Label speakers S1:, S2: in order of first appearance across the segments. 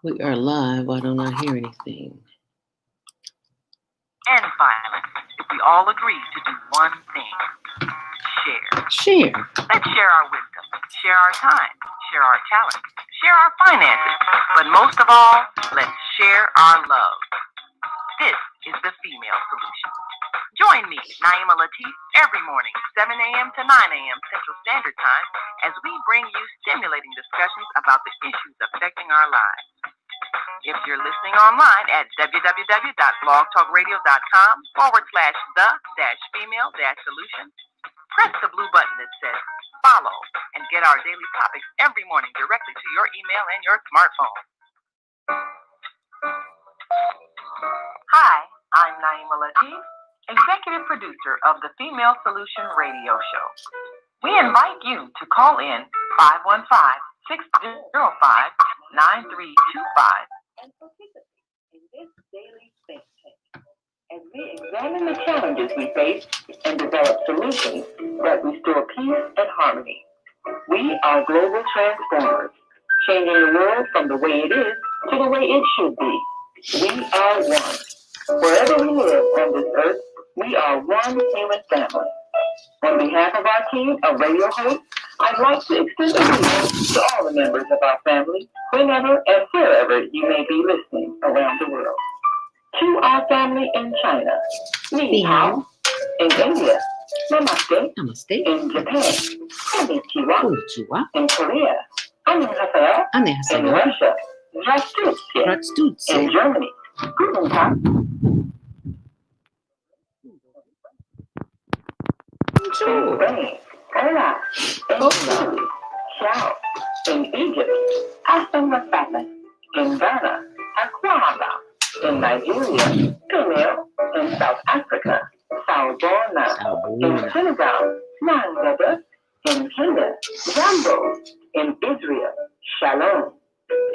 S1: We are live. Why don't I hear anything?
S2: And finally, if we all agree to do one thing, share.
S1: Share.
S2: Let's share our wisdom, share our time, share our talent, share our finances, but most of all, let's share our love. This is the Female Solution. Join me, Naima Latif, every morning, 7 a.m. to 9 a.m. Central Standard Time, as we bring you stimulating discussions about the issues affecting our lives. If you're listening online at www.blogtalkradio.com/the-female-solution, press the blue button that says follow and get our daily topics every morning directly to your email and your smartphone. Hi, I'm Naima Latif, executive producer of the Female Solution radio show. We invite you to call in 515-605-9325 and participate in this daily think tank as we examine the challenges we face and develop solutions that restore peace and harmony. We are global transformers, changing the world from the way it is to the way it should be. We are one. Wherever we live on this earth, we are one human family. On behalf of our team of radio hosts, I'd like to extend a greeting to all the members of our family, whenever and wherever you may be listening around the world. To our family in China, Ni Hao. In India, Namaste.
S1: Namaste.
S2: In Japan, Konnichiwa.
S1: Konnichiwa.
S2: In Korea, Annyeonghaseyo.
S1: Annyeonghaseyo.
S2: In Russia, Здравствуйте. In Germany, Guten Tag. In Spain, Hola. In Italy, Ciao. In Egypt, Hasta Masada. In Ghana, Akwaba. In Nigeria, Camille. In South Africa, Salbona. In Senegal, Nangada. In Kenya, Jambo. In Israel, Shalom.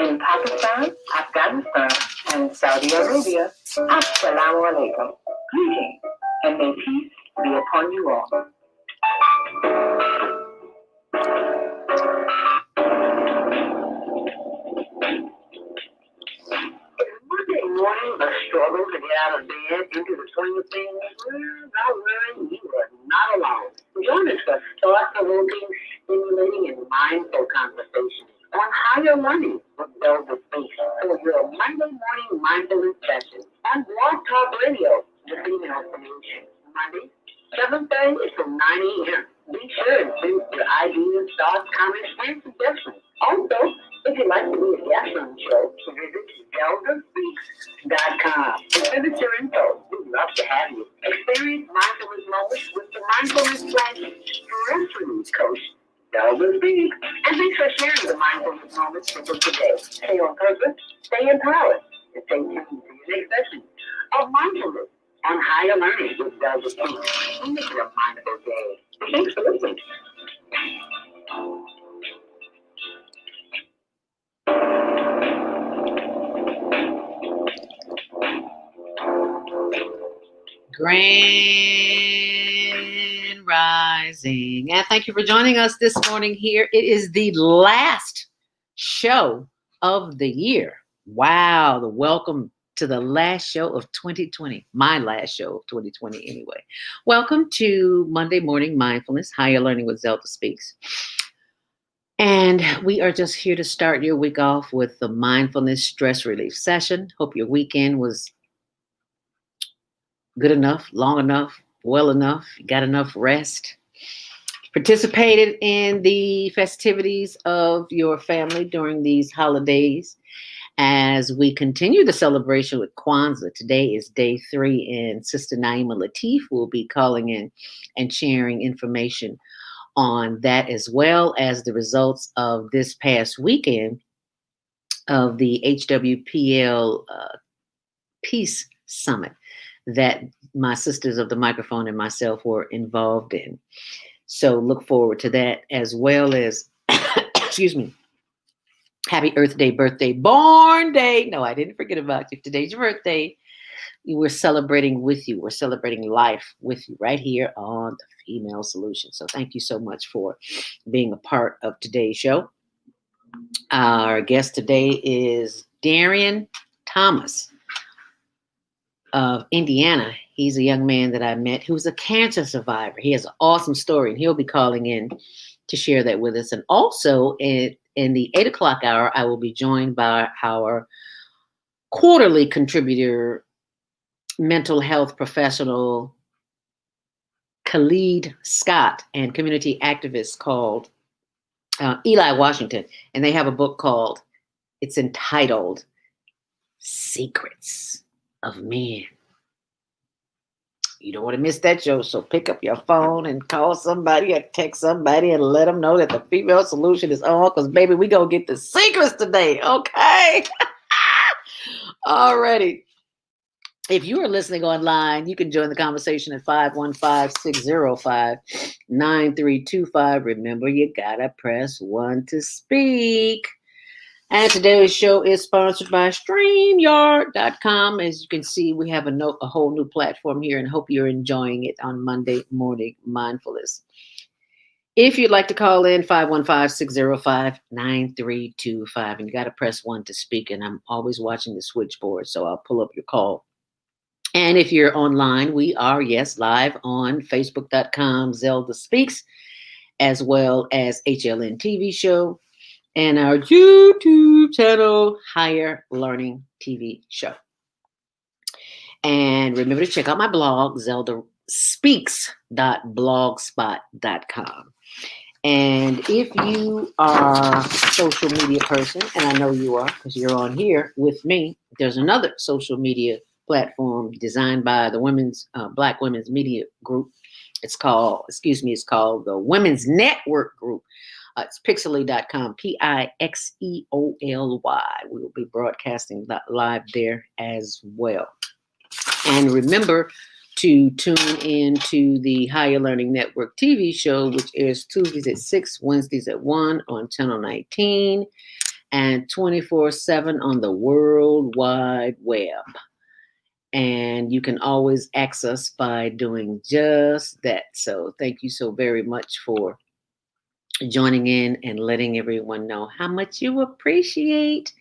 S2: In Pakistan, Afghanistan, and Saudi Arabia, Assalamu alaikum. Greetings, and may peace be upon you all. Monday morning, the struggle to get out of bed into the swing of things, don't worry, you are not alone. Join us for thought-provoking, stimulating, and mindful conversations on higher learning with Velvet Space for your Monday morning mindfulness session on Blog Talk Radio, the Female Solution. Monday, 7:30 to 9 a.m. Be sure to send your ideas, thoughts, comments, and suggestions. Also, if you'd like to be a guest on the show, visit velvetspeaks.com to visit your info. We'd love to have you. Experience mindfulness moments with the mindfulness stress relief coach, Velvet Speaks. And thanks for sharing the mindfulness moments with us today. Stay on purpose, stay empowered, and stay tuned to your next session of mindfulness on higher learning with Velvet Speaks. Make it a mindful day. Thanks for listening.
S1: Grand Rising. And thank you for joining us this morning here. It is the last show of the year. Wow. Welcome to the last show of 2020. My last show of 2020 anyway. Welcome to Monday Morning Mindfulness, Higher Learning with Zelda Speaks. And we are just here to start your week off with the mindfulness stress relief session. Hope your weekend was good enough, long enough, well enough, you got enough rest, participated in the festivities of your family during these holidays. As we continue the celebration with Kwanzaa, today is day 3, and Sister Naima Latif will be calling in and sharing information on that, as well as the results of this past weekend of the HWPL Peace Summit that my sisters of the microphone and myself were involved in. So look forward to that, as well as, excuse me, happy Earth Day, birthday, born day. No, I didn't forget about you. Today's your birthday. We're celebrating with you. We're celebrating life with you right here on the Female Solution. So thank you so much for being a part of today's show. Our guest today is Darrien Thomas of Indiana. He's a young man that I met who's a cancer survivor. He has an awesome story, and he'll be calling in to share that with us. And also in the 8 o'clock hour, I will be joined by our quarterly contributor, mental health professional Khalid Scott, and community activist called Eli Washington. And they have a book called, it's entitled Secrets of Men. You don't want to miss that show, so pick up your phone and call somebody or text somebody and let them know that the Female Solution is on, because, baby, we going to get the secrets today, okay? Alrighty. If you are listening online, you can join the conversation at 515-605-9325. Remember, you got to press 1 to speak. And today's show is sponsored by StreamYard.com. As you can see, we have a whole new platform here, and hope you're enjoying it on Monday Morning Mindfulness. If you'd like to call in, 515-605-9325. And you got to press 1 to speak. And I'm always watching the switchboard, so I'll pull up your call. And if you're online, we are, yes, live on Facebook.com, Zelda Speaks, as well as HLN TV Show, and our YouTube channel, Higher Learning TV Show. And remember to check out my blog, zeldaspeaks.blogspot.com. And if you are a social media person, and I know you are because you're on here with me, there's another social media platform designed by the Black Women's Media Group. It's called the Women's Network Group. It's pixely.com, Pixeoly. We will be broadcasting live there as well. And remember to tune in to the Higher Learning Network TV show, which airs Tuesdays at 6, Wednesdays at 1 on Channel 19, and 24/7 on the World Wide Web. And you can always access us by doing just that. So thank you so very much for joining in and letting everyone know how much you appreciate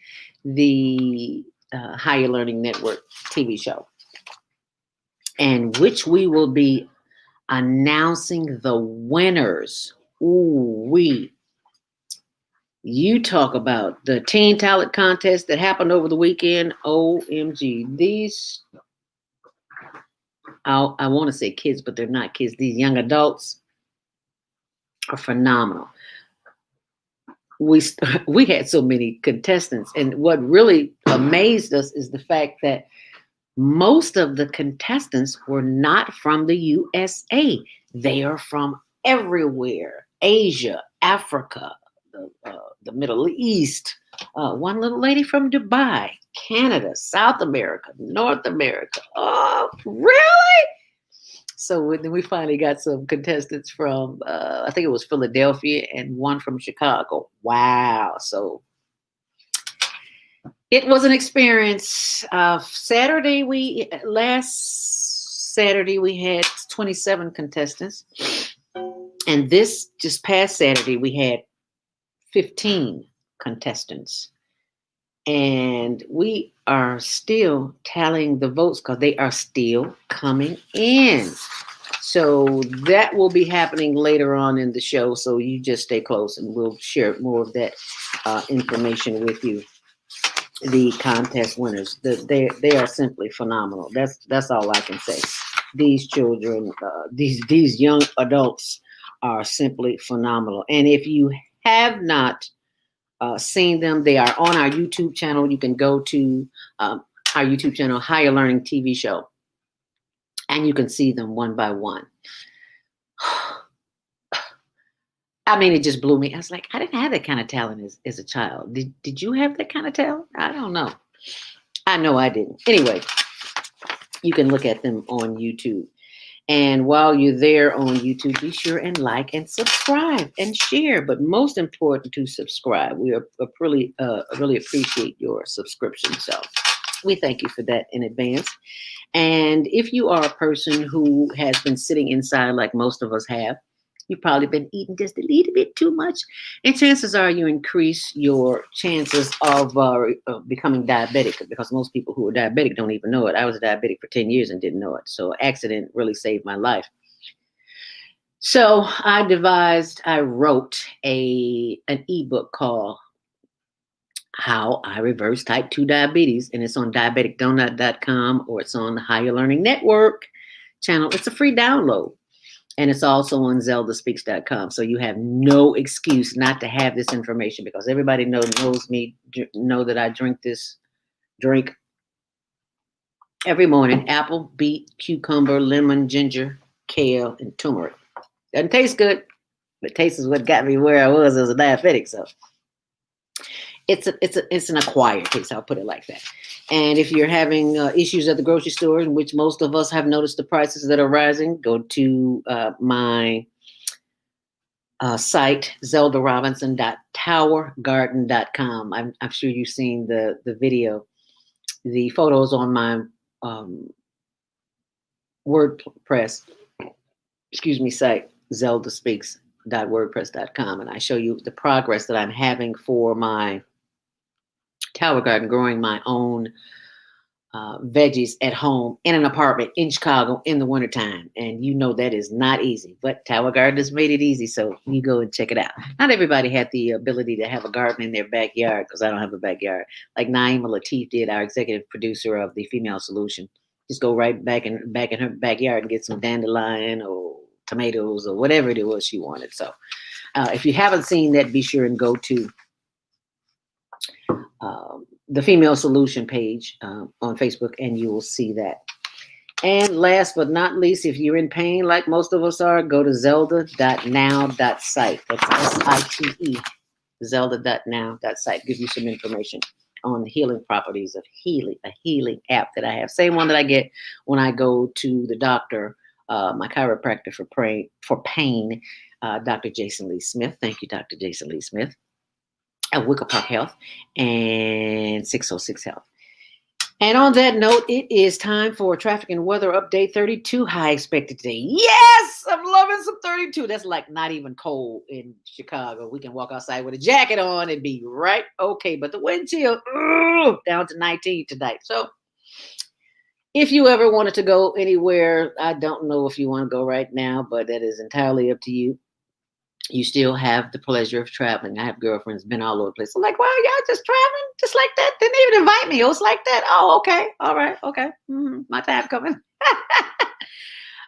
S1: the Higher Learning Network TV show, and which we will be announcing the winners. You talk about the Teen Talent Contest that happened over the weekend. OMG, these, I want to say kids, but they're not kids. These young adults are phenomenal. We had so many contestants, and what really amazed us is the fact that most of the contestants were not from the USA. They are from everywhere: Asia, Africa, the Middle East. One little lady from Dubai, Canada, South America, North America. Oh, really? So then we finally got some contestants from, I think it was Philadelphia, and one from Chicago. Wow. So it was an experience. Last Saturday, we had 27 contestants. And this just past Saturday, we had 15 contestants. And we are still tallying the votes because they are still coming in. So that will be happening later on in the show. So you just stay close and we'll share more of that information with you. The contest winners, they are simply phenomenal. That's all I can say. These children, these young adults are simply phenomenal. And if you have not seen them, they are on our YouTube channel. You can go to our YouTube channel, Higher Learning TV Show, and you can see them one by one. I mean, it just blew me. I was like, I didn't have that kind of talent as a child. Did you have that kind of talent? I don't know. I know I didn't. Anyway, you can look at them on YouTube. And while you're there on YouTube, be sure and like and subscribe and share. But most important, to subscribe. We really appreciate your subscription. So We thank you for that in advance. And if you are a person who has been sitting inside like most of us have, you've probably been eating just a little bit too much. And chances are you increase your chances of becoming diabetic, because most people who are diabetic don't even know it. I was a diabetic for 10 years and didn't know it. So accident really saved my life. So I wrote an ebook called How I Reverse Type 2 Diabetes, and it's on diabeticdonut.com, or it's on the Higher Learning Network channel. It's a free download, and it's also on zeldaspeaks.com. So you have no excuse not to have this information, because everybody knows me, know that I drink this drink every morning: apple, beet, cucumber, lemon, ginger, kale, and turmeric. Doesn't taste good, but taste is what got me where I was as a diabetic. So it's an acquired taste. I'll put it like that. And if you're having issues at the grocery store, in which most of us have noticed the prices that are rising, go to my site, zeldarobinson.towergarden.com. I'm sure you've seen the video, the photos on my WordPress, site, zeldaspeaks.wordpress.com, and I show you the progress that I'm having for my tower garden, growing my own veggies at home in an apartment in Chicago in the wintertime. And you know that is not easy, but Tower Garden has made it easy. So you go and check it out. Not everybody had the ability to have a garden in their backyard, because I don't have a backyard. Like Naima Latif did, our executive producer of the Female Solution. Just go right back in her backyard and get some dandelion or tomatoes or whatever it was she wanted. So if you haven't seen that, be sure and go to the Female Solution page on Facebook, and you will see that. And last but not least, if you're in pain like most of us are, go to zelda.now.site. That's SITE, zelda.now.site. Give you some information on the healing properties of a healing app that I have. Same one that I get when I go to the doctor, my chiropractor for pain, Dr. Jason Lee Smith. Thank you, Dr. Jason Lee Smith. At Wicker Park Health and 606 Health. And on that note, it is time for traffic and weather update. 32 high expected today. Yes, I'm loving some 32. That's like not even cold in Chicago. We can walk outside with a jacket on and be right okay. But the wind chill down to 19 tonight. So if you ever wanted to go anywhere, I don't know if you want to go right now, but that is entirely up to you. You still have the pleasure of traveling. I have girlfriends been all over the place. I'm like, wow, y'all just traveling just like that? Didn't even invite me. It was like that. Oh, okay. All right. Okay. My time coming.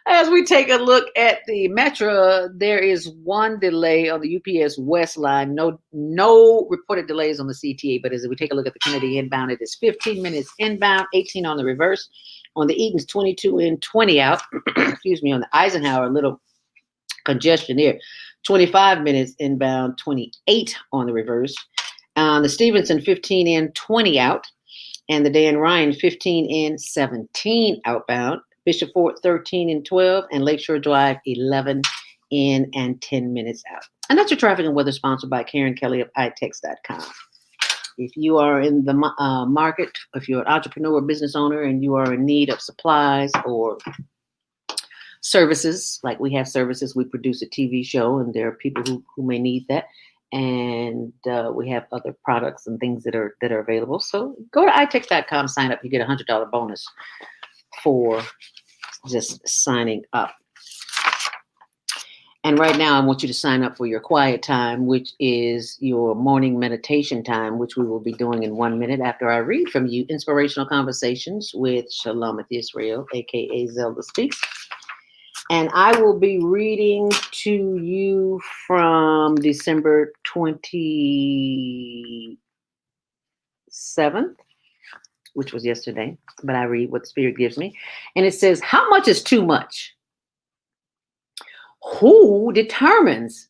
S1: As we take a look at the Metro, there is one delay on the UPS West line. No reported delays on the CTA, but as we take a look at the Kennedy inbound, it is 15 minutes inbound, 18 on the reverse. On the Eaton's, 22 in, 20 out. Excuse me. On the Eisenhower, a little congestion here. 25 minutes inbound, 28 on the reverse. The Stevenson, 15 in, 20 out. And the Dan Ryan, 15 in, 17 outbound. Bishop Fort, 13 in, 12. And Lakeshore Drive, 11 in and 10 minutes out. And that's your traffic and weather, sponsored by Karen Kelly of itex.com. If you are in the market, if you're an entrepreneur or business owner and you are in need of supplies or services, like we have services, we produce a TV show, and there are people who may need that, and we have other products and things that are available. So go to itex.com, sign up. You get a $100 bonus for just signing up. And right now, I want you to sign up for your quiet time, which is your morning meditation time, which we will be doing in 1 minute after I read from you Inspirational Conversations with Shalamat Israel, aka Zelda Speaks. And I will be reading to you from December 27th, which was yesterday, but I read what the Spirit gives me. And it says, how much is too much? Who determines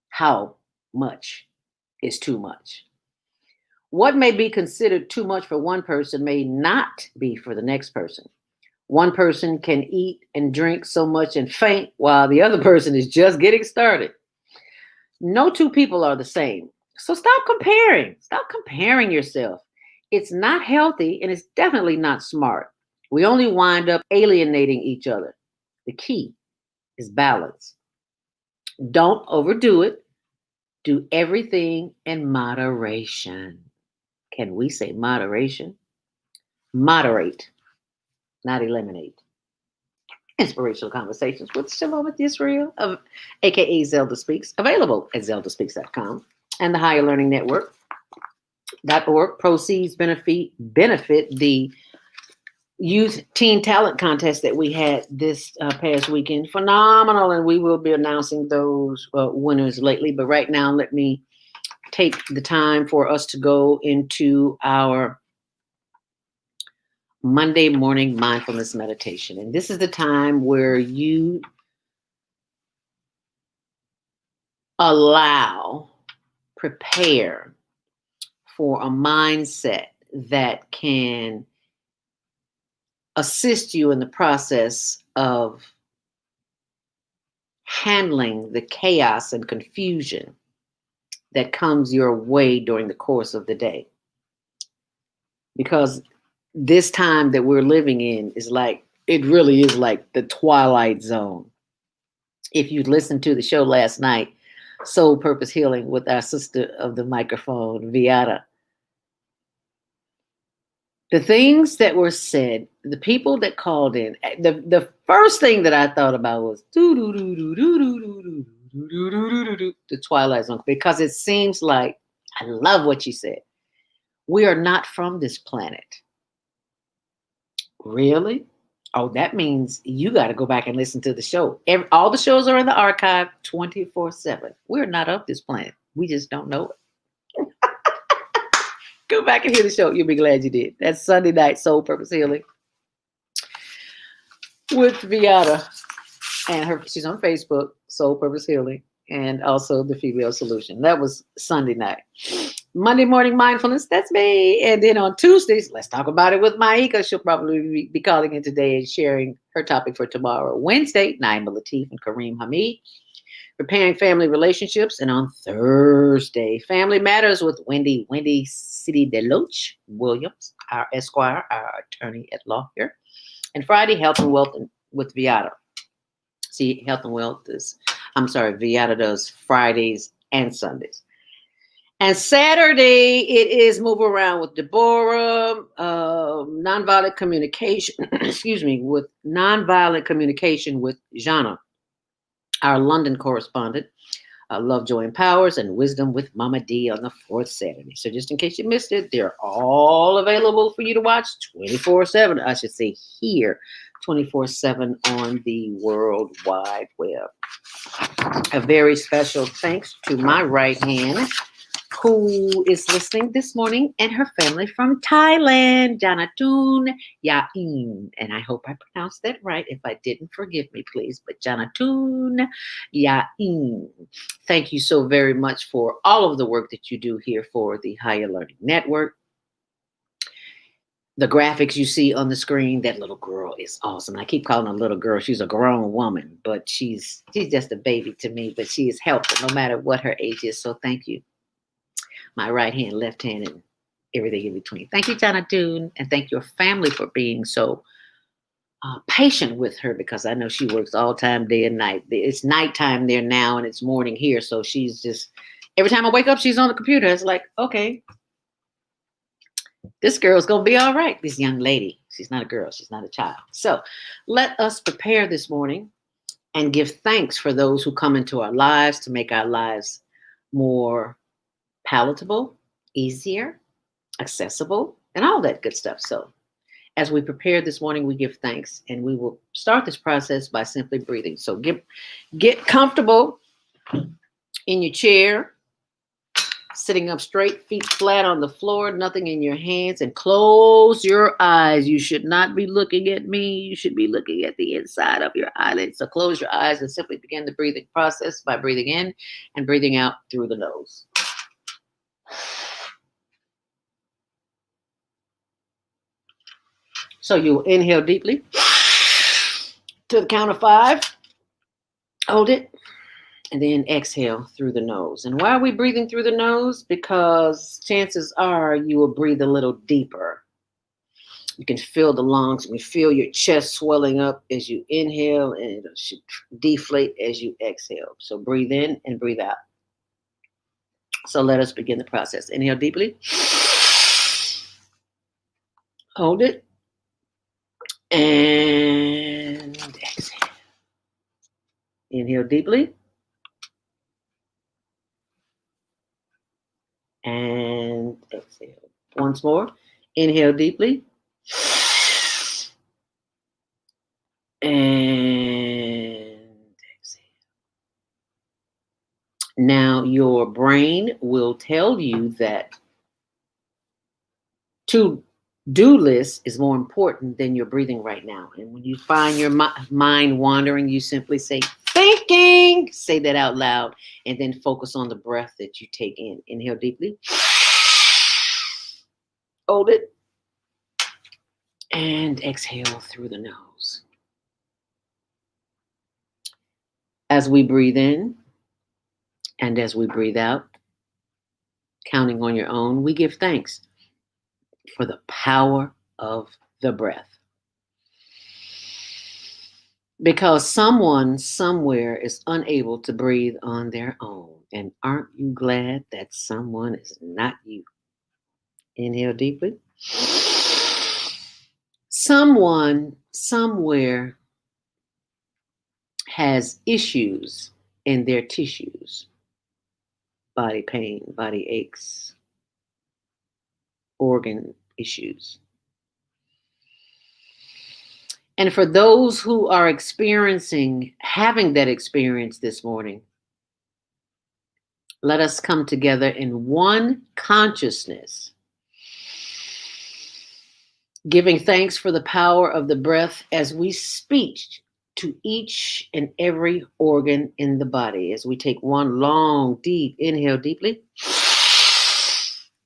S1: how much is too much? What may be considered too much for one person may not be for the next person. One person can eat and drink so much and faint, while the other person is just getting started. No two people are the same. So stop comparing. Stop comparing yourself. It's not healthy and it's definitely not smart. We only wind up alienating each other. The key is balance. Don't overdo it. Do everything in moderation. Can we say moderation? Moderate, not eliminate. Inspirational conversations with Shalom with Israel, aka Zelda Speaks, available at zeldaspeaks.com and the Higher Learning Network.org. Proceeds benefit the Youth Teen Talent Contest that we had this past weekend. Phenomenal, and we will be announcing those winners lately. But right now, let me take the time for us to go into our Monday morning mindfulness meditation. And this is the time where you prepare for a mindset that can assist you in the process of handling the chaos and confusion that comes your way during the course of the day. Because this time that we're living in is like, it really is like the twilight zone. If you listened to the show last night, Soul Purpose Healing with our sister of the microphone, Viata, the things that were said, the people that called in, the first thing that I thought about was the Twilight Zone, because it seems like, I love what you said. We are not from this planet. Really? Oh, that means you got to go back and listen to the show. All the shows are in the archive 24/7. We're not of this planet. We just don't know it. Go back and hear the show. You'll be glad you did. That's Sunday night Soul Purpose Healing with Viata, and she's on Facebook, Soul Purpose Healing, and also the Female Solution. That was Sunday night. Monday morning mindfulness, that's me. And then on Tuesdays, let's talk about it with Maika. She'll probably be calling in today and sharing her topic for tomorrow. Wednesday, Naima Latif and Kareem Hamid, preparing family relationships. And on Thursday, Family Matters with Wendy City DeLoach Williams, our Esquire, our attorney at law here. And Friday, Health and Wealth with Viata. See, Health and Wealth Viata does Fridays and Sundays. And Saturday, it is Move Around with Deborah, nonviolent communication, with nonviolent communication with Jana, our London correspondent, Love, Joy, and Powers, and Wisdom with Mama D on the fourth Saturday. So just in case you missed it, they're all available for you to watch 24/7. I should say here, 24/7 on the World Wide Web. A very special thanks to my right hand, who is listening this morning, and her family from Thailand, Janatun Yain. And I hope I pronounced that right. If I didn't, forgive me, please. But Janatun Yain. Thank you so very much for all of the work that you do here for the Higher Learning Network. The graphics you see on the screen, that little girl is awesome. I keep calling her a little girl. She's a grown woman, but she's just a baby to me. But she is helpful no matter what her age is. So thank you. My right hand, left hand, and everything in between. Thank you, Jonathan, and thank your family for being so patient with her, because I know she works all time, day and night. It's nighttime there now, and it's morning here, so she's just, every time I wake up, she's on the computer. It's like, okay, this girl's going to be all right, this young lady. She's not a girl. She's not a child. So let us prepare this morning and give thanks for those who come into our lives to make our lives more palatable, easier, accessible, and all that good stuff. So as we prepare this morning, we give thanks, and we will start this process by simply breathing. So get comfortable in your chair, sitting up straight, feet flat on the floor, nothing in your hands, and close your eyes. You should not be looking at me. You should be looking at the inside of your eyelids. So close your eyes and simply begin the breathing process by breathing in and breathing out through the nose. So you'll inhale deeply to the count of 5. Hold it. And then exhale through the nose. And why are we breathing through the nose? Because chances are you will breathe a little deeper. You can feel the lungs. You can feel your chest swelling up as you inhale, and it should deflate as you exhale. So breathe in and breathe out. So let us begin the process. Inhale deeply. Hold it. And exhale. Inhale deeply. And exhale. Once more. Inhale deeply. And exhale. Now your brain will tell you that to-do list is more important than your breathing right now. And when you find your mind wandering, you simply say, thinking. Say that out loud, and then focus on the breath that you take in. Inhale deeply. Hold it. And exhale through the nose. As we breathe in and as we breathe out, counting on your own, we give thanks for the power of the breath. Because someone somewhere is unable to breathe on their own. And aren't you glad that someone is not you? Inhale deeply. Someone somewhere has issues in their tissues. Body pain, body aches, organ issues. And for those who are having that experience this morning, let us come together in one consciousness, giving thanks for the power of the breath as we speak to each and every organ in the body. As we take one long, deep inhale deeply,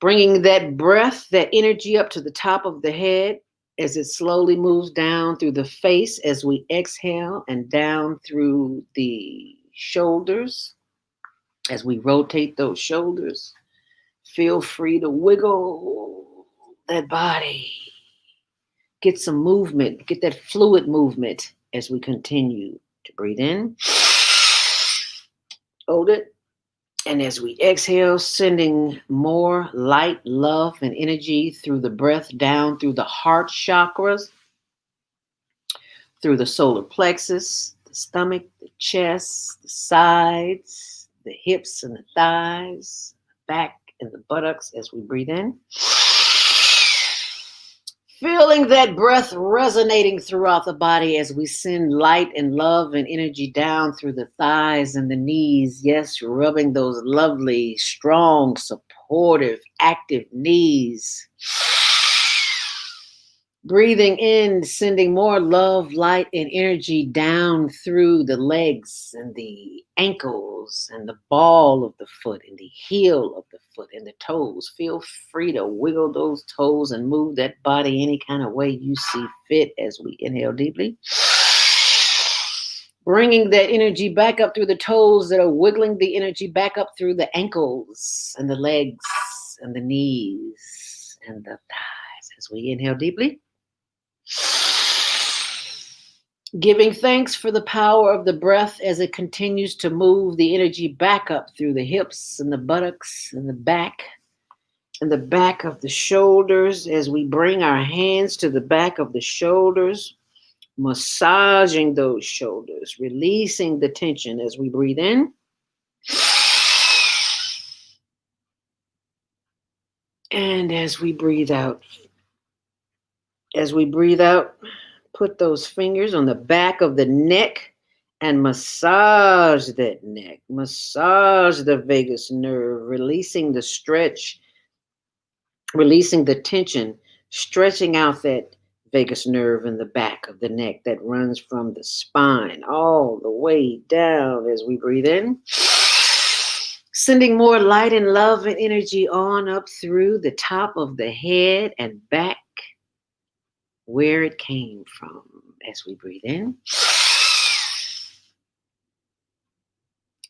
S1: bringing that breath, that energy up to the top of the head, as it slowly moves down through the face as we exhale, and down through the shoulders as we rotate those shoulders. Feel free to wiggle that body. Get some movement, get that fluid movement as we continue to breathe in. Hold it. And as we exhale, sending more light, love, and energy through the breath down through the heart chakras, through the solar plexus, the stomach, the chest, the sides, the hips and the thighs, back and the buttocks as we breathe in. Feeling that breath resonating throughout the body as we send light and love and energy down through the thighs and the knees. Yes, rubbing those lovely, strong, supportive, active knees. Breathing in, sending more love, light, and energy down through the legs and the ankles and the ball of the foot and the heel of the foot and the toes. Feel free to wiggle those toes and move that body any kind of way you see fit as we inhale deeply. Bringing that energy back up through the toes that are wiggling the energy back up through the ankles and the legs and the knees and the thighs as we inhale deeply. Giving thanks for the power of the breath as it continues to move the energy back up through the hips and the buttocks and the back of the shoulders as we bring our hands to the back of the shoulders, massaging those shoulders, releasing the tension as we breathe in. And as we breathe out, put those fingers on the back of the neck and massage that neck. Massage the vagus nerve, releasing the stretch, releasing the tension, stretching out that vagus nerve in the back of the neck that runs from the spine all the way down as we breathe in. Sending more light and love and energy on up through the top of the head and back where it came from as we breathe in.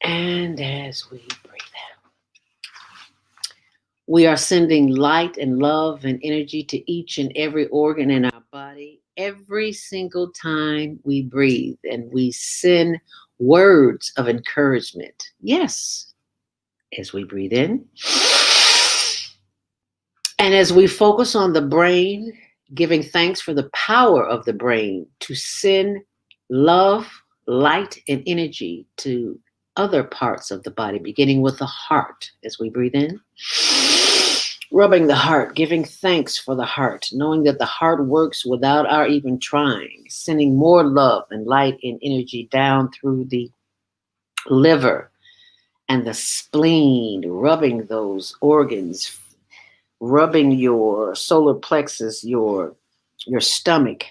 S1: And as we breathe out, we are sending light and love and energy to each and every organ in our body every single time we breathe. And we send words of encouragement. Yes, as we breathe in. And as we focus on the brain, giving thanks for the power of the brain to send love, light, and energy to other parts of the body, beginning with the heart as we breathe in. Rubbing the heart, giving thanks for the heart, knowing that the heart works without our even trying, sending more love and light and energy down through the liver and the spleen, rubbing those organs, rubbing your solar plexus, your stomach,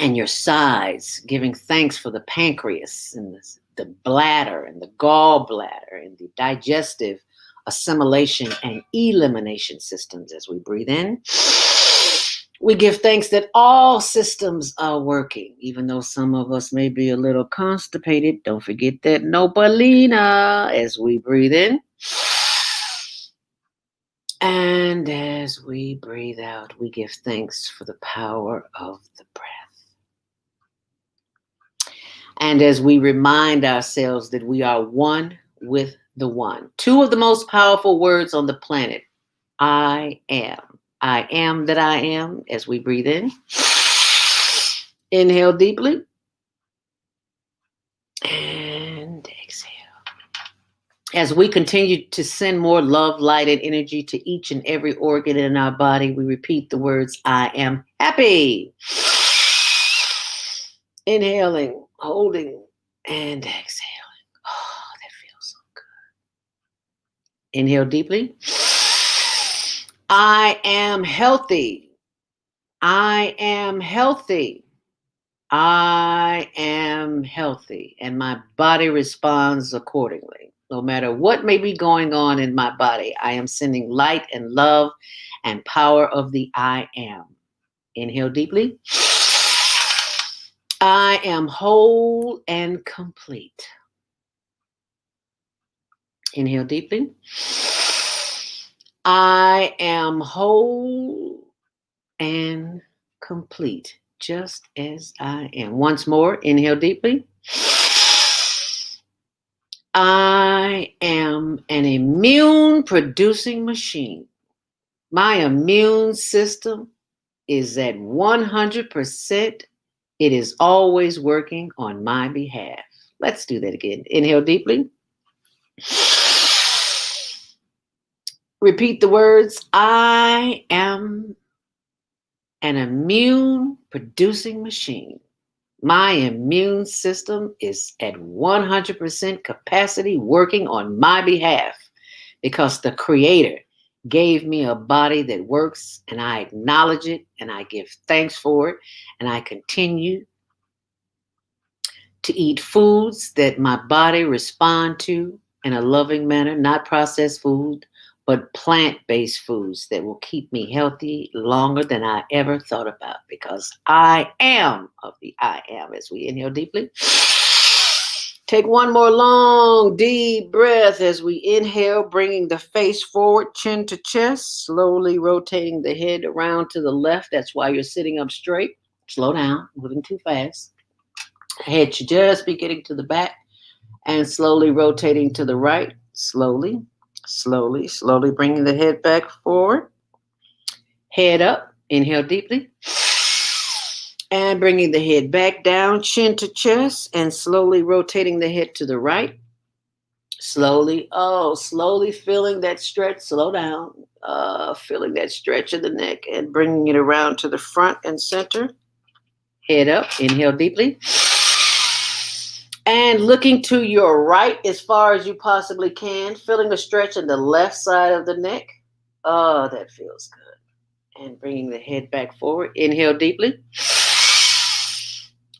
S1: and your sides, giving thanks for the pancreas and the bladder and the gallbladder and the digestive assimilation and elimination systems as we breathe in. We give thanks that all systems are working, even though some of us may be a little constipated. Don't forget that Nopalina as we breathe in. And as we breathe out, we give thanks for the power of the breath. And as we remind ourselves that we are one with the one. Two of the most powerful words on the planet, I am. I am that I am, as we breathe in. Inhale deeply. And exhale. As we continue to send more love, light, and energy to each and every organ in our body, we repeat the words, I am happy. Inhaling, holding, and exhaling. Oh, that feels so good. Inhale deeply. I am healthy. I am healthy. I am healthy. And my body responds accordingly. No matter what may be going on in my body, I am sending light and love and power of the I am. Inhale deeply. I am whole and complete. Inhale deeply. I am whole and complete, just as I am. Once more, inhale deeply. I am an immune-producing machine. My immune system is at 100%. It is always working on my behalf. Let's do that again. Inhale deeply. Repeat the words. I am an immune-producing machine. My immune system is at 100% capacity working on my behalf because the Creator gave me a body that works, and I acknowledge it and I give thanks for it, and I continue to eat foods that my body respond to in a loving manner, not processed food, but plant-based foods that will keep me healthy longer than I ever thought about, because I am of the I am. As we inhale deeply. Take one more long, deep breath as we inhale, bringing the face forward, chin to chest, slowly rotating the head around to the left. That's why you're sitting up straight. Slow down, moving too fast. Head should just be getting to the back and slowly rotating to the right. Slowly, slowly, slowly bringing the head back forward. Head up, inhale deeply. And bringing the head back down, chin to chest, and slowly rotating the head to the right. Slowly, slowly feeling that stretch. Slow down, feeling that stretch in the neck and bringing it around to the front and center. Head up, inhale deeply. And looking to your right as far as you possibly can, feeling a stretch in the left side of the neck. Oh, that feels good. And bringing the head back forward. Inhale deeply.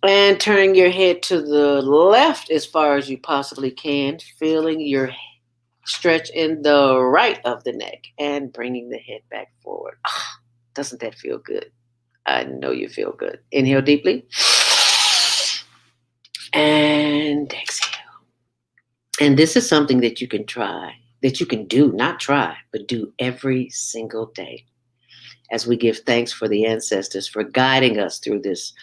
S1: And turning your head to the left as far as you possibly can, feeling your stretch in the right of the neck and bringing the head back forward. Doesn't that feel good? I know you feel good. Inhale deeply. And exhale. And this is something that you can try, that you can do, not try, but do every single day. As we give thanks for the ancestors for guiding us through this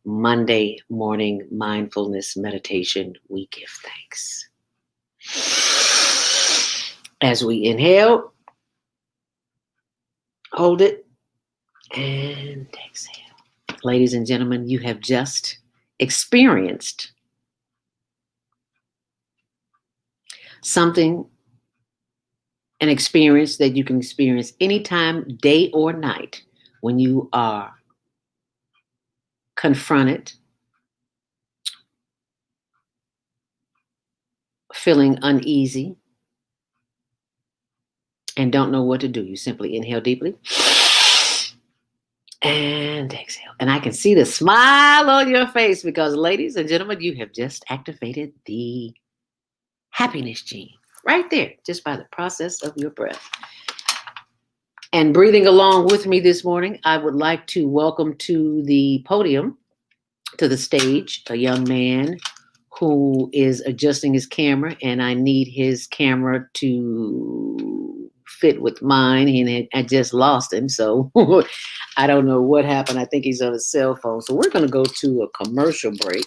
S1: Monday morning mindfulness meditation, we give thanks. As we inhale, hold it, and exhale. Ladies and gentlemen, you have just experienced something, an experience that you can experience anytime, day or night, when you are confronted, feeling uneasy, and don't know what to do. You simply inhale deeply and exhale. And I can see the smile on your face because, ladies and gentlemen, you have just activated the happiness gene right there, just by the process of your breath. And breathing along with me this morning, I would like to welcome to the podium, to the stage, a young man who is adjusting his camera, and I need his camera to fit with mine, and I just lost him, so I don't know what happened. I think he's on his cell phone. So we're going to go to a commercial break,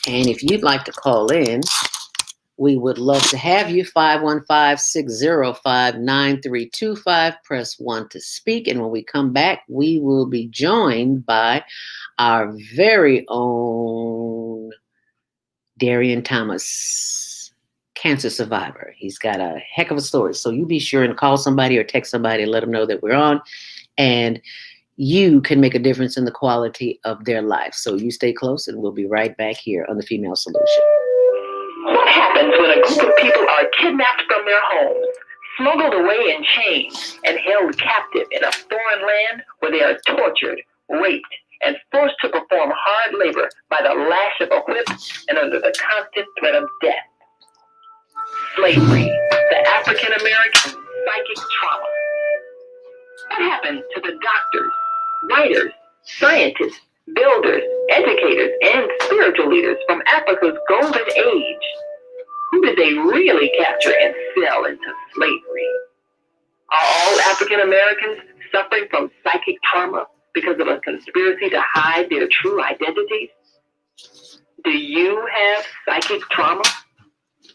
S1: and if you'd like to call in, we would love to have you. 515-605-9325. Press 1 to speak. And when we come back, we will be joined by our very own Darrien Thomas, cancer survivor. He's got a heck of a story. So you be sure and call somebody or text somebody and let them know that we're on. And you can make a difference in the quality of their life. So you stay close, and we'll be right back here on The Female Solution.
S2: What happens when a group of people are kidnapped from their homes, smuggled away in chains, and held captive in a foreign land where they are tortured, raped, and forced to perform hard labor by the lash of a whip and under the constant threat of death? Slavery, the African American psychic trauma. What happened to the doctors, writers, scientists, builders, educators, and spiritual leaders from Africa's golden age? Who did they really capture and sell into slavery? Are all African Americans suffering from psychic trauma because of a conspiracy to hide their true identities? Do you have psychic trauma?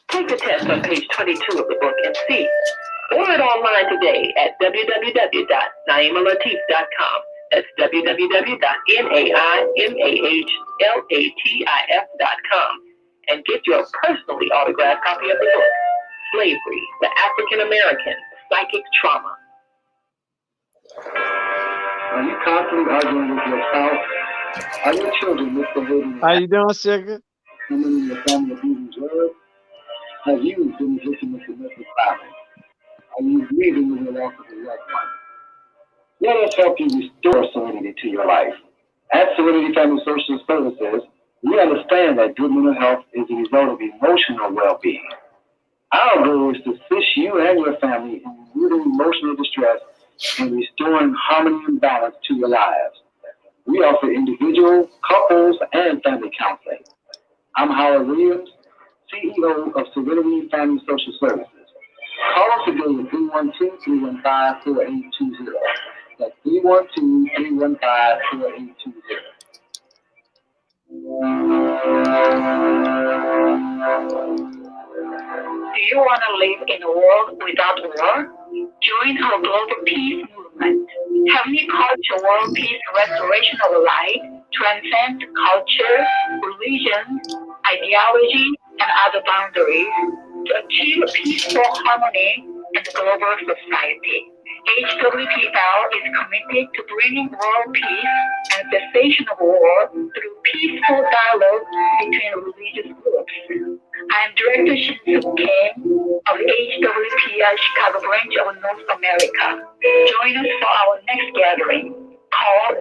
S2: Take the test on page 22 of the book and see. Order it online today at www.naimalatif.com. That's www.naimalatif.com. And get your personally autographed copy of the book, Slavery, the African American Psychic Trauma.
S3: Are you constantly arguing with your spouse? Are your children misbehaving?
S4: How you doing, sugar?
S3: Someone in your family abusing drugs? Have you been the victim of domestic violence? Are you grieving with the loss of a loved one? Let us help you restore serenity to your life. At Serenity Family Social Services, we understand that good mental health is a result of emotional well-being. Our goal is to assist you and your family in removing emotional distress and restoring harmony and balance to your lives. We offer individual, couples, and family counseling. I'm Howard Williams, CEO of Serenity Family Social Services. Call us today at 312-315-4820. That's 312-315-4820.
S2: Do you want to live in a world without war? Join our global peace movement. Heavenly Culture World Peace Restoration of Light transcends culture, religion, ideology, and other boundaries to achieve peaceful harmony in the global society. HWPL is committed to bringing world peace and cessation of war through peaceful dialogue between religious groups. I am Director Shinsu Kim of the HWPL Chicago branch of North America. Join us for our next gathering. Call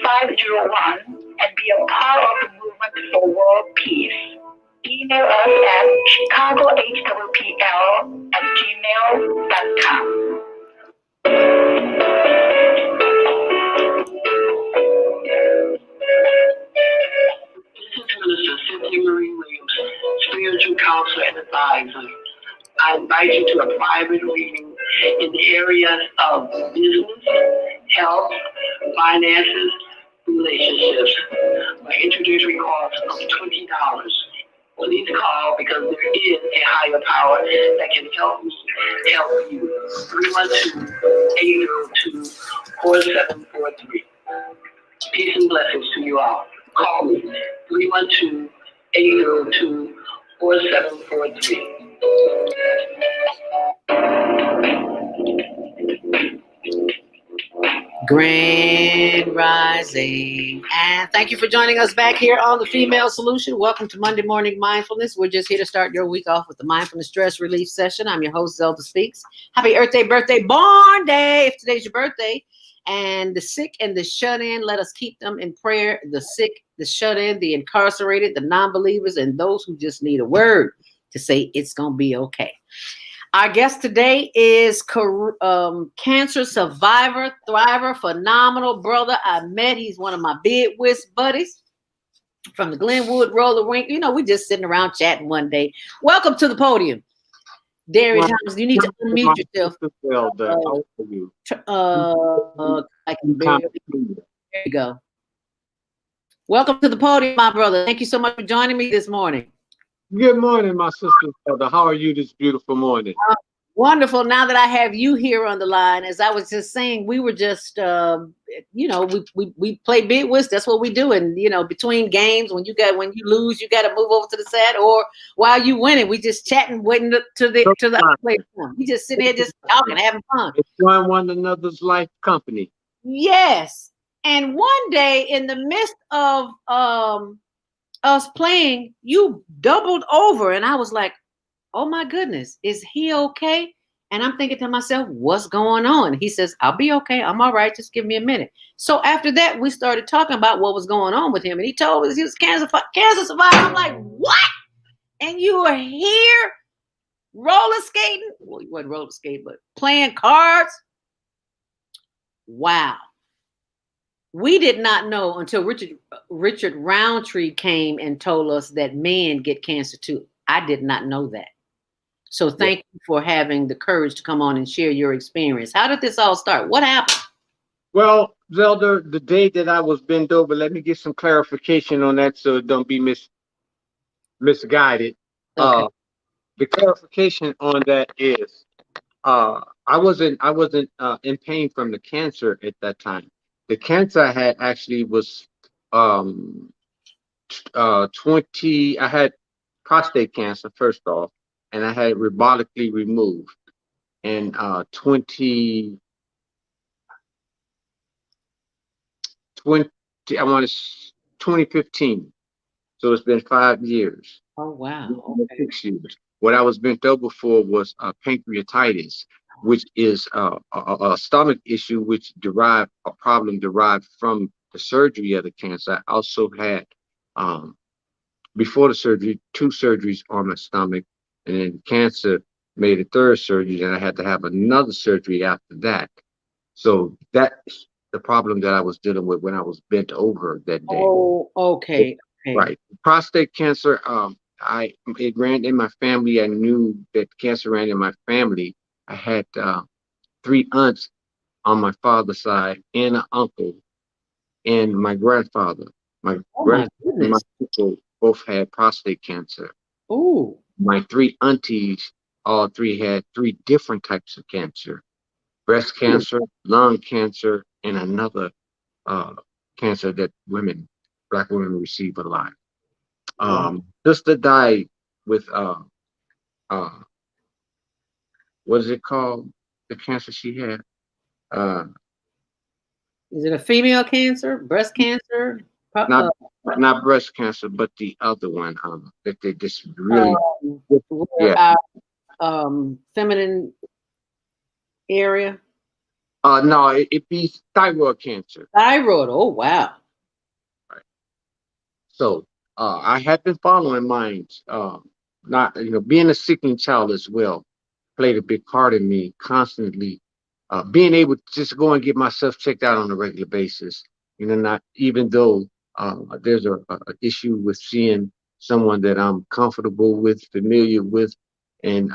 S2: 773-580-1501 and be a part of the movement for world peace. Email us at chicagohwpl@gmail.com.
S3: Listen to the
S2: advisors. I invite you to a private reading in the areas of business, health, finances, relationships. My introductory cost of $20. Please call because there is a higher power that can help me help you. 312-802-4743. Peace and blessings to you all. Call me 312-802-4743.
S1: Grand Rising. And thank you for joining us back here on The Female Solution. Welcome to Monday Morning Mindfulness. We're just here to start your week off with the Mindfulness Stress Relief Session. I'm your host, Zelda Speaks. Happy Earth Day, birthday, born day, if today's your birthday. And the sick and the shut-in, let us keep them in prayer. The sick, the shut-in, the incarcerated, the non-believers, and those who just need a word to say it's going to be okay. Our guest today is cancer survivor, thriver, phenomenal brother I met. He's one of my bid whist buddies from the Glenwood roller rink. You know, we just sitting around chatting one day. Welcome to the podium, Darrien Thomas. You need to unmute yourself.
S4: How are you?
S1: I can barely. There you go. Welcome to the podium, my brother. Thank you so much for joining me this morning.
S4: Good morning, my sister. How are you this beautiful morning?
S1: Wonderful. Now that I have you here on the line, as I was just saying, we were just, we play bid whist. That's what we do. And, between games, when you lose, you got to move over to the side, or while you winning, we just chatting, waiting to the other place. We just sitting here just talking, having fun.
S4: Enjoying one another's life company.
S1: Yes. And one day in the midst of, us playing, you doubled over, and I was like, oh my goodness, is he okay? And I'm thinking to myself, what's going on? He says, I'll be okay, I'm all right, just give me a minute. So after that, we started talking about what was going on with him, and he told us he was cancer survivor. I'm like, what? And you are here roller skating? Well, you wasn't roller skating, but playing cards? Wow. We did not know until Richard Roundtree came and told us that men get cancer too. I did not know that. So thank you for having the courage to come on and share your experience. How did this all start? What happened?
S4: Well, Zelda, the day that I was bent over, let me get some clarification on that so it don't be misguided.
S1: Okay.
S4: The clarification on that is I wasn't in pain from the cancer at that time. The cancer I had actually was 20. I had prostate cancer first off, and I had it robotically removed in 20. I want to 2015. So it's been 5 years.
S1: Oh wow.
S4: Okay. 6 years. What I was bent over for was pancreatitis, which is a stomach issue, which a problem derived from the surgery of the cancer. I also had, before the surgery, 2 surgeries on my stomach, and then cancer made a 3rd surgery, and I had to have another surgery after that. So that's the problem that I was dealing with when I was bent over that day.
S1: Oh, okay.
S4: Right. Prostate cancer, it ran in my family. I knew that cancer ran in my family. I had 3 aunts on my father's side and an uncle and my grandfather. My grandfather and my uncle both had prostate cancer.
S1: Oh.
S4: My 3 aunties, all 3 had 3 different types of cancer: breast cancer, lung cancer, and another cancer that Black women receive a lot. Sister died with what is it called? The cancer she had.
S1: Is it a female cancer? Breast cancer?
S4: Not breast cancer, but the other one. That they just really
S1: feminine area.
S4: No, it be thyroid cancer.
S1: Thyroid. Oh wow.
S4: Right. So I had been following mine. Not being a seeking child as well played a big part in me constantly. Being able to just go and get myself checked out on a regular basis. Not even though there's a issue with seeing someone that I'm comfortable with, familiar with, and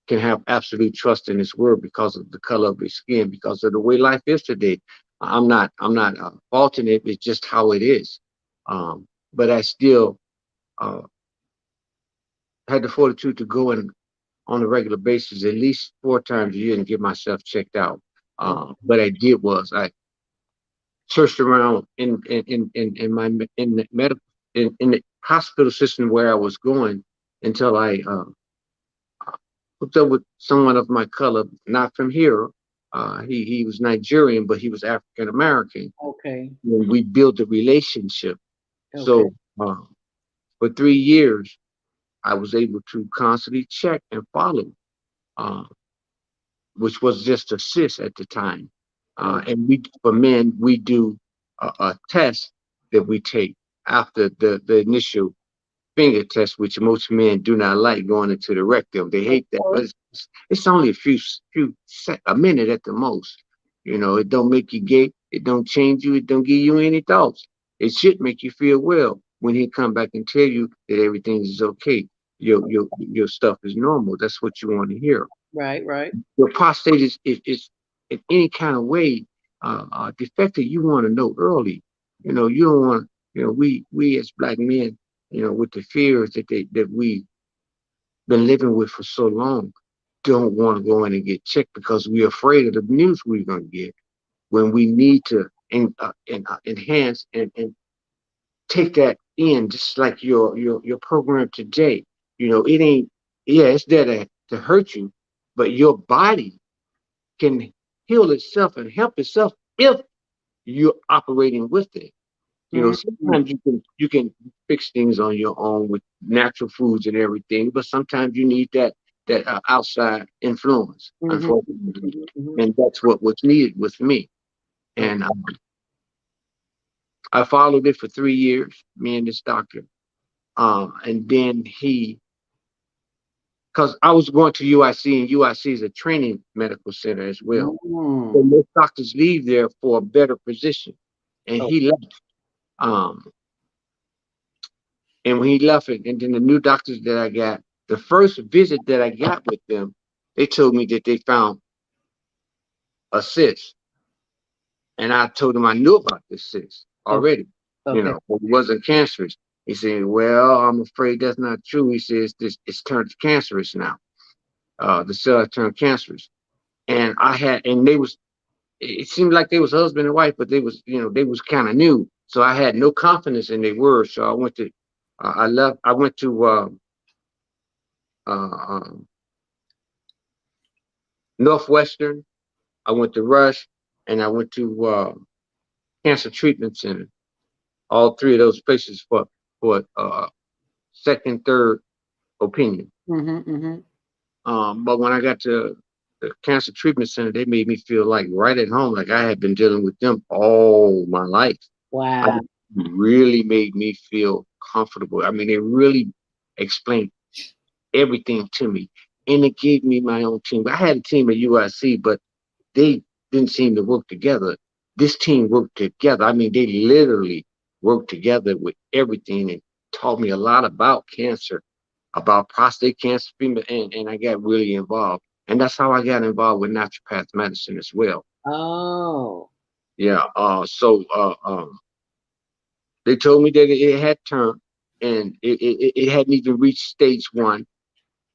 S4: can have absolute trust in his word because of the color of his skin, because of the way life is today. I'm not faulting it. It's just how it is. But I still uh, had the fortitude to go in on a regular basis, at least 4 times a year, and get myself checked out. What I did was I searched around in my in the medical in the hospital system where I was going until I hooked up with someone of my color, not from here. He was Nigerian, but he was African American.
S1: Okay.
S4: And we built a relationship.
S1: Okay.
S4: So uh, for 3 years, I was able to constantly check and follow, uh, which was just a cis at the time.
S1: Okay.
S4: And we, for men, we do a test that we take after the initial finger test, which most men do not like going into the rectum. They hate that, but it's only a minute at the most. You know, it don't make you gay. It don't change you. It don't give you any thoughts. It should make you feel well when he come back and tell you that everything is okay. Your stuff is normal. That's what you want to hear.
S1: Right. Right.
S4: Your prostate is in any kind of way defective. You want to know early. You know, you don't want. You know, we as black men, you know, with the fears that we been living with for so long, don't want to go in and get checked because we're afraid of the news we're gonna get when we need to enhance and take that in, just like your program today. You know, it ain't, yeah, it's there to hurt you, but your body can heal itself and help itself if you're operating with it. You know,
S1: Mm-hmm.
S4: sometimes you can fix things on your own with natural foods and everything, but sometimes you need that outside influence,
S1: Mm-hmm.
S4: unfortunately,
S1: Hmm.
S4: and that's what was needed with me.
S1: Okay.
S4: And I followed it for 3 years, me and this doctor. And then because I was going to UIC, and UIC is a training medical center as well. So
S1: Mm.
S4: most doctors leave there for a better position, and
S1: Oh,
S4: he left. Um, And when he left it, and then the new doctors that I got, the first visit that I got with them, they told me that they found a cyst. And I told them I knew about this cyst
S1: okay.
S4: already, you
S1: Okay.
S4: know, but it wasn't cancerous. He said, well, I'm afraid that's not true. He says this it's turned cancerous now. The cell has turned cancerous. And they was, it seemed like they was husband and wife, but they was, you know, they was kind of new. So I had no confidence in their words. So I went to uh, um, Northwestern. I went to Rush, and I went to Cancer Treatment Center. All three of those places for second, third opinion.
S1: Mm-hmm. Mm-hmm.
S4: But when I got to the Cancer Treatment Center, they made me feel like right at home, like I had been dealing with them all my life. I
S1: Wow.
S4: really made me feel comfortable. I mean, they really explained everything to me, and it gave me my own team. I had a team at UIC, but they didn't seem to work together. This team worked together. I mean, they literally worked together with everything and taught me a lot about cancer, about prostate cancer, and I got really involved. And that's how I got involved with naturopath medicine as well.
S1: Oh.
S4: Yeah. They told me that it had turned, and it hadn't even reached stage 1.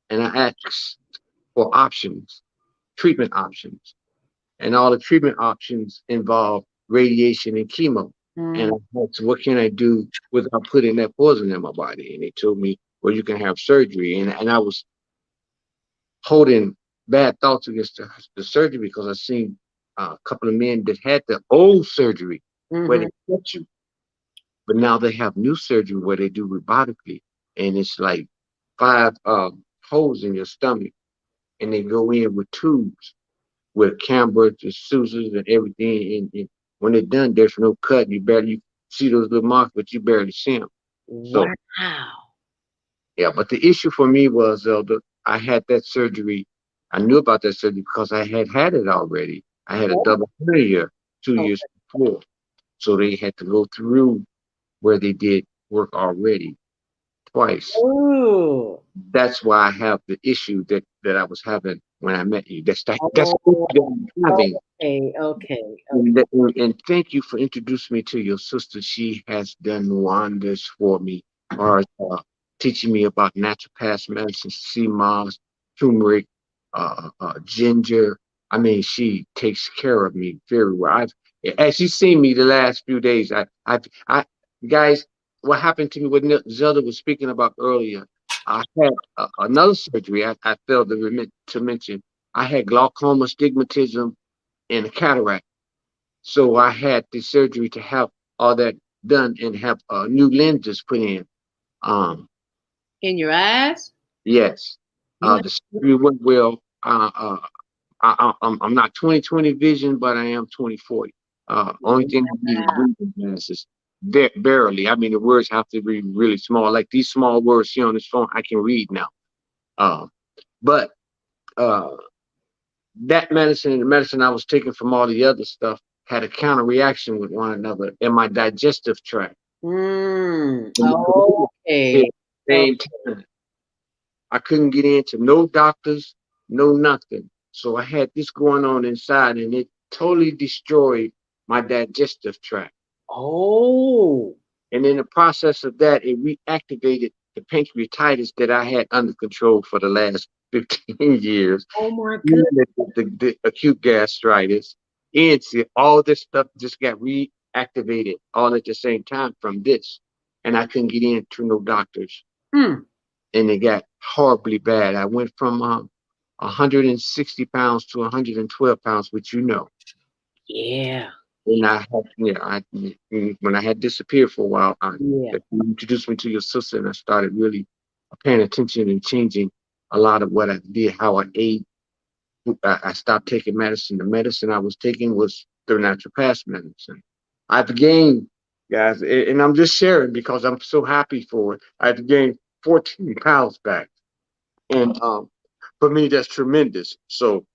S4: And I asked for options, treatment options. And all the treatment options involve radiation and chemo. And
S1: Mm.
S4: I asked, what can I do without putting that poison in my body? And they told me, well, you can have surgery. And I was holding bad thoughts against the surgery because I seen a couple of men that had the old surgery where they
S1: Mm-hmm.
S4: cut you, but now they have new surgery where they do robotically, and it's like 5 holes in your stomach, and they go in with tubes with cameras and scissors and everything. And when they're done, there's no cut. You see those little marks, but you barely see them. So
S1: Wow.
S4: yeah, but the issue for me was I had that surgery. I knew about that surgery because I had it already. I had a double hernia 2 years
S1: Okay.
S4: before, so they had to go through where they did work already twice.
S1: Ooh.
S4: That's why I have the issue that I was having when I met you. That's the issue
S1: Oh,
S4: that I'm having.
S1: okay, okay, okay.
S4: And thank you for introducing me to your sister. She has done wonders for me, or teaching me about naturopath medicine, sea moss, turmeric, ginger. I mean, she takes care of me very well. As you seen me the last few days, I, guys, what happened to me? What Zelda was speaking about earlier. I had another surgery. I failed to to mention. I had glaucoma, stigmatism, and a cataract. So I had the surgery to have all that done and have new lenses put in. Um,
S1: In your eyes?
S4: yes,
S1: You have,
S4: the surgery went well. I'm not 20/20 vision, but I am 20/40. Only thing I need is reading glasses. Barely. I mean, the words have to be really small. Like these small words here on this phone, I can read now. But uh, that medicine and the medicine I was taking from all the other stuff had a counter reaction with one another in my digestive tract. At
S1: okay.
S4: the same time, I couldn't get into no doctors, no nothing. So I had this going on inside, and it totally destroyed my digestive tract.
S1: Oh,
S4: And in the process of that, it reactivated the pancreatitis that I had under control for the last 15 years.
S1: oh my
S4: The,
S1: goodness.
S4: the acute gastritis, and see, all this stuff just got reactivated all at the same time from this. And I couldn't get into no doctors.
S1: Hmm.
S4: And it got horribly bad. I went from 160 pounds to 112 pounds, which you know.
S1: Yeah,
S4: And I had, when I had disappeared for a while,
S1: yeah.
S4: you introduced me to your sister, and I started really paying attention and changing a lot of what I did, how I ate. I stopped taking medicine. The medicine I was taking was the naturopath medicine. I've gained, guys, and I'm just sharing because I'm so happy for it. I've gained 14 pounds back. And for me, that's tremendous. So,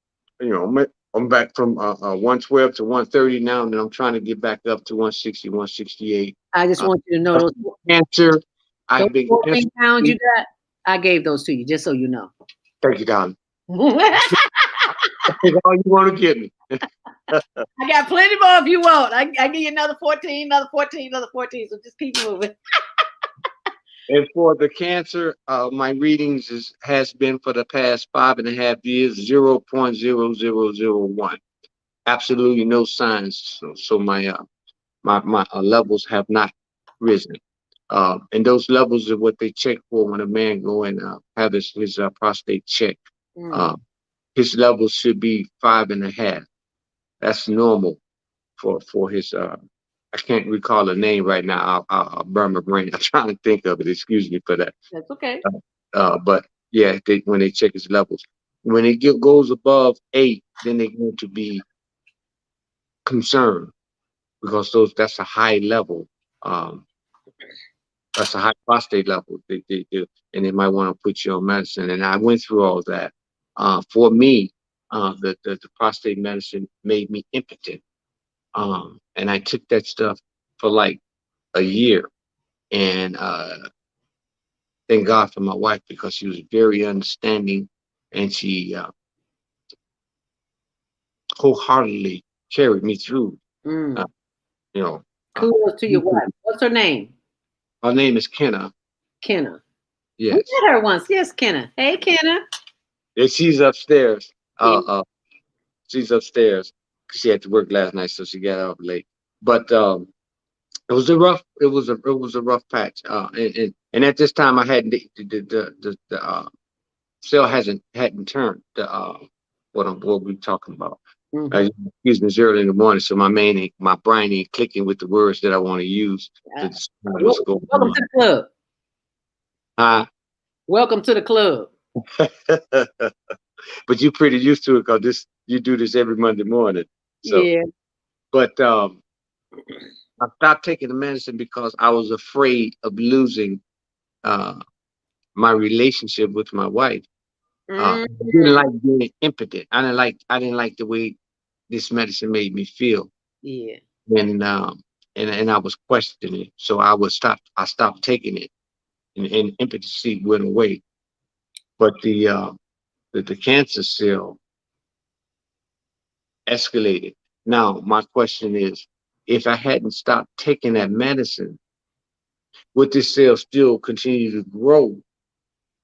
S4: I'm back from 112 to 130 now, and I'm trying to get back up to 160, 168.
S1: I just
S4: Uh,
S1: want you to know
S4: Cancer,
S1: those
S4: I've been cancer
S1: 14 pounds you
S4: free.
S1: got, I gave those to you, just so you know.
S4: Thank you, darling.
S1: I
S4: That's all you want to give me.
S1: got plenty more if you want. I give you another 14, another 14, another 14. So just keep moving.
S4: And for the cancer, my readings has been for the past 5.5 years, 0.0001. Absolutely no signs. So my levels have not risen. And those levels are what they check for when a man go and have his prostate check.
S1: Mm.
S4: Uh, his levels should be 5.5. That's normal for his. I can't recall the name right now. I'll burn my brain. I'm trying to think of it. Excuse me for that.
S1: That's okay.
S4: But yeah, when they check his levels, when it goes above 8, then they're going to be concerned because that's a high level. Um, that's a high prostate level. And they might want to put you on medicine. And I went through all that. For me, the prostate medicine made me impotent. And I took that stuff for like a year. And thank God for my wife because she was very understanding, and she wholeheartedly carried me through. Uh,
S1: Mm.
S4: you know, uh,
S1: Kudos to your wife. What's her name?
S4: her name is Kenna.
S1: Kenna. We
S4: Yes,
S1: met her once. Yes, Kenna. Hey, Kenna.
S4: and she's upstairs.
S1: Yeah.
S4: She's upstairs. She had to work last night, so she got up late. But it was a rough patch. And at this time, I hadn't the cell hadn't turned. What we talking about?
S1: Mm-hmm.
S4: Excuse me, it's early in the morning, so my brain ain't clicking with the words that I want to use to describe what's going
S1: Welcome
S4: on.
S1: to the club. Welcome to the club.
S4: But you're pretty used to it because you do this every Monday morning. So,
S1: Yeah.
S4: but I stopped taking the medicine because I was afraid of losing uh, my relationship with my wife. I didn't
S1: Mm.
S4: like being impotent. I didn't like the way this medicine made me feel.
S1: Yeah.
S4: And I was questioning it. So I stopped taking it. and impotency went away. But the cancer cell escalated. Now, my question is, if I hadn't stopped taking that medicine, would this cell still continue to grow?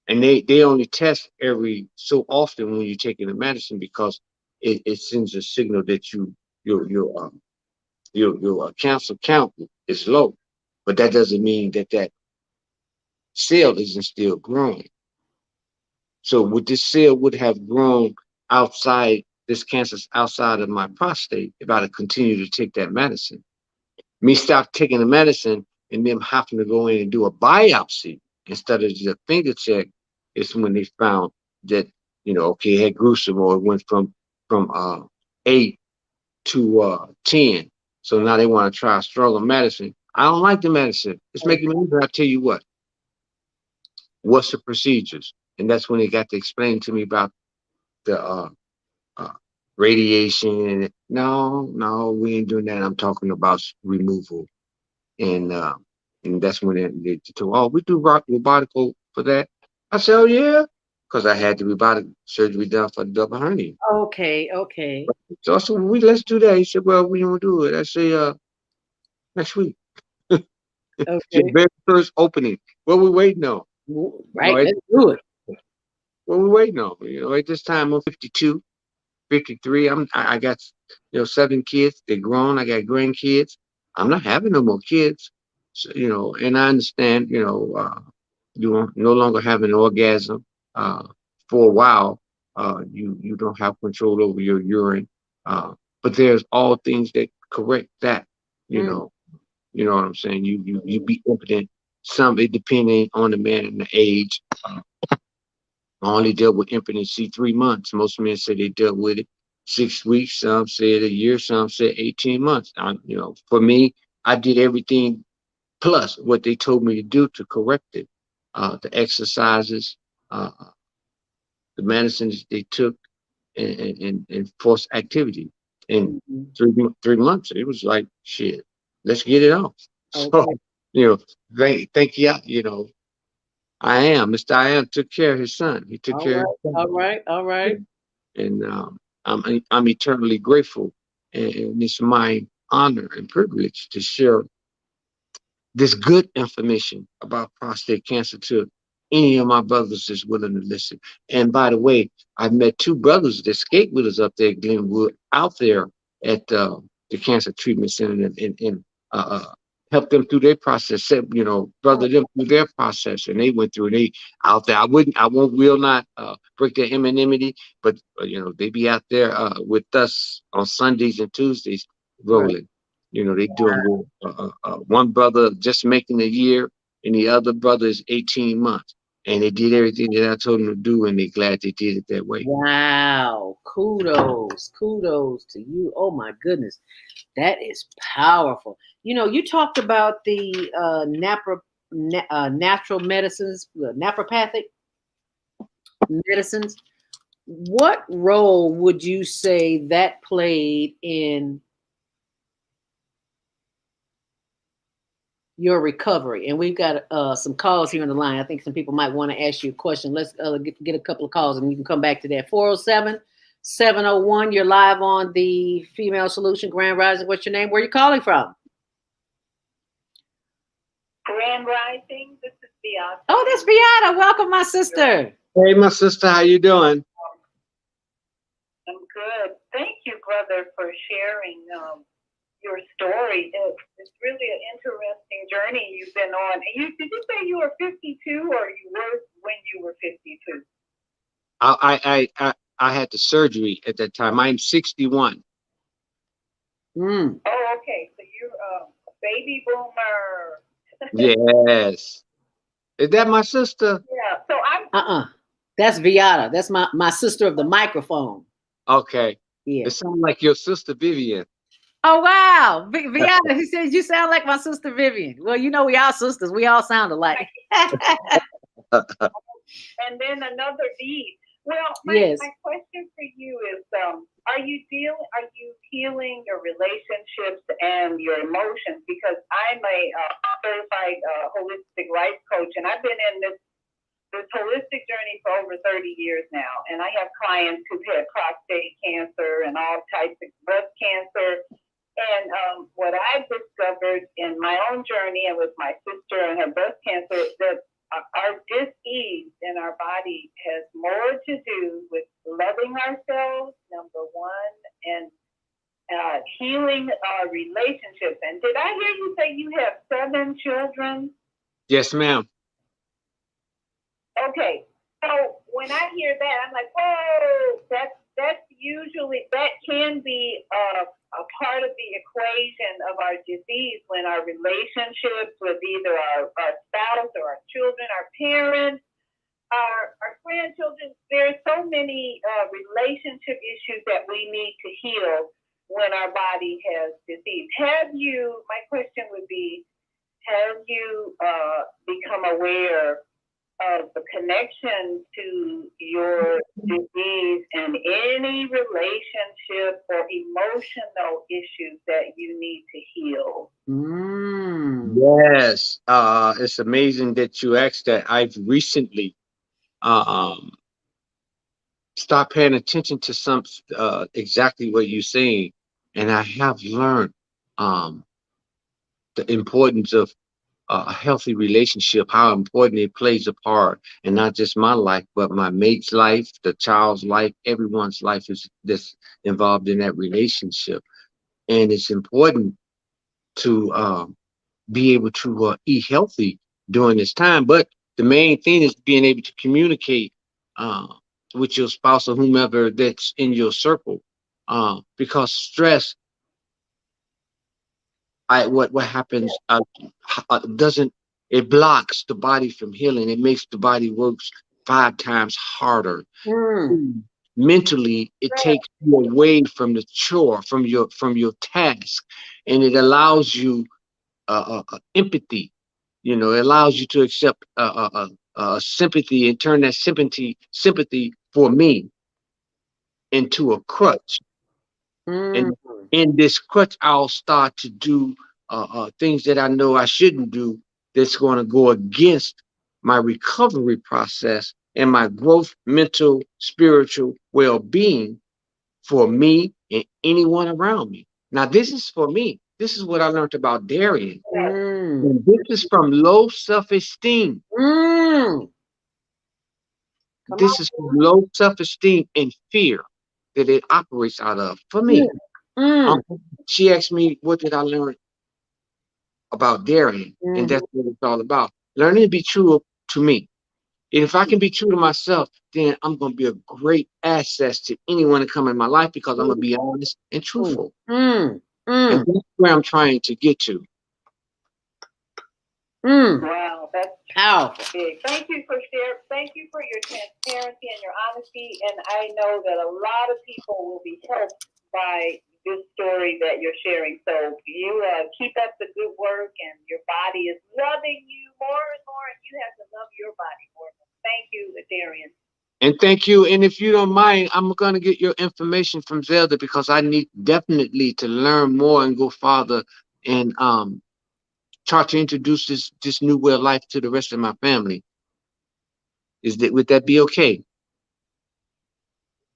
S4: And they only test every so often when you're taking the medicine because it sends a signal that your cancer count is low, but that doesn't mean that that cell isn't still growing. So would this cell would have grown outside this cancer's outside of my prostate if I'd have continued to take that medicine? Me stop taking the medicine and them having to go in and do a biopsy instead of just a finger check is when they found that, okay, it had gruesome or it went from 8 to 10. So now they want to try a stronger medicine. I don't like the medicine. It's making me angry. I tell you what's the procedures? And that's when they got to explain to me about the uh, radiation. No, we ain't doing that. I'm talking about removal. And that's when they told, oh, we do robotic for that. I said, oh yeah, because I had the robotic surgery done for the double hernia.
S1: Okay.
S4: So I said, let's do that. He said, well, we don't do it. I say, next week. Your
S1: Okay.
S4: very first opening. What we waiting on?
S1: Right. Let's do it.
S4: What we waiting on? At this time I'm 52, 53. I got 7 kids. They're grown. I got grandkids. I'm not having no more kids. So, and I understand, you no longer have an orgasm for a while. You don't have control over your urine. But there's all things that correct that, you know. You know what I'm saying? You be impotent. Some it depending on the man and the age. I only dealt with impotency 3 months. Most men say they dealt with it 6 weeks. Some said a year. Some said 18 months. For me, I did everything plus what they told me to do to correct it. The exercises, uh, the medicines they took, and forced activity. In 3 months, it was like shit. Let's get it off. So,
S1: Okay.
S4: thank you. Mr. I am took care of his son. He took care of his son.
S1: All right.
S4: And I'm eternally grateful. And it's my honor and privilege to share this good information about prostate cancer to any of my brothers that's willing to listen. And by the way, I've met 2 brothers that skate with us up there at Glenwood, out there at the Cancer Treatment Center, and helped them through their process. Brother them through their process, and they went through. And they out there. Will not break their anonymity, but they be out there with us on Sundays and Tuesdays rolling. Right. They doing one brother just making a year, and the other brother is 18 months. And they did everything that I told them to do, and they're glad they did it that way.
S1: Wow. Kudos to you. Oh my goodness. That is powerful. You talked about the natural medicines, naturopathic medicines. What role would you say that played in your recovery? And we've got some calls here on the line. I think some people might want to ask you a question. Let's get a couple of calls and you can come back to that. 407-701. You're live on the Female Solution Grand Rising. What's your name? Where are you calling from?
S2: Grand Rising. This is Beata.
S1: Oh, that's Beata. Welcome, my sister.
S4: Hey, my sister. How you doing?
S2: I'm good. Thank you, brother, for sharing your story. It's really an interesting journey you've been on. Did you say you were 52, or you were when you were 52?
S4: I had the surgery at that time. I'm 61.
S2: Oh, okay. So you're a baby boomer.
S4: Yes. Is that my sister?
S2: Yeah. So I'm.
S1: That's Beata. That's my sister of the microphone.
S4: Okay.
S1: Yeah.
S4: It sounds like your sister Vivian.
S1: Oh wow, Beata. He says you sound like my sister Vivian. Well, we all sisters. We all sound alike.
S2: And then another D. Well,
S1: Yes.
S2: my question for you is, are you healing your relationships and your emotions? Because I'm a certified holistic life coach, and I've been in this holistic journey for over 30 years now. And I have clients who've had prostate cancer and all types of breast cancer. And what I've discovered in my own journey and with my sister and her breast cancer, that our dis-ease in our body has more to do with loving ourselves, number one, and healing our relationships. And did I hear you say you have 7 children?
S4: Yes, ma'am.
S2: Okay, so when I hear that, I'm like, whoa, that's usually, that can be a part of the equation of our disease, when our relationships with either our spouse or our children, our parents, our grandchildren, there's so many relationship issues that we need to heal when our body has disease. My question would be, have you become aware of the connection to your disease and any relationship or emotional issues that you need to heal?
S4: Yes. It's amazing that you asked that. I've recently stopped paying attention to some exactly what you're saying, and I have learned the importance of a healthy relationship, how important it plays a part, and not just my life, but my mate's life, the child's life, everyone's life is this involved in that relationship. And it's important to be able to eat healthy during this time. But the main thing is being able to communicate uh, with your spouse or whomever that's in your circle, because stress, what happens, doesn't, it blocks the body from healing. It makes the body works 5 times harder. Mentally, it takes you away from the chore, from your task, and it allows you empathy. You know, it allows you to accept sympathy and turn that sympathy for me into a crutch. And in this crutch, I'll start to do things that I know I shouldn't do, that's going to go against my recovery process and my growth, mental, spiritual well-being for me and anyone around me. Now, this is for me. This is what I learned about Darrien. And this is from low self-esteem. This is from low self-esteem and fear that it operates out of for me. She asked me, what did I learn about Darrien? And that's what it's all about. Learning to be true to me. And if I can be true to myself, then I'm going to be a great asset to anyone that come in my life, because I'm going to be honest and truthful. And that's where I'm trying to get to.
S2: Wow, that's powerful. Big. Thank you for your transparency and your honesty. And I know that a lot of people will be helped by this story that you're sharing. So you keep up the good work, and your body is loving you more and more, and you have to love your body more. Thank you, Darrien.
S4: And thank you. And if you don't mind, I'm going to get your information from Zelda, because I need definitely to learn more and go farther, and try to introduce this new way of life to the rest of my family. Would that be okay?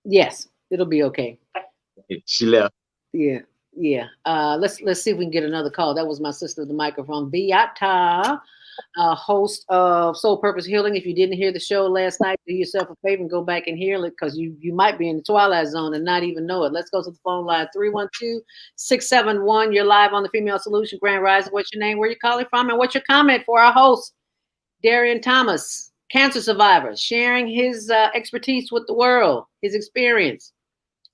S1: Yes, it'll be okay.
S4: She left.
S1: Yeah. Let's see if we can get another call. That was my sister of the microphone, Beata, host of Soul Purpose Healing. If you didn't hear the show last night, do yourself a favor and go back and hear it, because you might be in the twilight zone and not even know it. Let's go to the phone line, 312-671. You're live on the Female Solution. Grand Rising. What's your name? Where you calling from? And what's your comment for our host, Darrien Thomas, cancer survivor, sharing his expertise with the world, his experience.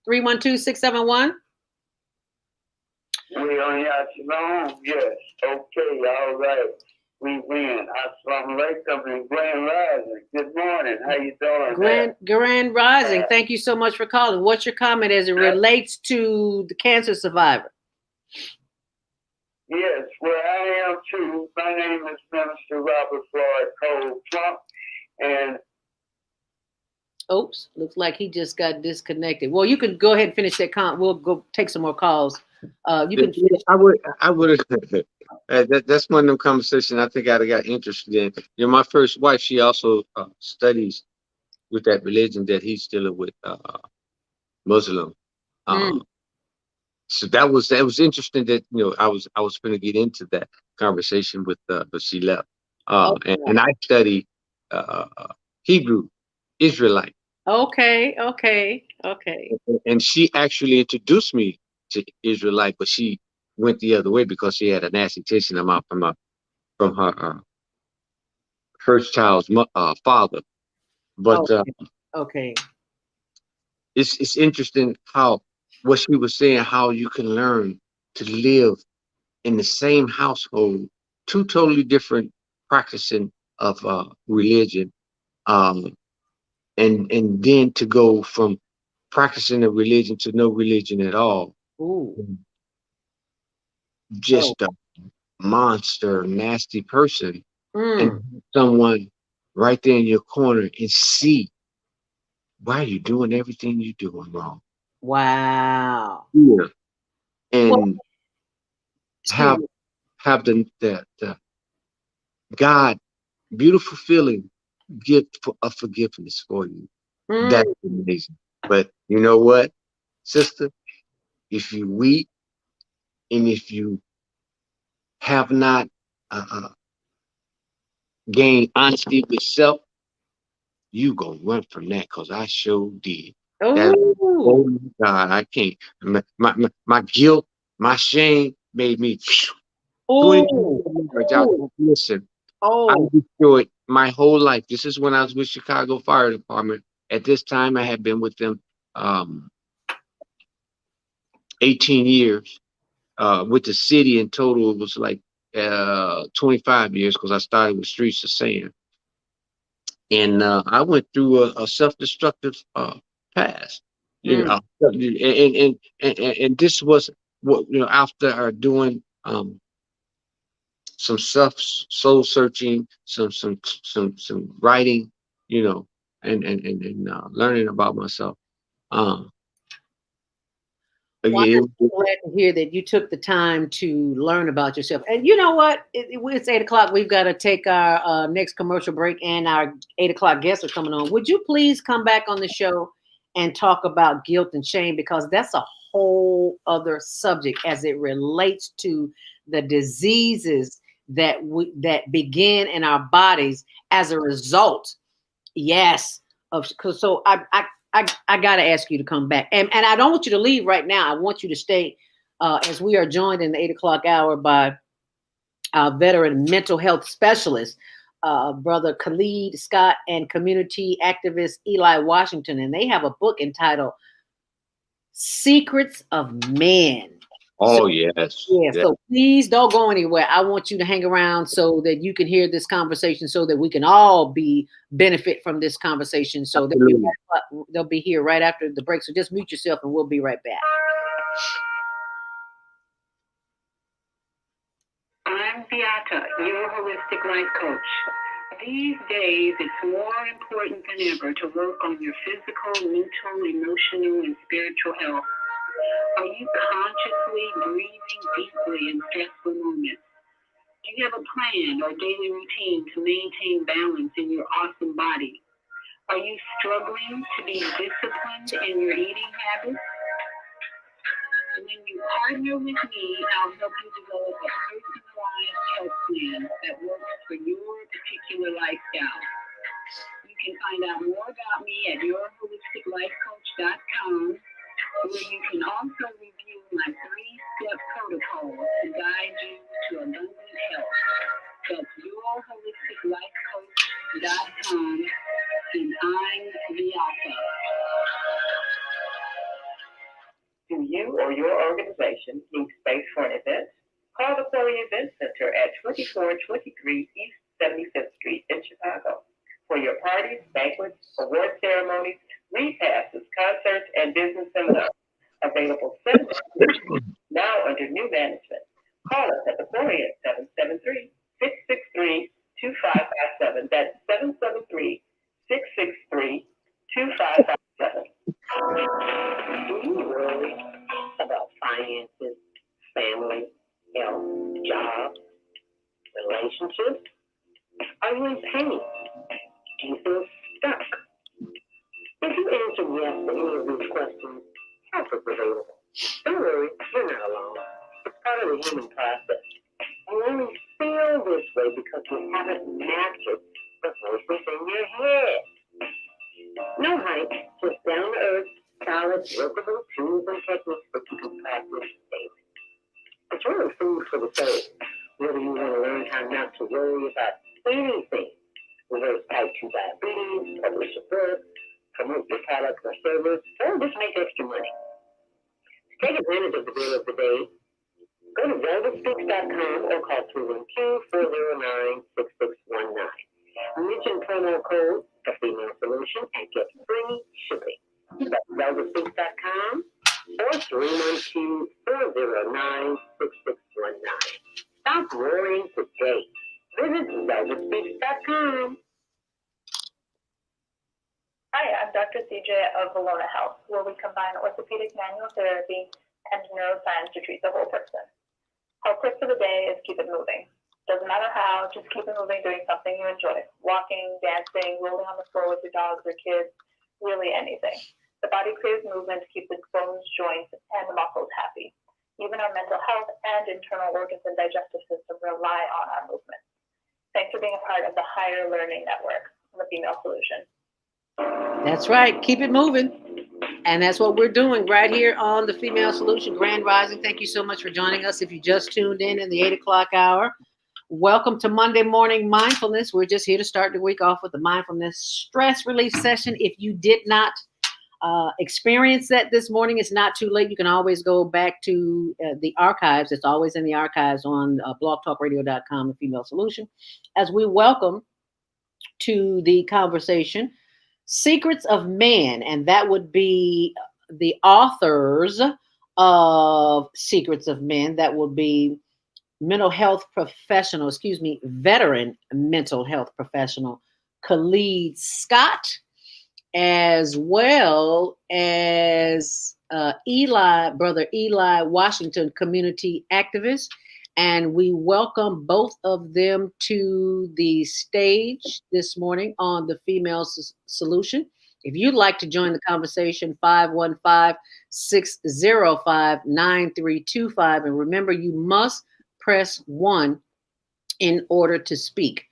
S1: 312-671.
S3: We on Shalom, yes. Okay, all right. We win. Assalamu alaikum and Grand Rising. Good morning. How you doing?
S1: Grand Rising. Thank you so much for calling. What's your comment as it relates to the cancer survivor?
S3: Yes, well, I am too. My name is Minister Robert Floyd Cole Trump, and
S1: Oops, looks like he just got disconnected. Well, you can go ahead and finish that We'll go take some more calls. You can finish.
S4: I would. That's one of them conversations I think I got interested in. You know, my first wife, she also studies with that religion that he's dealing with, Muslim.
S1: Mm,
S4: So that was interesting that, you know, I was going to get into that conversation with, but she left. And I study Hebrew Israelite,
S1: okay.
S4: and she actually introduced me to Israelite, but she went the other way because she had a nasty taste in her mouth from her first child's father. But
S1: Okay. Okay.
S4: it's interesting how what she was saying, how you can learn to live in the same household, two totally different practicing of religion, um, and then to go from practicing a religion to no religion at all,
S1: Ooh. Oh.
S4: just a monster, nasty person, and
S1: Mm.
S4: someone right there in your corner and see why you're doing everything you're doing wrong.
S1: Wow.
S4: Yeah.
S1: Well,
S4: And
S1: excuse
S4: have
S1: me.
S4: the God beautiful feeling gift of forgiveness for you.
S1: Mm.
S4: That's amazing. But you know what, sister? If you weep and if you have not gained honesty with self, you gonna run from that because I sure did. That
S1: Oh.
S4: oh my God, I can't. My guilt, my shame made me 20
S1: Oh.
S4: marriage.
S1: Oh.
S4: Listen, I
S1: Oh.
S4: destroyed my whole life. This is when I was with Chicago Fire Department. At this time, I had been with them um, 18 years. With the city in total, it was like 25 years because I started with Streets of Sand. And I went through a self-destructive past, you
S1: Mm.
S4: know, and this was what, you know, after doing some self soul searching, some writing, you know, and learning about myself. Um,
S1: Well,
S4: again,
S1: I'm glad to hear that you took the time to learn about yourself. And you know what? It's 8 o'clock. We've got to take our next commercial break, and our 8 o'clock guests are coming on. Would you please come back on the show and talk about guilt and shame? Because that's a whole other subject as it relates to the diseases that begin in our bodies as a result. Yes. Of cause so I gotta ask you to come back. And I don't want you to leave right now. I want you to stay as we are joined in the 8 o'clock hour by our veteran mental health specialist, brother Khalid Scott, and community activist Eli Washington. And they have a book entitled Secrets of Men. So
S4: oh yes,
S1: yeah,
S4: yeah,
S1: so please don't go anywhere. I want you to hang around so that you can hear this conversation, so that we can all be benefit from this conversation. So
S4: absolutely.
S1: they'll be here right after the break. So just mute yourself, and we'll be right back.
S2: I'm Beata, your holistic life coach. These days, it's more important than ever to work on your physical, mental, emotional, and spiritual health. Are you consciously breathing deeply in stressful moments? Do you have a plan or daily routine to maintain balance in your awesome body? Are you struggling to be disciplined in your eating habits? When you partner with me, I'll help you develop a personalized health plan that works for your particular lifestyle. You can find out more about me at yourholisticlifecoach.com, where you can also review my 3-step protocol to guide you to abundant health. That's yourholisticlifecoach.com, and I'm Beata. Do you or your organization need space for an event? Call the Chloe Event Center at 2423 East 75th Street in Chicago for your parties, banquets, award ceremonies, repasses, concerts, and business seminars. Available 7 now under new management. Call us at the Chloe at 773-663-2557. That's 773-663-2557. relationships? Are you in pain? Do you feel stuck? If you answer yes to any of these questions, help is available. Don't worry, you're not alone. It's part of the human process. You only feel this way because you haven't mastered the voices in your head. No hype, just down to earth, solid, workable tools and techniques that you can practice daily. It's really food for the soul. Whether you want to learn how not to worry about anything, reverse type 2 diabetes, publish a book, promote your product or service, or just make extra money. Take advantage of the deal of the day. Go to velvetspeaks.com or call 212-409-6619. Mention promo code The Female Solution and get free shipping. That's velvetspeaks.com or 312-409-6619. Stop worrying today. Visit velvetspeaks.com.
S5: Hi, I'm Dr. CJ of Valona Health, where we combine orthopedic manual therapy and neuroscience to treat the whole person. Our tip for the day is keep it moving. Doesn't matter how, just keep it moving doing something you enjoy. Walking, dancing, rolling on the floor with your dogs or kids, really anything. The body craves movement to keep its bones, joints, and the muscles happy. Even our mental health and internal organs and digestive system rely on our movement. Thanks for being a part of the Higher Learning Network, the Female Solution.
S1: That's right. Keep it moving. And that's what we're doing right here on the Female Solution Grand Rising. Thank you so much for joining us. If you just tuned in the 8 o'clock hour, welcome to Monday Morning Mindfulness. We're just here to start the week off with a mindfulness stress relief session. If you did not experience that this morning, it's not too late. You can always go back to the archives. It's always in the archives on blogtalkradio.com, the Female Solution, as we welcome to the conversation Secrets of Man, and that would be the authors of Secrets of Men. That would be veteran mental health professional Khalid Scott, as well as Brother Eli Washington, community activist. And we welcome both of them to the stage this morning on the Female Solution. If you'd like to join the conversation, 515-605-9325. And remember, you must press 1 in order to speak.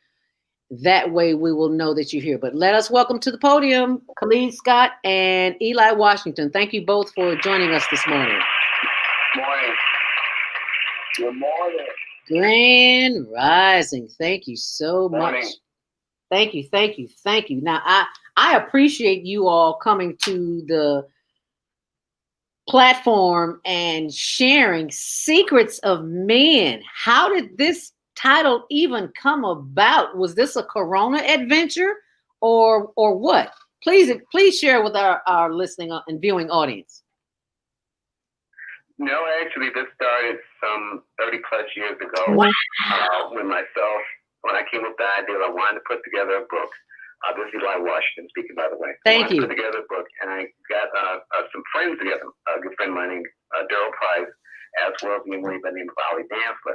S1: That way we will know that you're here. But let us welcome to the podium Khalid Scott and Eli Washington. Thank you both for joining us this morning.
S3: Morning. Good morning.
S1: Grand Rising. Thank you so much. Thank you. Now, I appreciate you all coming to the platform and sharing Secrets of Men. How did this title even come about? Was this a Corona adventure or what? Please share with our listening and viewing audience.
S6: No, actually, this started some 30 plus years ago.
S1: Wow.
S6: When I came up with the idea, I wanted to put together a book. This is Eli Washington speaking, by the way.
S1: Thank you.
S6: Put together a book, and I got some friends together. A good friend of mine named Daryl Price, as well as me, by the name of Ali Dansler.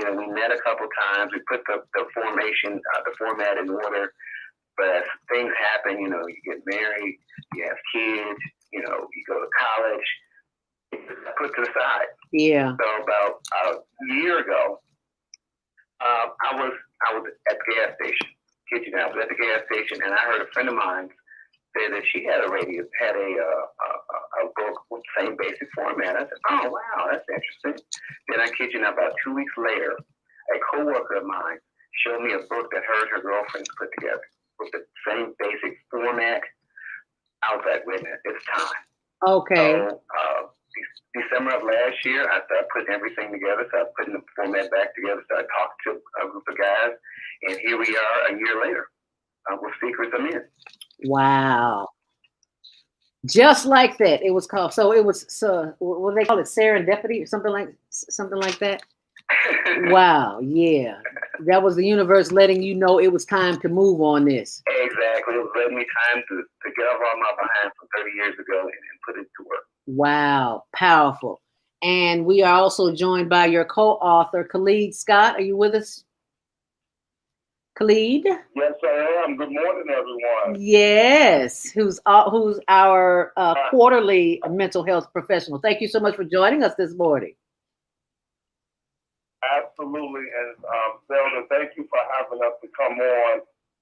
S6: And we met a couple times. We put the format in order. But as things happen, you get married, you have kids, you go to college. Put to the side.
S1: Yeah.
S6: So about a year ago, I was at the gas station. Kid you not, I was at the gas station, and I heard a friend of mine say that she had a book with the same basic format. I said, "Oh wow, that's interesting." Then I kid you not, about 2 weeks later, a coworker of mine showed me a book that her and her girlfriends put together with the same basic format. I was like, "Wait a minute, it's time."
S1: Okay.
S6: So, December of last year, I started putting everything together. So I was putting the format back together. So I talked to a group of guys, and here we are a year later with Secrets of Men.
S1: Wow. Just like that. It was called. So it was. So what do they call it? Serendipity or something like that. Wow. Yeah. That was the universe letting you know it was time to move on this.
S6: Exactly. It was letting me time to get off all my behind from 30 years ago and put it to work.
S1: Wow. Powerful. And we are also joined by your co-author, Khalid Scott. Are you with us? Khalid?
S3: Yes, I am. Good morning, everyone.
S1: Yes, who's our quarterly mental health professional. Thank you so much for joining us this morning.
S3: Absolutely. And Zelda, thank you for having us to come on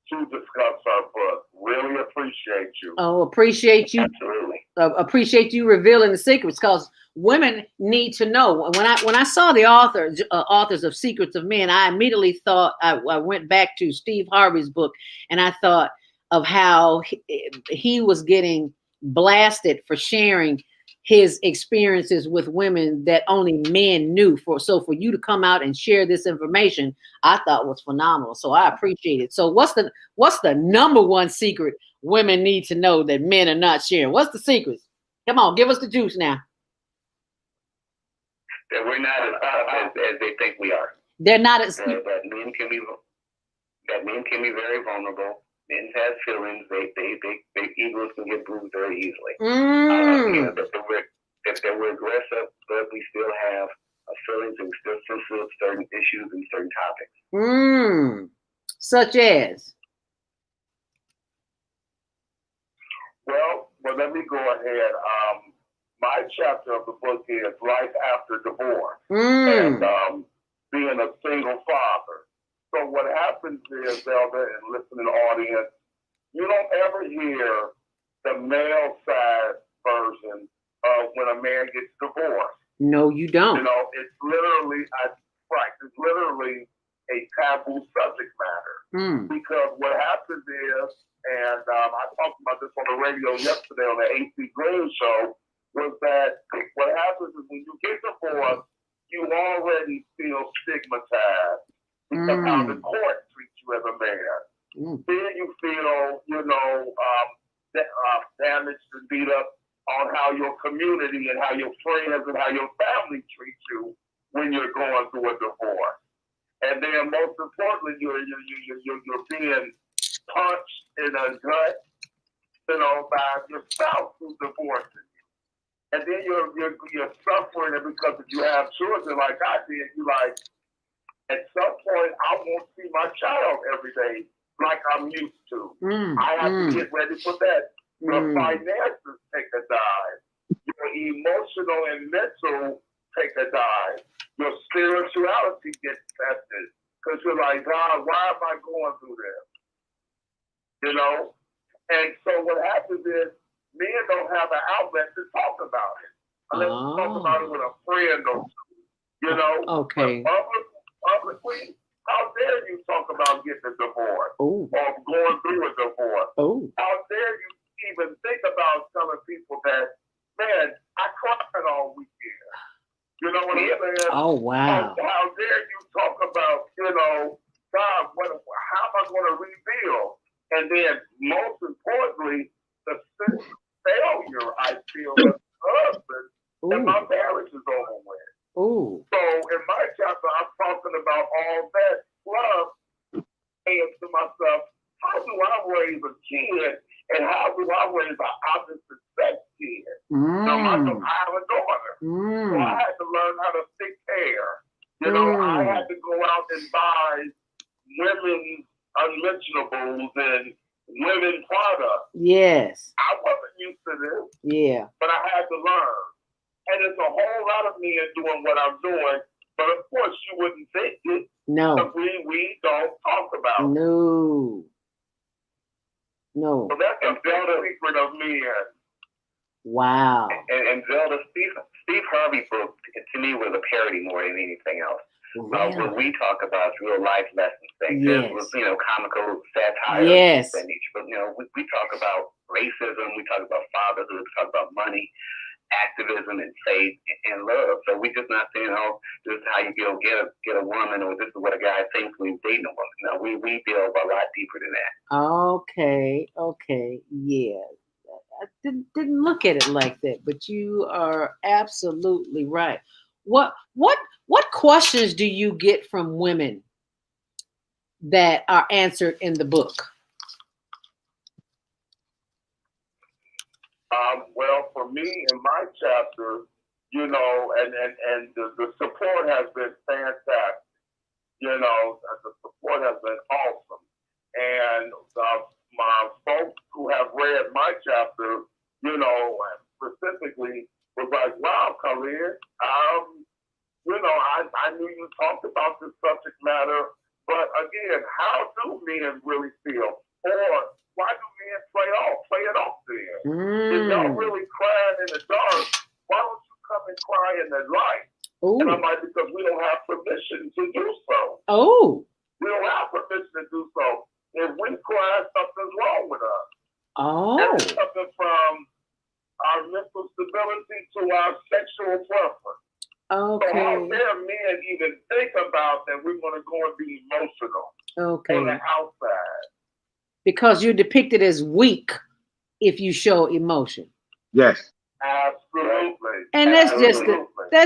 S3: to discuss our book. Really appreciate you.
S1: Oh, appreciate you.
S6: Absolutely.
S1: Appreciate you revealing the secrets, because women need to know. When I saw the authors of Secrets of Men, I immediately thought I went back to Steve Harvey's book, and I thought of how he was getting blasted for sharing his experiences with women that only men knew. For you to come out and share this information, I thought was phenomenal. So I appreciate it. So what's the number one secret women need to know that men are not sharing? What's the secrets? Come on, give us the juice now.
S6: That we're not as tough as they think we are.
S1: They're not as
S6: that men can be very vulnerable. Men have feelings. Their egos can get bruised very easily. That we're aggressive, but we still have feelings and we still sensitive certain issues and certain topics.
S1: Such as?
S3: Well, let me go ahead. My chapter of the book is Life After Divorce and being a single father. So what happens is, Zelda and listening audience, you don't ever hear the male side version of when a man gets divorced.
S1: No, you don't.
S3: You know, it's literally a taboo subject matter. Because what happens is, and I talked about this on the radio yesterday on the AC Green show, was that what happens is when you get divorced, you already feel stigmatized because how the court treats you as a man. Then you feel, damaged and beat up on how your community and how your friends and how your family treat you when you're going through a divorce. And then most importantly, you're being punched in the gut, by your spouse who's divorcing you. And then you're suffering, and because if you have children like I did, you like, at some point I won't see my child every day like I'm used to. I have to get ready for that. Your finances take a dive. Your emotional and mental take a dive. Your spirituality gets tested. Because you're like, God, why am I going through this? And so what happens is men don't have an outlet to talk about it. Unless you talk about it with a friend or two,
S1: Okay.
S3: But publicly, how dare you talk about getting a divorce or going through a divorce? How dare you even think about telling people that, man, I cried all weekend. You know what I'm saying?
S1: Oh, wow.
S3: How dare you talk about, God, how am I going to rebuild? And then, most importantly, the failure I feel as a husband and my marriage is over with. So in my chapter, I'm talking about all that. Plus, saying to myself, how do I raise a kid and how do I raise an opposite sex kid? Now, I have a daughter, so I had to learn how to fix hair. I had to go out and buy women's unmentionables and women products.
S1: Yes.
S3: I wasn't used to this.
S1: Yeah.
S3: But I had to learn. And it's a whole lot of men doing what I'm doing. But of course, you wouldn't think it.
S1: No.
S3: But we don't talk about it.
S1: No.
S3: So that's a big secret of men.
S1: Wow.
S6: And Zelda, Steve Harvey's book, to me, was a parody more than anything else.
S1: Really?
S6: What we talk about is real life lessons, things.
S1: Yes.
S6: It was, comical satire.
S1: Yes.
S6: But we talk about racism, we talk about fatherhood, we talk about money, activism, and faith and love. So we're just not saying, this is how you get a woman, or this is what a guy thinks when he's dating a woman. No, we delve a lot deeper than that.
S1: Okay. Yeah. I didn't look at it like that, but you are absolutely right. What questions do you get from women that are answered in the book?
S3: Well, for me, in my chapter, and the support has been fantastic. The support has been awesome.
S7: And my folks who have read my chapter, you know, specifically was like, wow, Khalid, you know, I knew you talked about this subject matter, but again, how do men really feel? Or why do men play it off then? If y'all really crying in the dark, why don't you come and cry in the light?
S1: Ooh.
S7: And I'm like, because we don't have permission to do so.
S1: Oh.
S7: We don't have permission to do so. If we cry, something's wrong with us.
S1: Oh.
S7: And it's something from our mental stability to our sexual preference.
S1: Okay.
S7: So how dare men even think about that we're going to go and be emotional on the outside?
S1: Because you're depicted as weak if you show emotion.
S4: Yes.
S7: Absolutely.
S1: And that's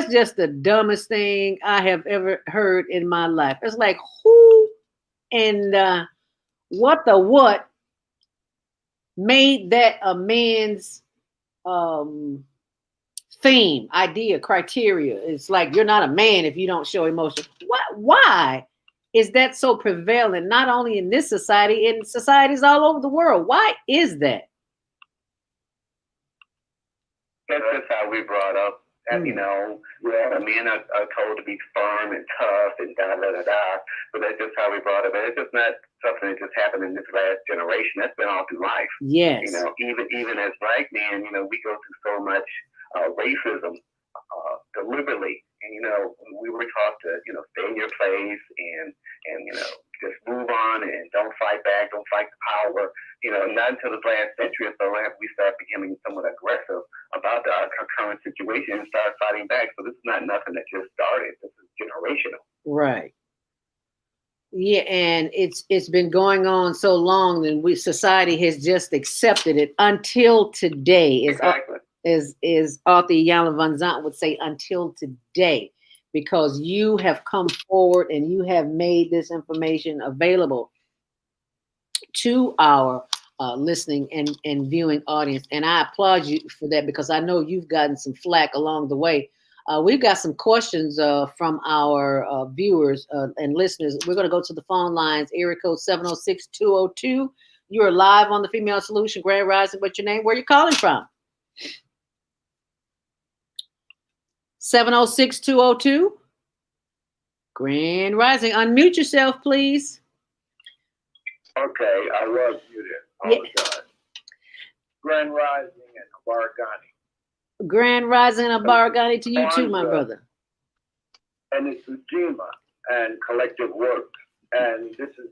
S1: just the dumbest thing I have ever heard in my life. It's like, who and what made that a man's theme, idea, criteria? It's like, you're not a man if you don't show emotion. Why is that so prevalent, not only in this society, in societies all over the world? Why is that?
S6: That's just how we brought up. And, you know, men are told to be firm and tough and da-da-da-da. But that's just how we brought up. And it's just not something that just happened in this last generation. That's been all through life.
S1: Yes.
S6: You know, even as black men, you know, we go through so much racism deliberately. And, you know, we were taught to, you know, stay in your place and you know, just move on and don't fight back, don't fight the power. You know, not until the last century or so have we started becoming somewhat aggressive about our current situation and start fighting back. So this is not nothing that just started. This is generational. Right.
S1: Yeah, and it's been going on so long that society has just accepted it until today.
S6: Exactly.
S1: Is Arthur Iyanla Van Zandt would say, until today, because you have come forward and you have made this information available to our listening and viewing audience. And I applaud you for that, because I know you've gotten some flack along the way. We've got some questions from our viewers and listeners. We're going to go to the phone lines, area code 706-202. You are live on the Female Solution, Grand Rising. What's your name? Where are you calling from? 706-202. Grand Rising. Unmute yourself, please.
S3: Okay, I was muted. Apologize. Grand Rising and Abaragani.
S1: Grand Rising and Abaragani to you too, my brother.
S3: And it's Ujima and collective work. And this is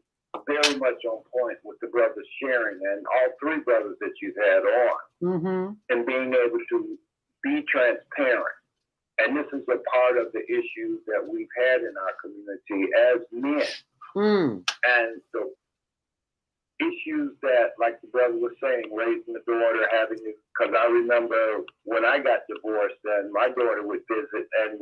S3: very much on point with the brothers sharing, and all three brothers that you've had on, and being able to be transparent. And this is a part of the issues that we've had in our community as men. And the issues that, like the brother was saying, raising the daughter, having to, because I remember when I got divorced and my daughter would visit and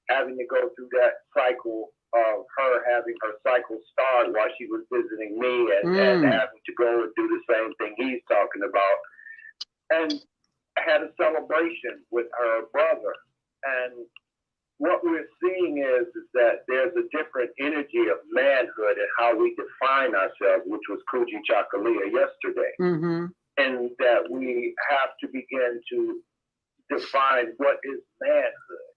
S3: having to go through that cycle of her having her cycle start while she was visiting me and having to go and do the same thing he's talking about. And I had a celebration with her brother. And what we're seeing is that there's a different energy of manhood and how we define ourselves, which was Kuji Chakalia yesterday. And that we have to begin to define what is manhood.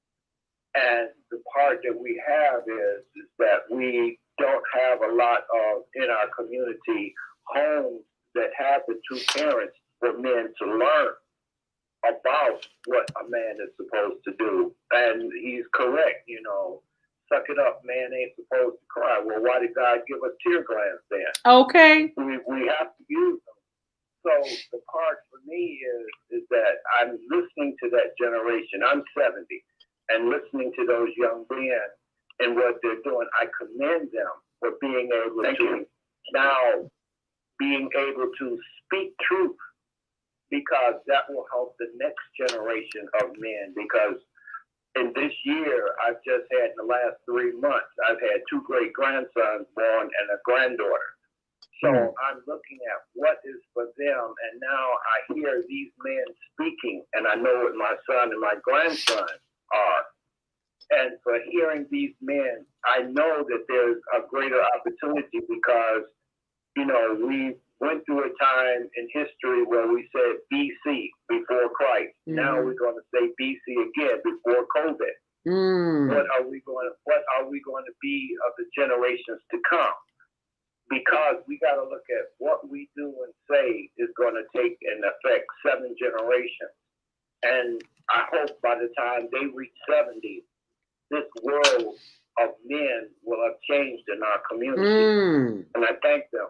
S3: And the part that we have is that we don't have a lot of, in our community, homes that have the two parents for men to learn about what a man is supposed to do. And he's correct, you know, suck it up, man ain't supposed to cry. Well, why did God give us tear glands then?
S1: Okay.
S3: We have to use them. So the part for me is that I'm listening to that generation. I'm 70, and listening to those young men and what they're doing. I commend them for being able to now being able to speak truth, because that will help the next generation of men. Because in this year, I've just had, in the last 3 months, I've had 2 great grandsons born and a granddaughter. So I'm looking at what is for them, and now I hear these men speaking, and I know what my son and my grandson are. And for hearing these men, I know that there's a greater opportunity, because you know, we went through a time in history where we said BC, before Christ. Now we're going to say BC again, before COVID. What are we going to be of the generations to come? Because we got to look at what we do and say is going to take and affect 7 generations. And I hope by the time they reach 70, this world of men will have changed in our community. And I thank them.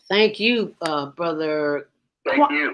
S1: Thank you, brother.
S6: Thank you.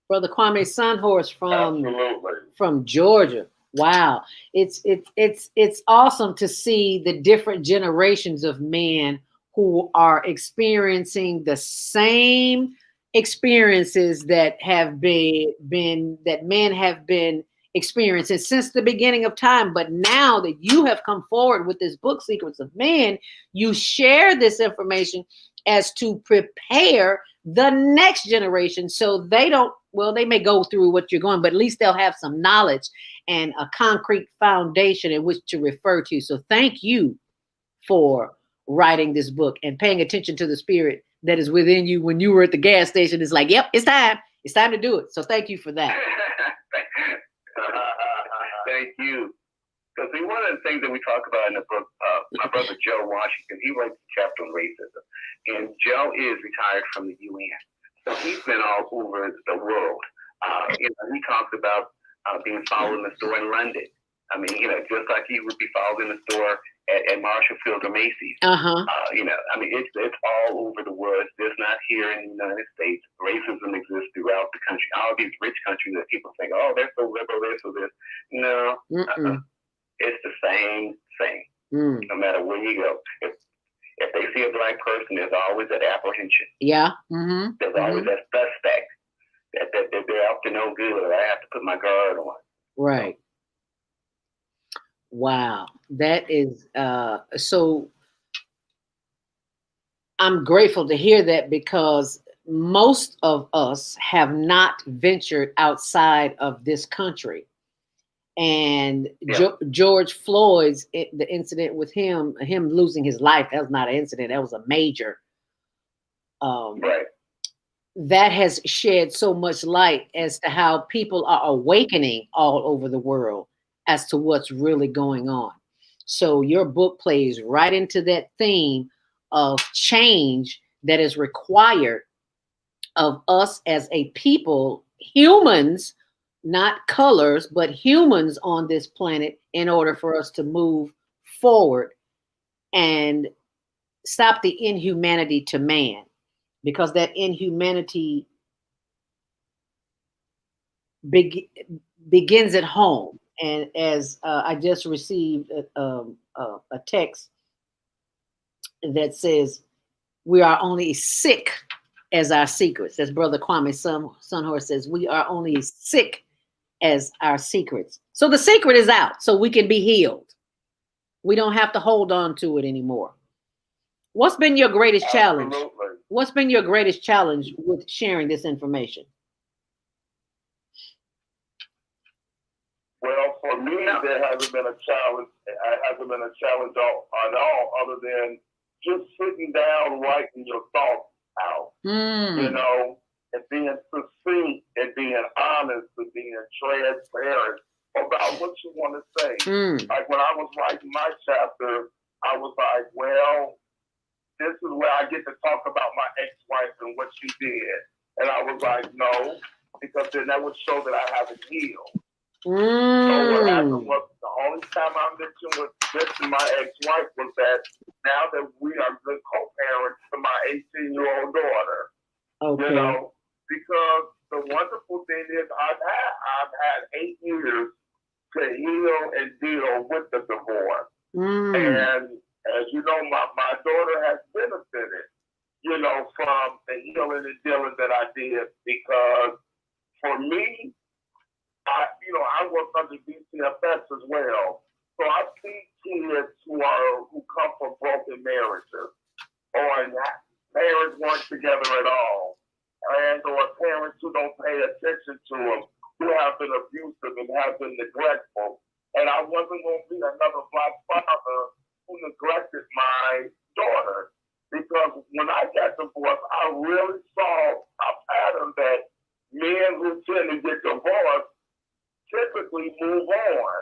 S1: Brother Kwame Sunhorse
S7: Absolutely.
S1: from Georgia. Wow. It's awesome to see the different generations of men who are experiencing the same experiences that have been that men have been experiencing since the beginning of time. But now that you have come forward with this book, Secrets of Men, you share this information as to prepare the next generation so they don't, well, they may go through what you're going, but at least they'll have some knowledge and a concrete foundation in which to refer to. So thank you for writing this book and paying attention to the spirit that is within you when you were at the gas station. It's like, yep, it's time to do it. So thank you for that.
S6: Thank you. Because one of the things that we talk about in the book, my brother Joe Washington, he writes a chapter on racism. And Joe is retired from the UN. So he's been all over the world. He talks about being followed in the store in London. I mean, just like he would be followed in the store at Marshall Field or Macy's. I mean, it's all over the world. It's just not here in the United States. Racism exists throughout the country. All these rich countries that people think, oh, they're so liberal, they're so this. No, it's the same thing. No matter where you go. If they see a black person, there's always that apprehension.
S1: Yeah.
S6: There's always that suspect that they're up to no good, or I have to put my guard on.
S1: Right. Wow. That is so I'm grateful to hear that, because most of us have not ventured outside of this country. And George Floyd's, the incident with him losing his life, that was not an incident, that was a major.
S6: Right.
S1: That has shed so much light as to how people are awakening all over the world as to what's really going on. So your book plays right into that theme of change that is required of us as a people, humans, not colors, but humans on this planet, in order for us to move forward and stop the inhumanity to man, because that inhumanity begins at home. And as I just received a text that says, we are only sick as our secrets. As Brother Kwame Sunhorse says, we are only sick as our secrets. So the secret is out, so we can be healed. We don't have to hold on to it anymore. What's been your greatest challenge? What's been your greatest challenge with sharing this information?
S7: Well, for me, there hasn't been a challenge. It hasn't been a challenge at all, other than just sitting down, writing your thoughts out. And being succinct and being honest and being transparent about what you want to say. Like when I was writing my chapter, I was like, well, this is where I get to talk about my ex-wife and what she did. And I was like, no, because then that would show that I haven't healed. So what happened was, the only time I mentioned my ex-wife was that now that we are good co-parents to my 18-year-old daughter.
S1: Okay.
S7: Because the wonderful thing is I've had 8 years to heal and deal with the divorce. And as you know, my daughter has benefited, from the healing and dealing that I did, because for me, I work under DCFS as well. So I see kids who come from broken marriages, or parents weren't together at all, or parents who don't pay attention to them, who have been abusive and have been neglectful. And I wasn't going to be another black father who neglected my daughter, because move on,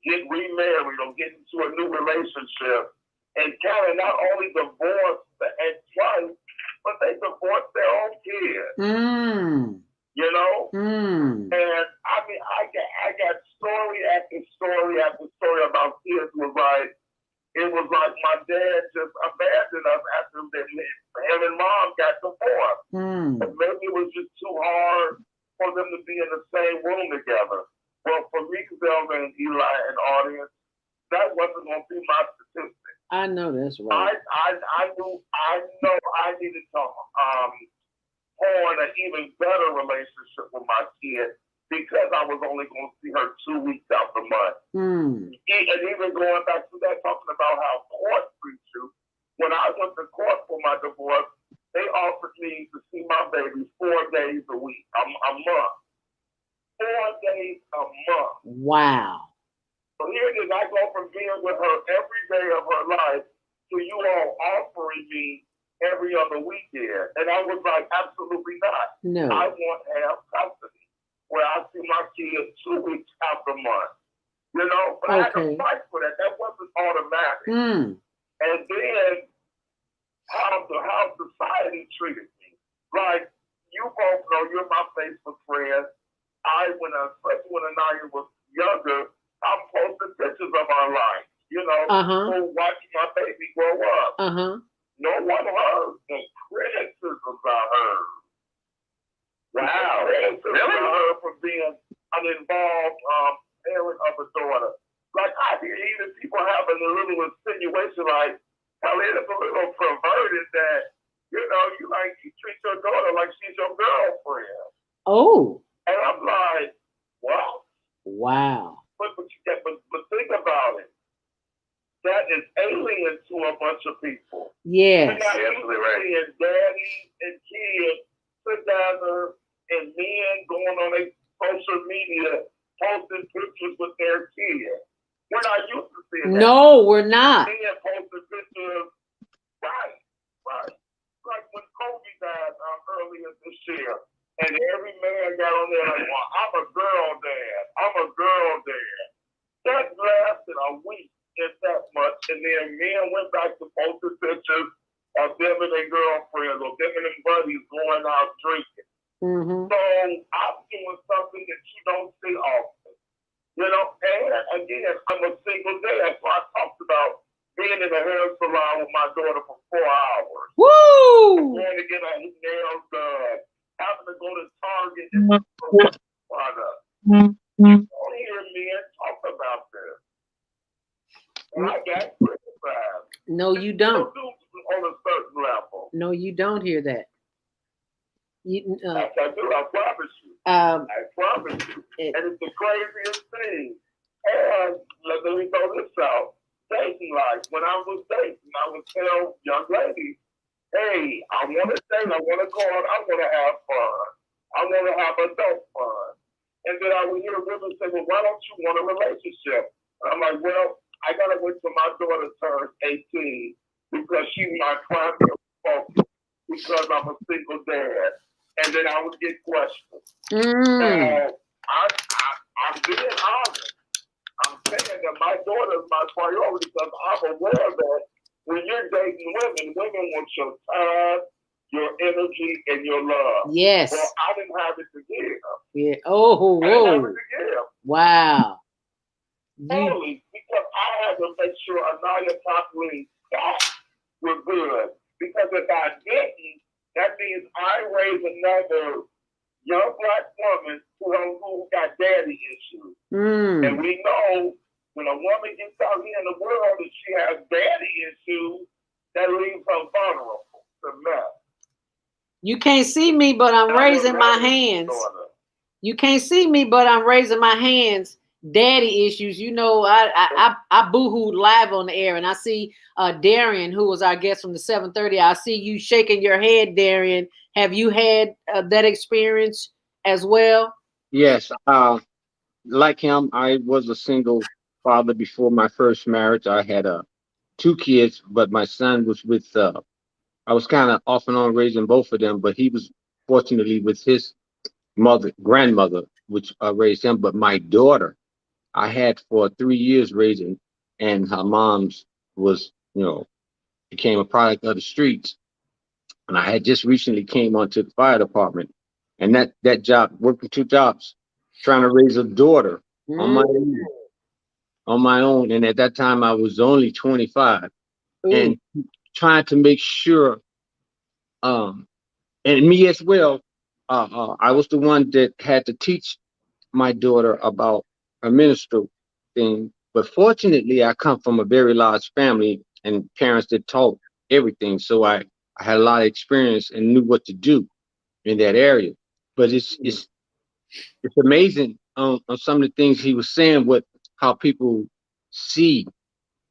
S7: get remarried, or get into a new relationship, and kind of not only divorce the ex-wife, but they divorce their own kids. You know? And I mean, I got story after story after story about kids who was like, it was like my dad just abandoned us after him and mom got divorced. But maybe it was just too hard for them to be in the same room together. Well, for me, Zelda and Eli and audience, that wasn't going to be my statistic.
S1: I know that's right.
S7: I know I needed to form an even better relationship with my kid because I was only going to see her 2 weeks out the month. And even going back to that, talking about how court treats you. When I went to court for my divorce, they offered me to see my baby 4 days a week, a month. 4 days a month.
S1: Wow.
S7: So here it is. I go from being with her every day of her life to you all offering me every other weekend. And I was like, absolutely not.
S1: No.
S7: I want to have custody where I see my kids 2 weeks out the month. You know, but I had to fight for that. That wasn't automatic. And then how society treated me. Like, you both know you're my Facebook friend. Especially when Anaya was younger, I'm posting pictures of our life. You know, watching my baby grow up. No one heard the criticisms I heard. Wow. Criticisms I heard from being an involved parent of a daughter. Like, I hear even people having a little insinuation like, Khalid is a little perverted that, you know, you treat your daughter like she's your girlfriend.
S1: Oh.
S7: And I'm like, what?
S1: Wow.
S7: But think about it. That is alien to a bunch of people.
S1: Yes.
S7: We're not seeing daddy and kids together and men going on their social media posting pictures with their kids. We're not used to seeing that.
S1: No, we're not.
S7: Men posting pictures. Right. Like when Kobe died earlier this year, and every man got on there like, well, I'm a girl dad. That lasted a week, if that much, and then men went back to posting pictures of them and their girlfriends or them and their buddies going out drinking. So I'm doing something that you don't see often. You know, and again, I'm a single dad, so I talked about being in a hair salon with my daughter for 4 hours.
S1: Woo!
S7: Going to get her nails done, having to go to Target and product. You don't hear men talk about this. And I got criticized.
S1: No, you don't.
S7: On a certain level.
S1: No, you don't hear that.
S7: I do, I promise you. I promise you. And it's the craziest thing. And let me throw this out. Dating life. When I was dating, I would tell young ladies, hey, I want to date, I want to go out, I want to have fun. I want to have adult fun. And then I would hear women say, well, why don't you want a relationship? And I'm like, well, I got to wait till my daughter turns 18 because she's my primary focus because I'm a single dad. And then I would get questions. I'm being honest. I'm saying that my daughter is my priority because I'm aware that when you're dating women want your time, your energy, and your love.
S1: Yes.
S7: Well, I didn't have it to give.
S1: Yeah. Oh,
S7: I didn't have it to give.
S1: Wow.
S7: Totally, because I had to make sure Anaya Kathleen were good. Because if I didn't, that means I raised another young black woman who got daddy issues. And we know when a woman gets out here in the world and she has daddy issues, that leaves her vulnerable to mess.
S1: You can't see me, but I'm raising my hands. You can't see me, but I'm raising my hands. Daddy issues. You know, I boo-hooed live on the air, and I see Darrien, who was our guest from the 7:30. I see you shaking your head, Darrien. Have you had that experience as well?
S4: Yes. Like him, I was a single father before my first marriage. I had 2 kids, but my son was with. I was kind of off and on raising both of them, but he was fortunately with his grandmother, which raised him. But my daughter, I had for 3 years raising, and her mom's was, became a product of the streets. And I had just recently came onto the fire department, and that job, working 2 jobs, trying to raise a daughter on my
S1: Mm.
S4: own, And at that time, I was only 25,
S1: Ooh.
S4: and trying to make sure, and me as well. I was the one that had to teach my daughter about a minstrel thing. But fortunately, I come from a very large family and parents that taught everything. So I had a lot of experience and knew what to do in that area. But it's amazing on some of the things he was saying, what how people see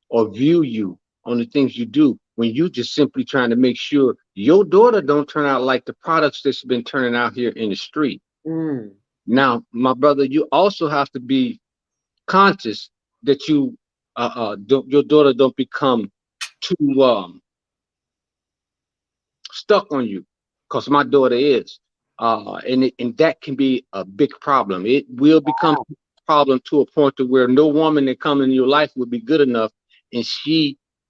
S4: or view you on the things you do when you just simply trying to make sure your daughter don't turn out like the products that's been turning out here in the street.
S1: Mm.
S4: Now, my brother, you also have to be conscious that your daughter don't become too stuck on you, because my daughter is, and that can be a big problem. It will become a problem to a point to where no woman that come in your life would be good enough, and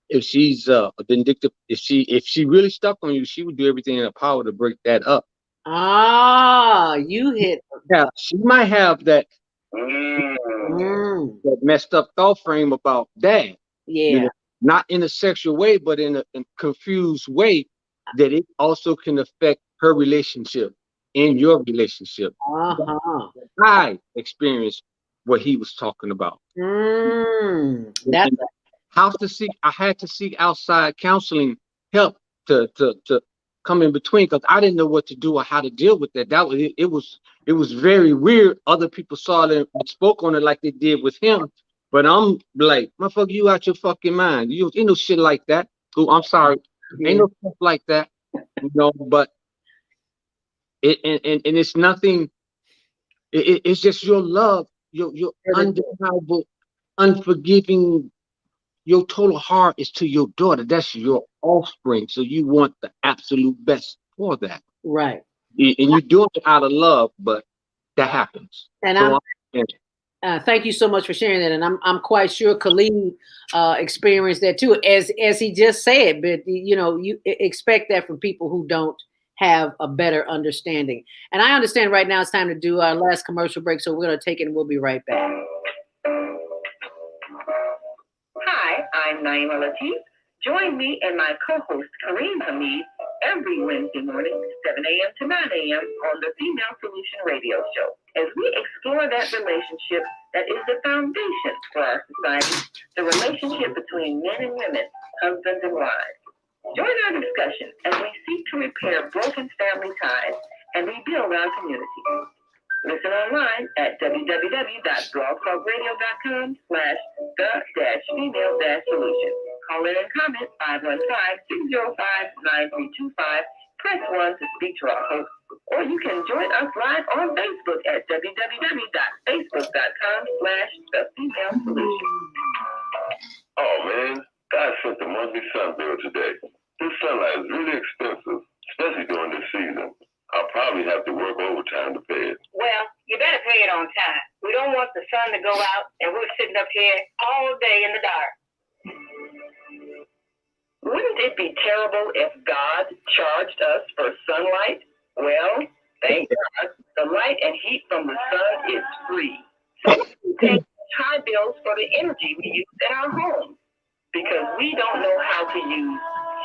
S4: if she's vindictive, if she really stuck on you, she would do everything in her power to break that up.
S1: Ah, you hit.
S4: Yeah, she might have that
S1: Mm.
S4: messed up thought frame about that,
S1: Yeah.
S4: not in a sexual way, but in a confused way, that it also can affect her relationship and your relationship.
S1: Uh-huh.
S4: I experienced what he was talking about.
S1: That's
S4: And I had to seek outside counseling help to come in between, because I didn't know what to do or how to deal with that. That was it. It was very weird. Other people saw it and spoke on it like they did with him, but I'm like, motherfucker, you out your fucking mind. You ain't no shit like that. Oh, I'm sorry, ain't
S1: yeah.
S4: no stuff like that. But and it's nothing. It's just your love, your undeniable, unforgiving. Your total heart is to your daughter. That's your offspring. So you want the absolute best for that.
S1: Right.
S4: And you do it out of love, but that happens.
S1: And
S4: So
S1: thank you so much for sharing that. And I'm quite sure Khalid experienced that too, as he just said. But you expect that from people who don't have a better understanding. And I understand right now it's time to do our last commercial break, so we're going to take it and we'll be right back.
S2: Hi, I'm Naima Latif. Join me and my co-host Kareem Hamid every Wednesday morning, 7 a.m. to 9 a.m. on the Female Solution Radio Show, as we explore that relationship that is the foundation for our society, the relationship between men and women, husbands and wives. Join our discussion as we seek to repair broken family ties and rebuild our community. Listen online at www.blogtalkradio.com/the-female-solution. Call in and comment 515-605-9325. Press 1 to speak to our host. Or you can join us live on Facebook at www.facebook.com/the-female-solution.
S7: Oh man, God sent the monthly sun bill today. This sunlight is really expensive, especially during this season. I'll probably have to work overtime to pay it.
S2: Well, you better pay it on time. We don't want the sun to go out and we're sitting up here all day in the dark. Wouldn't it be terrible if God charged us for sunlight? Well, thank God. The light and heat from the sun is free. So we pay high bills for the energy we use in our homes because we don't know how to use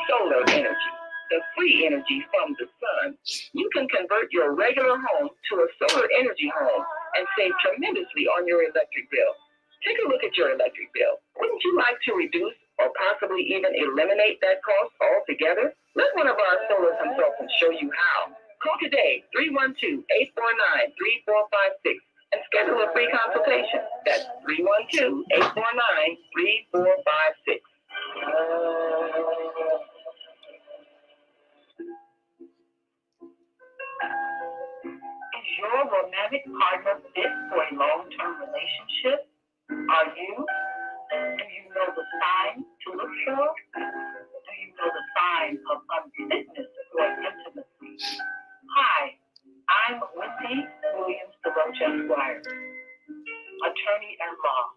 S2: solar energy, the free energy from the sun. You can convert your regular home to a solar energy home and save tremendously on your electric bill. Take a look at your electric bill. Wouldn't you like to reduce or possibly even eliminate that cost altogether? Let one of our solar consultants show you how. Call today, 312-849-3456, and schedule a free consultation. That's 312-849-3456. Is your romantic partner fit for a long-term relationship? Are you? Do you know the signs to look for? Do you know the signs of unfitness for intimacy? Hi, I'm Wendy Williams DeRoche Esquire, attorney attorney at law.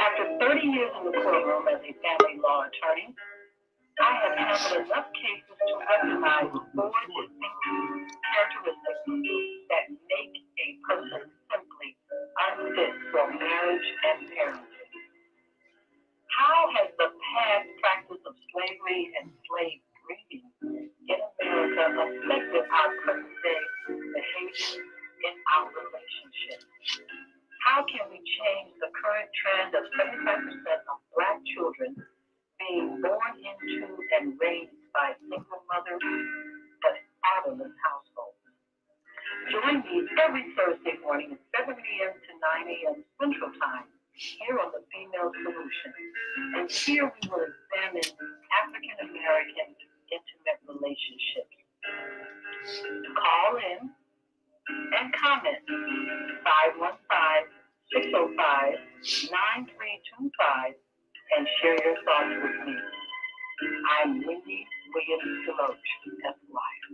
S2: After 30 years in the courtroom as a family law attorney, I have handled enough cases to recognize 4 distinct characteristics that make a person simply unfit for marriage and parenting. How has the past practice of slavery and slave breeding in America affected our present-day behavior in our relationships? How can we change the current trend of 75% of Black children being born into and raised by single mothers but fatherless households? Join me every Thursday morning at 7 a.m. to 9 a.m. Central Time here on the Female Solution. And here we will examine African American intimate relationships. Call in and comment 515-605-9325 and share your thoughts with me. I'm Wendy Williams Deloach, Esquire.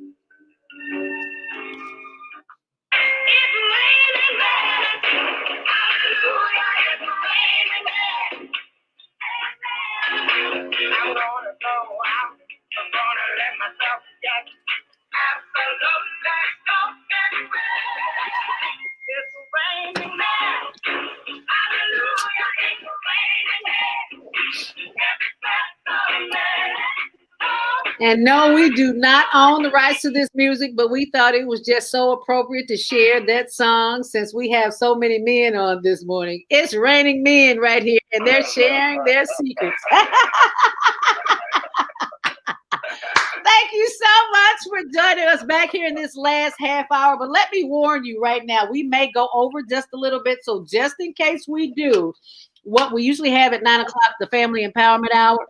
S2: It's raining man. Hallelujah, it's raining man. I'm gonna go out. I'm gonna let myself get absolutely soaking wet. It's raining man. Hallelujah, it's raining man. Every man.
S1: And no, we do not own the rights to this music, but we thought it was just so appropriate to share that song since we have so many men on this morning. It's raining men right here, and they're sharing their secrets. Thank you so much for joining us back here in this last half hour. But let me warn you right now, we may go over just a little bit. So just in case we do, what we usually have at 9 o'clock, the Family Empowerment Hour.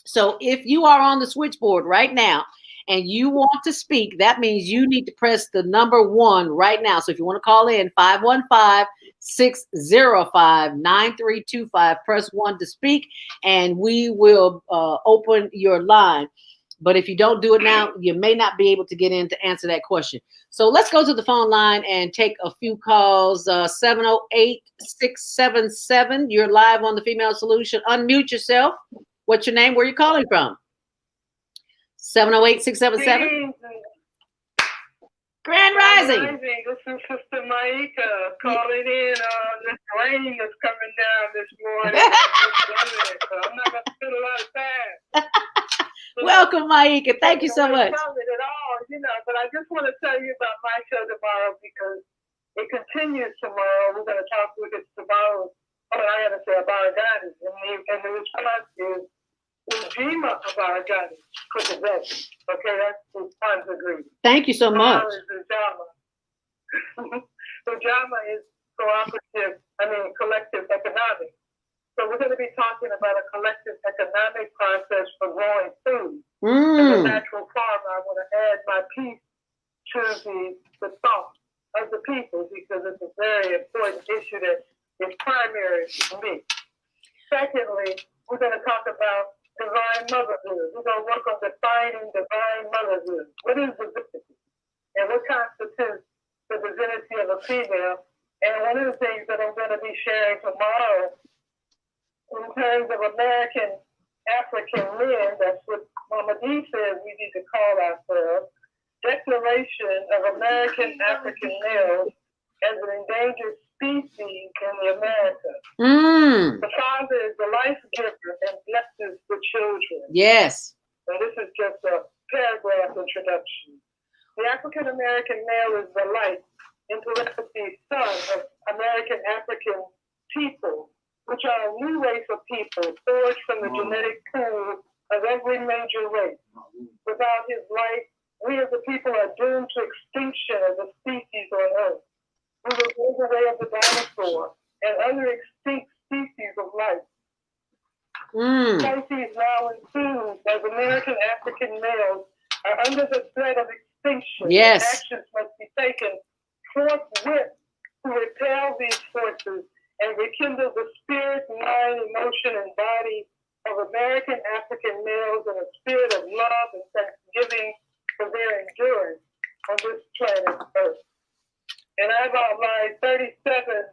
S1: So if you are on the switchboard right now and you want to speak, that means you need to press the number 1 right now. So if you want to call in, 515-605-9325, press 1 to speak, and we will open your line. But if you don't do it now, you may not be able to get in to answer that question. So let's go to the phone line and take a few calls. 708-677. You're live on the Female Solution. Unmute yourself. What's your name? Where are you calling from? 708-677. Grand Rising.
S8: This is Sister Maika calling in. This rain is coming down this morning. So I'm not going to spend a lot of time.
S1: Welcome, Maika. Thank you so much.
S8: At all, but I just want to tell you about my show tomorrow because it continues tomorrow. We're going to talk with it tomorrow. I got to say about Ghani. And the response is Ujima of our Ghani. Okay, that's the times agreed.
S1: Thank you so much.
S8: Ujama is collective economics. So we're going to be talking about a collective economic process for growing food. As a natural farmer, I want to add my piece to the thought of the people because it's a very important issue that is primary to me. Secondly, we're going to talk about divine motherhood. We're going to work on defining divine motherhood. What is divinity? And what constitutes the divinity of a female? And one of the things that I'm going to be sharing tomorrow in terms of American African men, that's what Mama D says we need to call ourselves, Declaration of American African Males as an Endangered Species in the Americas. The father is the life giver and blesses the children.
S1: Yes.
S8: And this is just a paragraph introduction. The African American male is the light and telepathy son of American African people, which are a new race of people forged from the genetic pool of every major race. Without his light, we as a people are doomed to extinction as a species on Earth. We will go the way of the dinosaur and other extinct species of life. Species now enthused as American African males are under the threat of extinction.
S1: Yes.
S8: Actions must be taken forthwith to repel these forces and rekindle the spirit, mind, emotion, and body of American African males in a spirit of love and thanksgiving for their endurance on this planet Earth. And I've outlined 37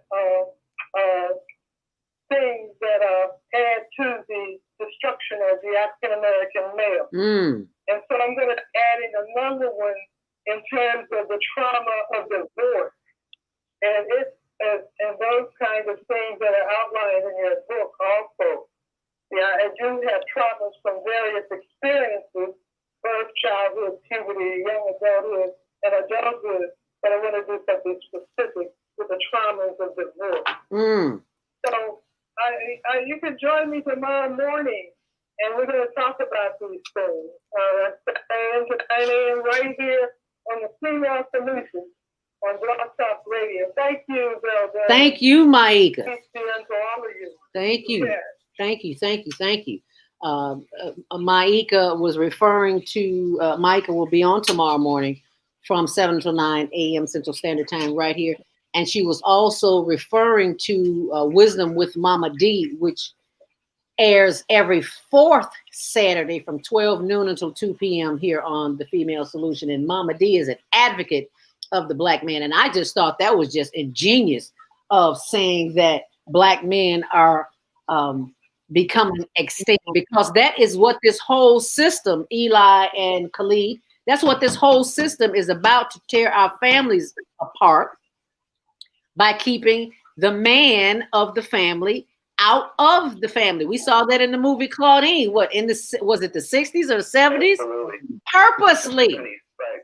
S8: And so I'm going to add in another one in terms of the trauma of divorce. And it's and those kinds of things that are outlined in your book also. Yeah, I do have traumas from various experiences, birth, childhood, puberty, young adulthood, and adulthood, but I want to do something specific with the traumas of divorce. So you can join me tomorrow morning, and we're going to talk about these things. 7 a.m. to 9 a.m. right here on the Female Solution on Blog Talk Radio. Thank you, Velda.
S1: Thank you, Maika.
S8: Peace be unto all of you.
S1: Thank you.
S8: Yes.
S1: Thank you. Thank you. Thank you. Maika was referring to, Maika will be on tomorrow morning from 7 to 9 a.m. Central Standard Time right here. And she was also referring to Wisdom with Mama D, which airs every fourth Saturday from 12 noon until 2 p.m. here on The Female Solution. And Mama D is an advocate of the Black man. And I just thought that was just ingenious of saying that Black men are becoming extinct, because that is what this whole system, Eli and Khalid, that's what this whole system is about, to tear our families apart by keeping the man of the family out of the family. We saw that in the movie Claudine. What, in the, was it the 60s or the 70s?
S6: Absolutely.
S1: Purposely.
S6: Right.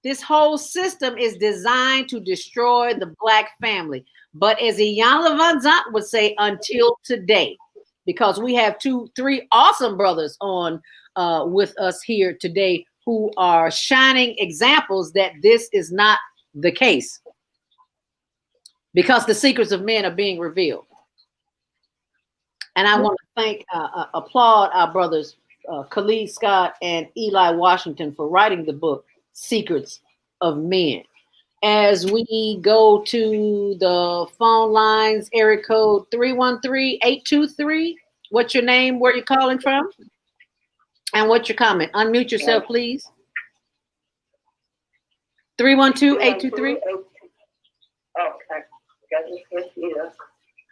S1: This whole system is designed to destroy the Black family. But as Iyanla Van Zant would say, until today, because we have 2-3 awesome brothers on with us here today who are shining examples that this is not the case, because the secrets of men are being revealed. And I want to thank, applaud our brothers, Khalid Scott and Eli Washington, for writing the book, Secrets of Men. As we go to the phone lines, area code 313-823. What's your name? Where you calling from? And what's your comment? Unmute yourself, please. 312-823.
S8: Okay.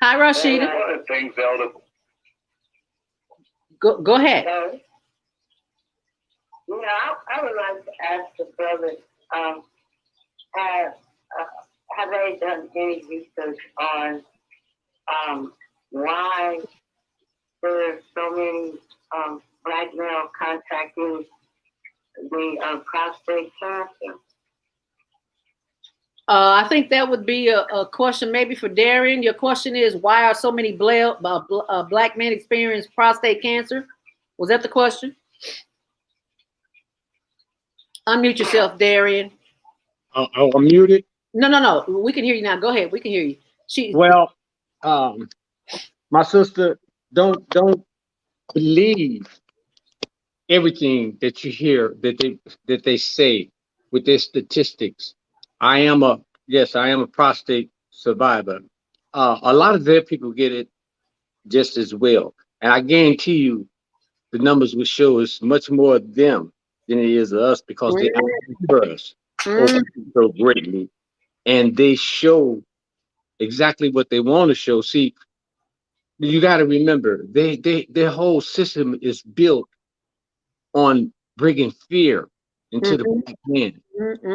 S1: Hi, Rashida.
S6: One of the things, Elder.
S1: Go ahead.
S9: I would like to ask the brothers, have they done any research on why there are so many Black males contracting the prostate cancer?
S1: I think that would be a question maybe for Darrien. Your question is, why are so many Black men experience prostate cancer? Was that the question? Unmute yourself, Darrien.
S4: I'm muted.
S1: No. We can hear you now. Go ahead. We can hear you.
S4: Well, my sister, don't believe everything that you hear that they say with their statistics. I am a prostate survivor. A lot of their people get it just as well, and I guarantee you, the numbers will show us much more of them than it is of us, because they outnumber us so greatly, and they show exactly what they want to show. See, you got to remember, their whole system is built on bringing fear into the Black man.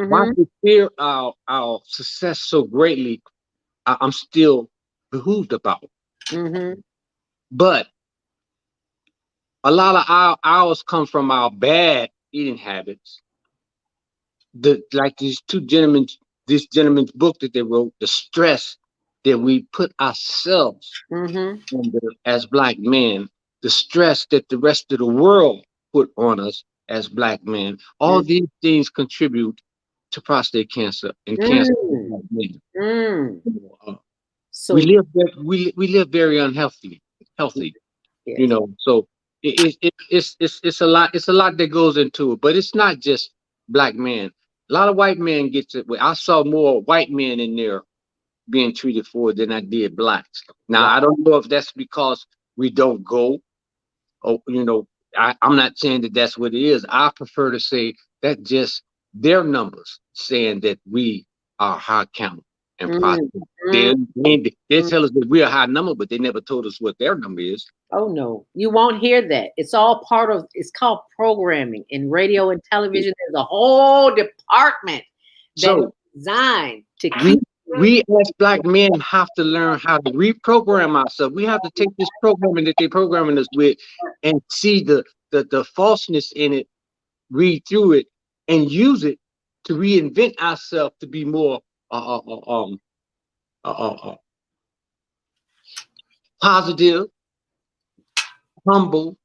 S4: Why they fear our success so greatly, I'm still behooved about. But a lot of ours come from our bad eating habits. Like these two gentlemen, this gentleman's book that they wrote, the stress that we put ourselves under as Black men, the stress that the rest of the world put on us as Black men. All these things contribute to prostate cancer and cancer in Black men. So we live very unhealthy, yes. You know. So it's a lot. It's a lot that goes into it, but it's not just Black men. A lot of white men get it. I saw more white men in there being treated for it than I did Blacks. Now, I don't know if that's because we don't go, or, you know, I'm not saying that that's what it is. I prefer to say that just their numbers saying that we are high count and prostate. They tell us that we're a high number, but they never told us what their number is.
S1: Oh no, you won't hear that. It's all part of. It's called programming in radio and television. There's a whole department that is designed to keep.
S4: We as Black men have to learn how to reprogram ourselves. We have to take this programming that they're programming us with and see the falseness in it, read through it, and use it to reinvent ourselves to be more positive, humble,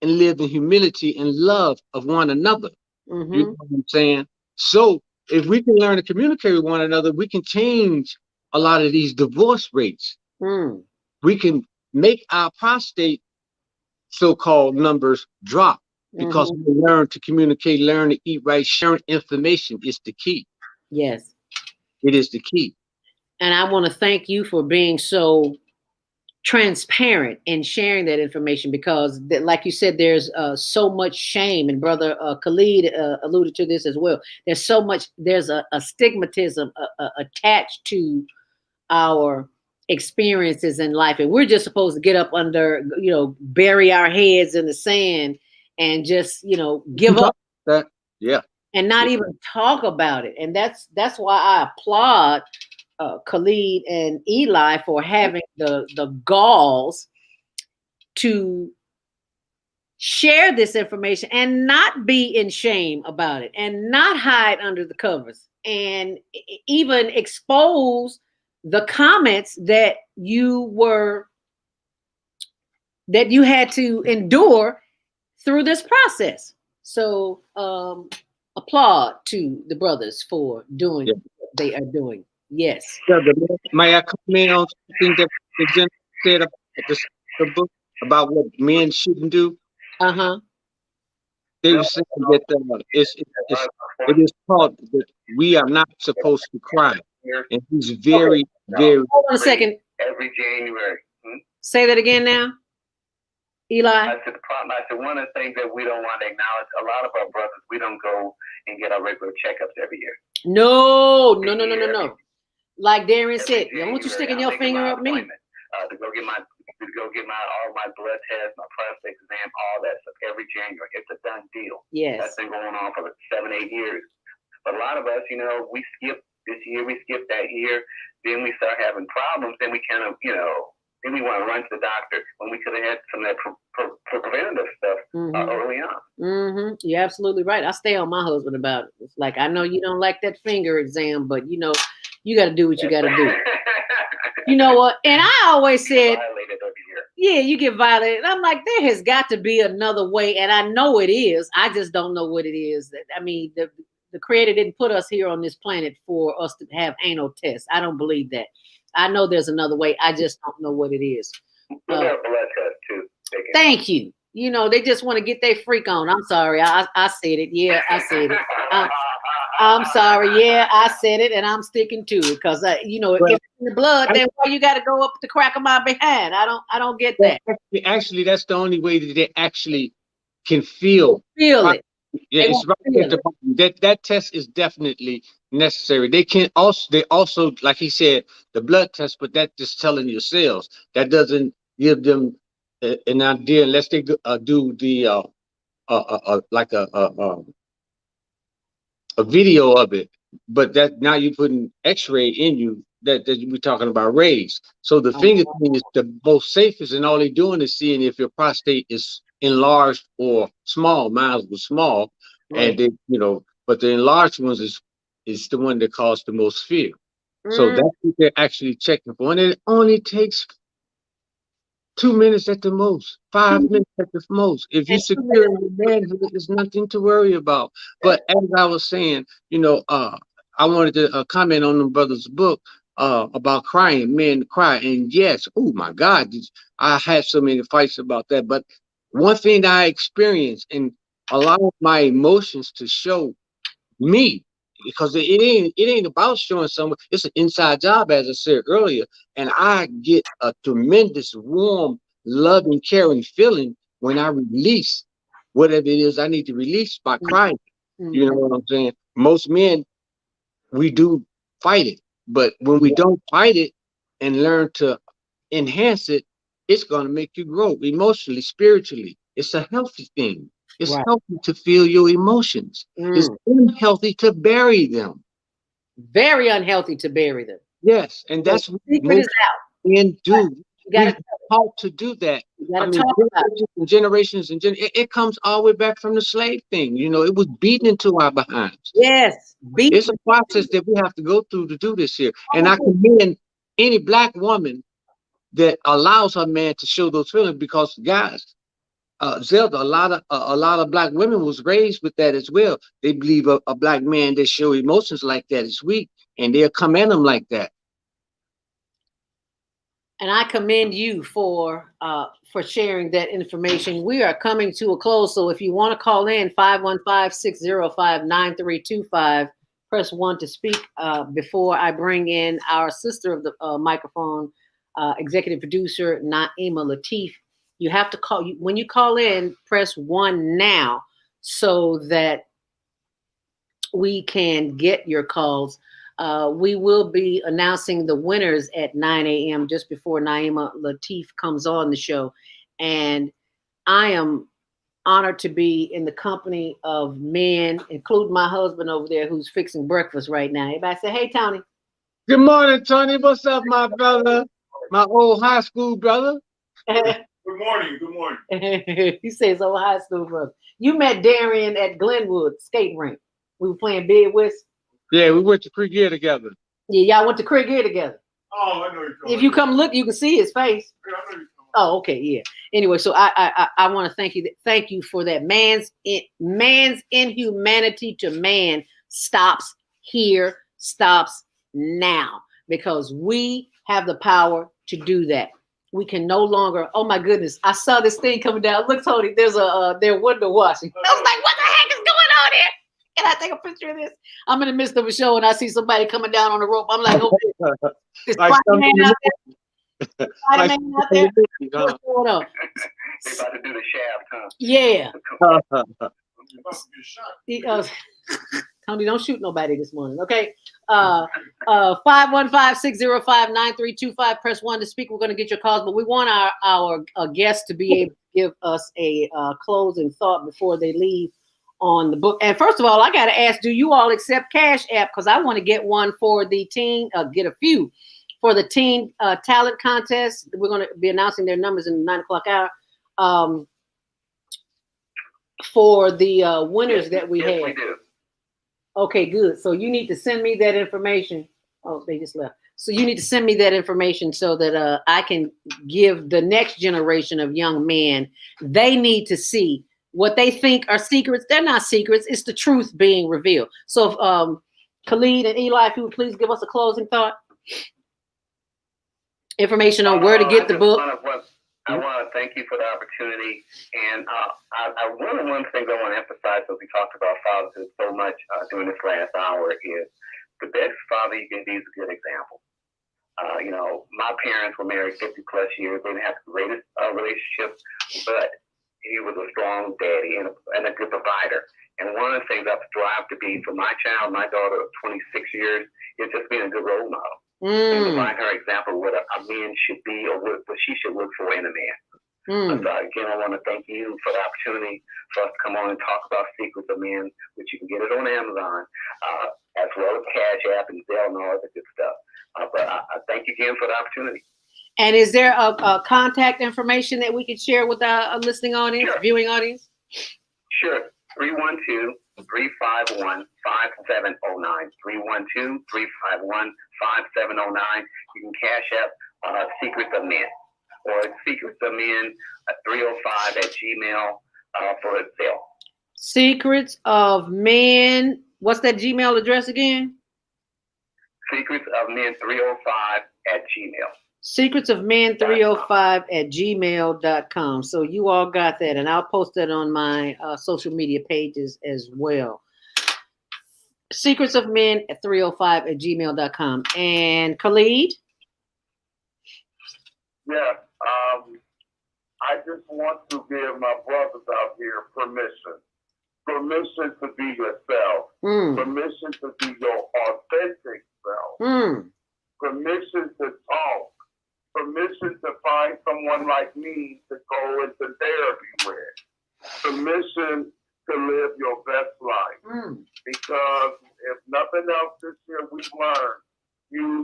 S4: and live in humility and love of one another. You know what I'm saying? So if we can learn to communicate with one another, we can change a lot of these divorce rates. We can make our prostate so-called numbers drop because we learn to communicate, learn to eat right. Sharing information is the key.
S1: Yes.
S4: It is the key.
S1: And I want to thank you for being so transparent in sharing that information, because like you said, there's so much shame, and brother Khalid alluded to this as well. There's a stigmatism attached to our experiences in life, and we're just supposed to get up under, bury our heads in the sand and just, give up
S4: that, yeah,
S1: and not even talk about it. And that's why I applaud Khalid and Eli for having the galls to share this information and not be in shame about it and not hide under the covers and even expose the comments that you had to endure through this process. So applaud to the brothers for doing what they are doing. Yes.
S4: May I comment on something that the gentleman said about the book about what men shouldn't do? They were saying that it is taught that we are not supposed to cry, and he's very, very.
S1: Hold on a second.
S6: Every January.
S1: Say that again now, Eli.
S6: I said one of the things that we don't want to acknowledge, a lot of our brothers, we don't go and get our regular checkups every year.
S1: No. Like Darrien said, I want you sticking your finger up me.
S6: To go get all my blood tests, my prostate exam, all that stuff every January. It's a done deal.
S1: Yes.
S6: That's been going on for 7-8 years. But a lot of us, we skip this year, we skip that year, then we start having problems, then we kind of, then we want to run to the doctor when we could have had some of that preventative stuff early on.
S1: You're absolutely right. I stay on my husband about it. It's like, I know you don't like that finger exam, but you got to do what you got to do. You know what? And I always said, yeah, you get violated. I'm like, there has got to be another way. And I know it is. I just don't know what it is. I mean, the Creator didn't put us here on this planet for us to have anal tests. I don't believe that. I know there's another way. I just don't know what it is.
S6: Blood test too.
S1: Thank you. They just want to get their freak on. I'm sorry. I said it. Yeah, I said it. I'm sorry. Yeah, I said it, and I'm sticking to it because if it's in the blood, then why you got to go up the crack of my behind? I don't get that.
S4: Actually, that's the only way that they actually can feel
S1: it.
S4: Yeah, it's right at the bottom. That test is definitely necessary. They also, like he said, the blood test, but that's just telling your cells. That doesn't give them an idea unless they do the like a video of it. But that now you're putting X-ray in you. That we're talking about rays. So the finger thing is the most safest, and all they're doing is seeing if your prostate is enlarged or small. Mine was small, and they, but the enlarged ones is the one that caused the most fear. So that's what they're actually checking for, and it only takes 2 minutes at the most, 5 minutes at the most. If you secure your manhood, there's nothing to worry about. But as I was saying, I wanted to comment on the brother's book about crying, men cry, and yes, oh my God, I had so many fights about that. But one thing I experienced, and a lot of my emotions to show me, because it ain't about showing someone. It's an inside job, as I said earlier, and I get a tremendous warm, loving, caring feeling when I release whatever it is I need to release by crying. You know what I'm saying? Most men, we do fight it. But when we don't fight it and learn to enhance it, it's going to make you grow emotionally, spiritually. It's a healthy thing. It's
S1: Right.
S4: healthy to feel your emotions. It's unhealthy to bury them.
S1: Very unhealthy to bury them.
S4: Yes, and that's
S1: The
S4: what
S1: secret is out.
S4: men do.
S1: You gotta
S4: We've taught to do that.
S1: You gotta
S4: I mean,
S1: talk about it.
S4: generations and it comes all the way back from the slave thing. You know, it was beaten into our behinds.
S1: Yes.
S4: It's a process that we have to go through to do this here. And I commend any black woman that allows her man to show those feelings, because guys, Zelda, a lot of black women was raised with that as well. They believe a black man that show emotions like that is weak, and they'll come at them like that.
S1: And I commend you for sharing that information. We are coming to a close, so if you want to call in 515-605-9325, press 1 to speak before I bring in our sister of the microphone, executive producer Naima Latif. You have to call. When you call in, press 1 now so that we can get your calls. We will be announcing the winners at 9 a.m. just before Naima Latif comes on the show. And I am honored to be in the company of men, including my husband over there who's fixing breakfast right now. Everybody say, hey, Tony.
S4: Good morning, Tony. What's up, my brother? My old high school brother.
S7: Good morning. Good morning.
S1: He says old high school brother. You met Darrien at Glenwood skating rink. We were playing bid whist.
S4: Yeah, we went to Creek together.
S1: Yeah, y'all went to Craig together.
S7: Oh, I know you're
S1: If you come look, you can see his face.
S7: Yeah, I know you're
S1: Oh, okay, yeah. Anyway, so I want to thank you for that. Man's inhumanity to man stops here, stops now, because we have the power to do that. We can no longer. Oh my goodness, I saw this thing coming down. Look, Tony, there's they're window washing. I was like, what the heck is going on here? Can I take a picture of this? I'm in the midst of a show and I see somebody coming down on the rope. I'm like, oh, this
S4: Like
S1: Spider-Man out there.
S4: like
S1: Spider-Man out there. What's going on?
S6: They about to do the shaft, huh?
S1: Yeah.
S7: shot.
S1: Tony, don't shoot nobody this morning, okay? 515-605-9325. Press 1 to speak. We're going to get your calls, but we want our guests to be able to give us a closing thought before they leave on the book. And first of all, I got to ask, do you all accept Cash App? Because I want to get one for the teen, get a few for the teen talent contest. We're going to be announcing their numbers in the 9 o'clock hour. For the winners that we had.
S6: We do.
S1: Okay, good. So you need to send me that information. Oh, they just left. So you need to send me that information so that I can give the next generation of young men. They need to see what they think are secrets. They're not secrets. It's the truth being revealed. So if Khalid and Eli, if you would please give us a closing thought. Information on where to get the book.
S6: I want to thank you for the opportunity. And one of the things I want to emphasize, as we talked about fatherhood so much during this last hour, is the best father you can be is a good example. My parents were married 50 plus years. They didn't have the greatest relationship, but he was a strong daddy and a good provider. And one of the things I strive to be for my child, my daughter of 26 years, is just being a good role model. And provide her example of what a man should be or what she should look for in a man. So again, I want to thank you for the opportunity for us to come on and talk about Secrets of Men, which you can get it on Amazon, as well as Cash App and Zelle and all other good stuff. But I thank you again for the opportunity.
S1: And is there a contact information that we could share with our listening audience, viewing audience?
S6: Sure. 312-351-5709. 312-351-5709. You can Cash App Secrets of Men or Secrets of Men 305 at Gmail for a sale.
S1: Secrets of Men. What's that Gmail address again?
S6: Secrets of Men 305 at Gmail.
S1: Secrets of Men 305 at gmail.com. So you all got that, and I'll post that on my social media pages as well. Secrets of Men at 305 at gmail.com. And Khalid?
S7: Yeah, I just want to give my brothers out here permission permission to be yourself, permission to be your authentic self, permission to talk, permission to find someone like me to go into therapy with, permission to live your best life. Because if nothing else this year we've learned,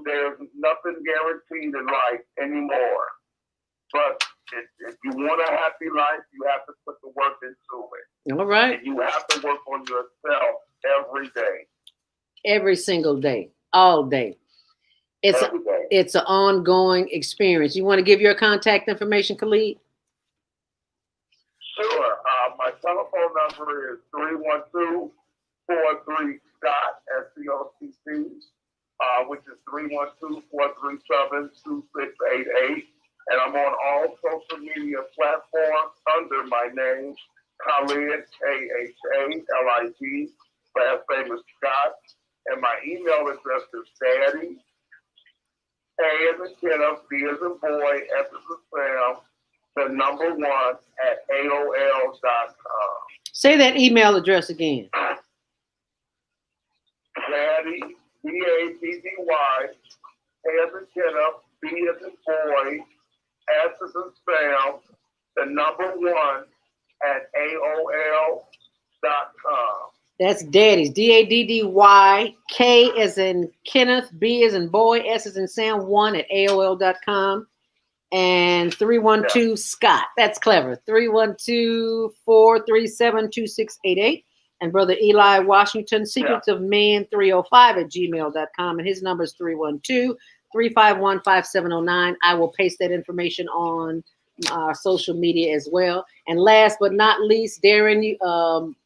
S7: there's nothing guaranteed in life anymore. But if you want a happy life, you have to put the work into it.
S1: All right.
S7: And you have to work on yourself every day.
S1: Every single day, all day. It's an ongoing experience. You want to give your contact information, Khalid?
S7: Sure. My telephone number is 312-43-SCOTT, SCOTT, which is 312-437-2688. And I'm on all social media platforms under my name, Khalid, Khalid, last name is Scott. And my email address is daddy, A as in Kenneth, B as in boy, S as in Sam, the number 1 at AOL.com.
S1: Say that email address again.
S7: Daddy, D-A-D-D-Y, A as in Kenneth, B as in boy, S as in Sam, the number 1 at AOL.com.
S1: That's Daddy's, D-A-D-D-Y, K as in Kenneth, B as in boy, S as in Sam, 1 at AOL.com. And 312-SCOTT. That's clever. 312-437-2688. And Brother Eli Washington, Secrets of Men 305 at gmail.com. And his number is 312-351-5709. I will paste that information on our social media as well. And last but not least, Darren,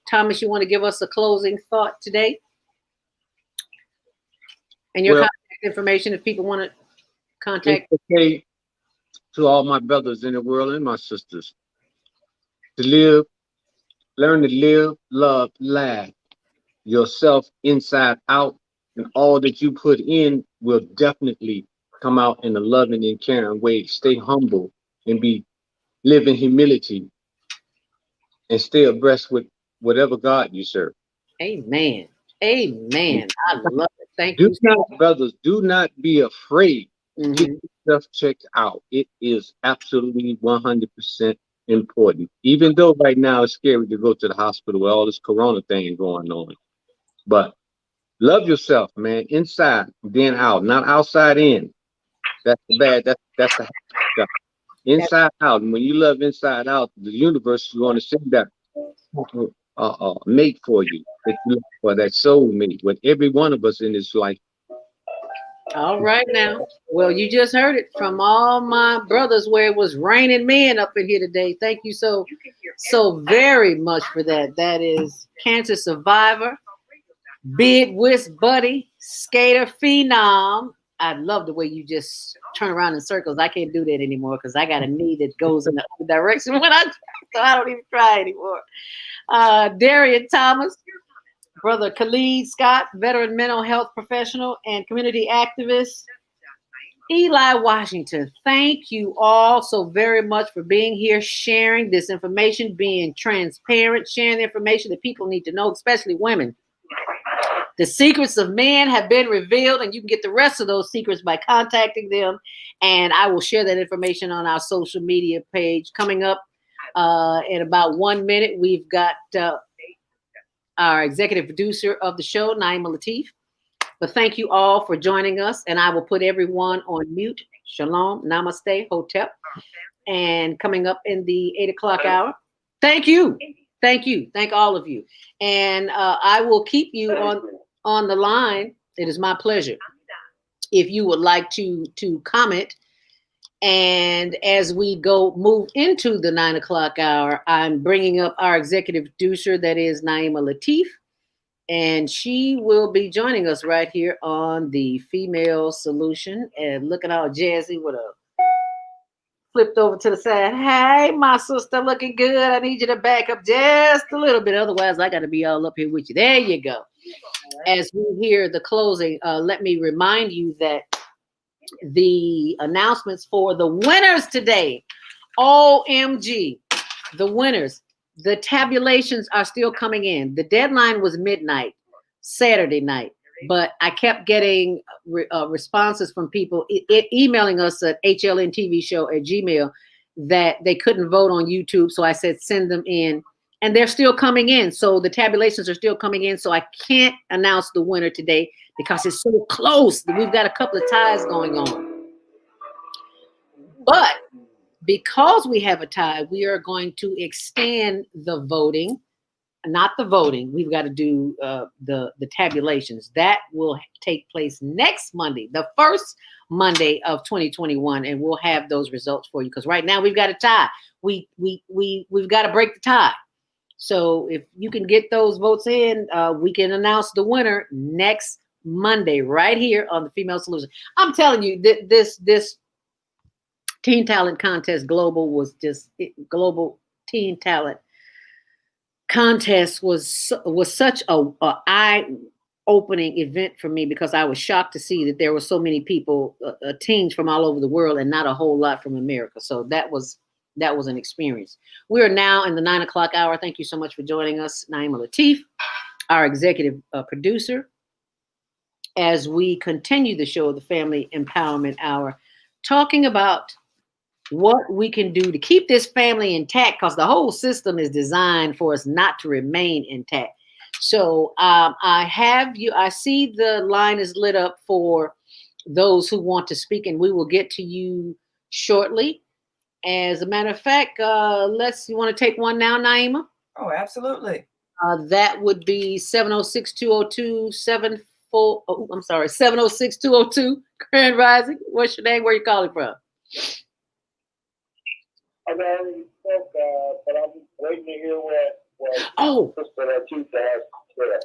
S1: Thomas, you want to give us a closing thought today? And your contact information if people want to contact.
S4: Okay, to all my brothers in the world and my sisters, to learn to live, love, laugh yourself inside out, and all that you put in will definitely come out in a loving and caring way. Stay humble and live in humility and stay abreast with whatever God you serve.
S1: Amen. Amen. I love it. Thank you.
S4: Brothers, do not be afraid. Get yourself checked out. It is absolutely 100% important. Even though right now it's scary to go to the hospital with all this corona thing going on. But love yourself, man, inside, then out, not outside in. That's the bad. That's the stuff. Inside out. And when you love inside out, the universe is going to send that mate for you, that you look for, that soul mate with every one of us in this life.
S1: All right now. Well, you just heard it from all my brothers where it was raining men up in here today. Thank you so very much for that. That is cancer survivor, big whisk buddy, skater phenom. I love the way you just turn around in circles. I can't do that anymore because I got a knee that goes in the other direction when I try, so I don't even try anymore. Darrien Thomas, Brother Khalid Scott, veteran mental health professional and community activist. Eli Washington, thank you all so very much for being here, sharing this information, being transparent, sharing the information that people need to know, especially women. The secrets of men have been revealed, and you can get the rest of those secrets by contacting them. And I will share that information on our social media page. Coming up in about 1 minute, we've got our executive producer of the show, Naima Latif. But thank you all for joining us, and I will put everyone on mute. Shalom, namaste, hotep. And coming up in the 8 o'clock hour, thank you. Thank you. Thank all of you. And I will keep you on the line. It is my pleasure. If you would like to comment. And as we move into the 9 o'clock hour, I'm bringing up our executive producer, that is Naima Latif. And she will be joining us right here on the Female Solution. And looking all jazzy with a flipped over to the side. Hey, my sister, looking good. I need you to back up just a little bit. Otherwise, I got to be all up here with you. There you go. As we hear the closing, let me remind you that the announcements for the winners today, OMG, the winners. The tabulations are still coming in. The deadline was midnight, Saturday night, but I kept getting responses from people emailing us at hlntvshow@gmail that they couldn't vote on YouTube. So I said, send them in. And they're still coming in. So the tabulations are still coming in. So I can't announce the winner today because it's so close. We've got a couple of ties going on. But because we have a tie, we are going to extend the voting, not the voting. We've got to do the tabulations. That will take place next Monday, the first Monday of 2021, and we'll have those results for you. Because right now we've got a tie. We've got to break the tie. So if you can get those votes in, we can announce the winner next Monday right here on the Female Solution. I'm telling you, this Teen Talent Contest Global was just Global Teen Talent Contest was such a eye-opening event for me because I was shocked to see that there were so many people, teens from all over the world, and not a whole lot from America. So that was an experience. We are now in the 9 o'clock hour. Thank you so much for joining us, Naima Latif, our executive producer, as we continue the show, the Family Empowerment Hour, talking about what we can do to keep this family intact, because the whole system is designed for us not to remain intact. So I see the line is lit up for those who want to speak, and we will get to you shortly. As a matter of fact, you want to take one now, Naima?
S10: Oh, absolutely.
S1: That would be 706-202. Grand Rising. What's your name? Where you calling from?
S7: I've already spoke, but I'm waiting to hear what Sister Latif has.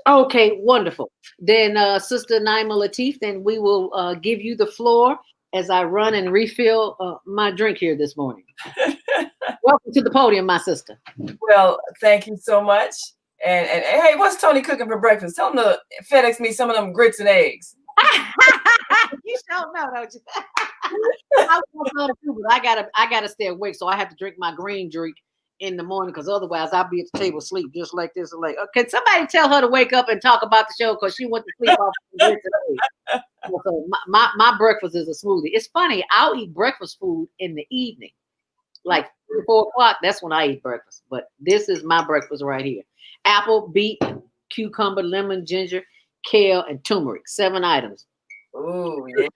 S1: Okay, wonderful. Then Sister Naima Latif, then we will give you the floor as I run and refill my drink here this morning. Welcome to the podium, my sister.
S10: Well, thank you so much. And hey, what's Tony cooking for breakfast? Tell him to FedEx me some of them grits and eggs.
S1: You don't know, don't you? I want some too, but I gotta stay awake, so I have to drink my green drink in the morning, because otherwise I'll be at the table asleep just like this. Like, can somebody tell her to wake up and talk about the show, because she went to sleep off the grits and eggs. So my breakfast is a smoothie. It's funny, I'll eat breakfast food in the evening, like 3 or 4 o'clock. That's when I eat breakfast. But this is my breakfast right here: apple, beet, cucumber, lemon, ginger, kale, and turmeric. 7 items.
S10: Oh, yeah.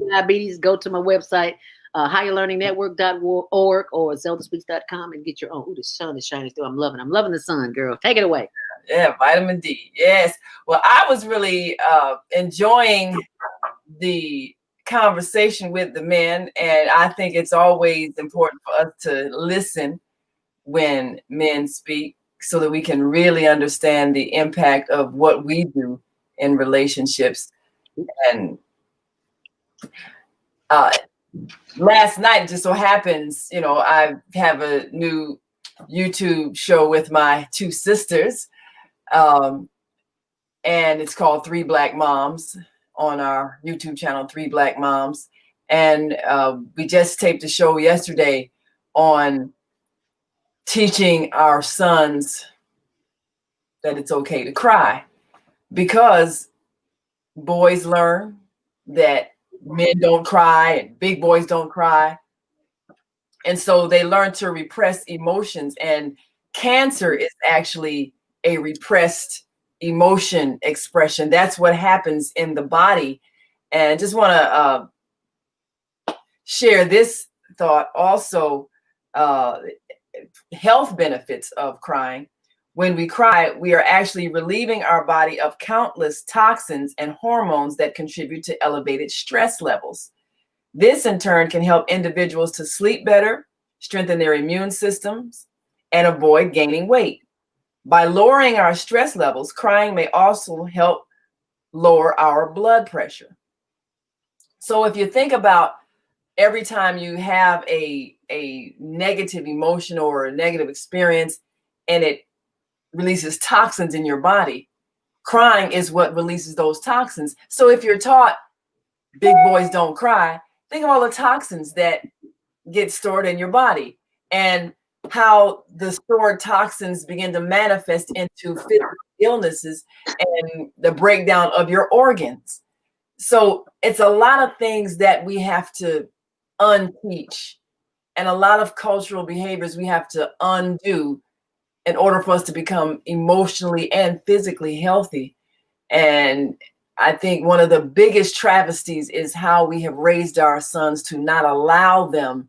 S1: Diabetes, go to my website, higherlearningnetwork.org or zeldaspeaks.com and get your own. Ooh, the sun is shining through. I'm loving the sun, girl. Take it away.
S10: Yeah, vitamin D. Yes. Well, I was really enjoying the conversation with the men, and I think it's always important for us to listen when men speak so that we can really understand the impact of what we do in relationships. And last night, it just so happens, I have a new YouTube show with my 2 sisters, and it's called 3 Black Moms on our YouTube channel, 3 Black Moms. And we just taped a show yesterday on teaching our sons that it's okay to cry, because boys learn that men don't cry and big boys don't cry. And so they learn to repress emotions, and cancer is actually a repressed emotion expression. That's what happens in the body. And I just want to share this thought also, health benefits of crying. When we cry, we are actually relieving our body of countless toxins and hormones that contribute to elevated stress levels. This, in turn, can help individuals to sleep better, strengthen their immune systems, and avoid gaining weight. By lowering our stress levels, crying may also help lower our blood pressure. So if you think about every time you have a negative emotion or a negative experience, and it releases toxins in your body, crying is what releases those toxins. So if you're taught big boys don't cry, think of all the toxins that get stored in your body. And how the stored toxins begin to manifest into physical illnesses and the breakdown of your organs. So it's a lot of things that we have to unteach, and a lot of cultural behaviors we have to undo in order for us to become emotionally and physically healthy. And I think one of the biggest travesties is how we have raised our sons to not allow them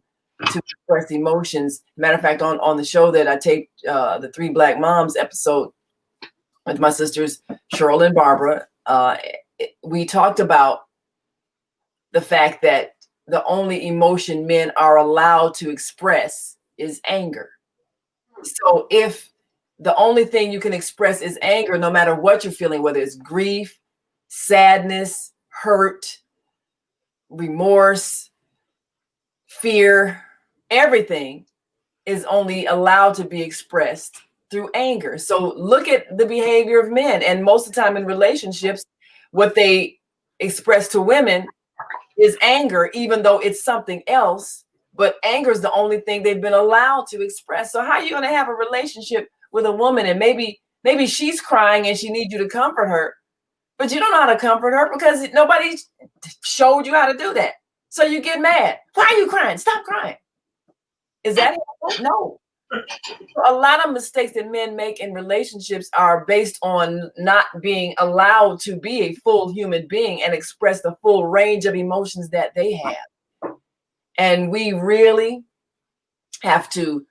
S10: to express emotions. Matter of fact, on the show that I taped, the 3 Black Moms episode with my sisters, Cheryl and Barbara, we talked about the fact that the only emotion men are allowed to express is anger. So if the only thing you can express is anger, no matter what you're feeling, whether it's grief, sadness, hurt, remorse, fear, everything is only allowed to be expressed through anger. So look at the behavior of men. And most of the time in relationships, what they express to women is anger, even though it's something else. But anger is the only thing they've been allowed to express. So how are you going to have a relationship with a woman and maybe she's crying and she needs you to comfort her, but you don't know how to comfort her because nobody showed you how to do that. So you get mad. Why are you crying? Stop crying. Is that helpful? No. A lot of mistakes that men make in relationships are based on not being allowed to be a full human being and express the full range of emotions that they have. And we really have to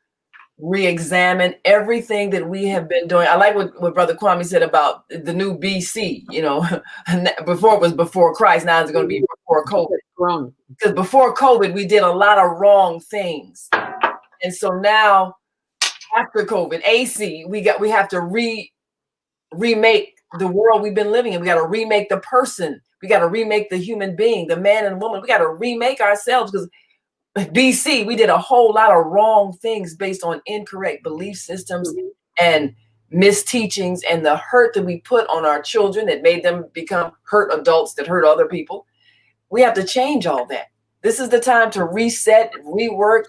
S10: re-examine everything that we have been doing. I like what Brother Kwame said about the new BC, before it was before Christ, now it's going to be before COVID. Because before COVID, we did a lot of wrong things. And so now, after COVID, AC, we have to remake the world we've been living in. We got to remake the person. We got to remake the human being, the man and woman. We got to remake ourselves because BC, we did a whole lot of wrong things based on incorrect belief systems and misteachings and the hurt that we put on our children that made them become hurt adults that hurt other people. We have to change all that. This is the time to reset, rework,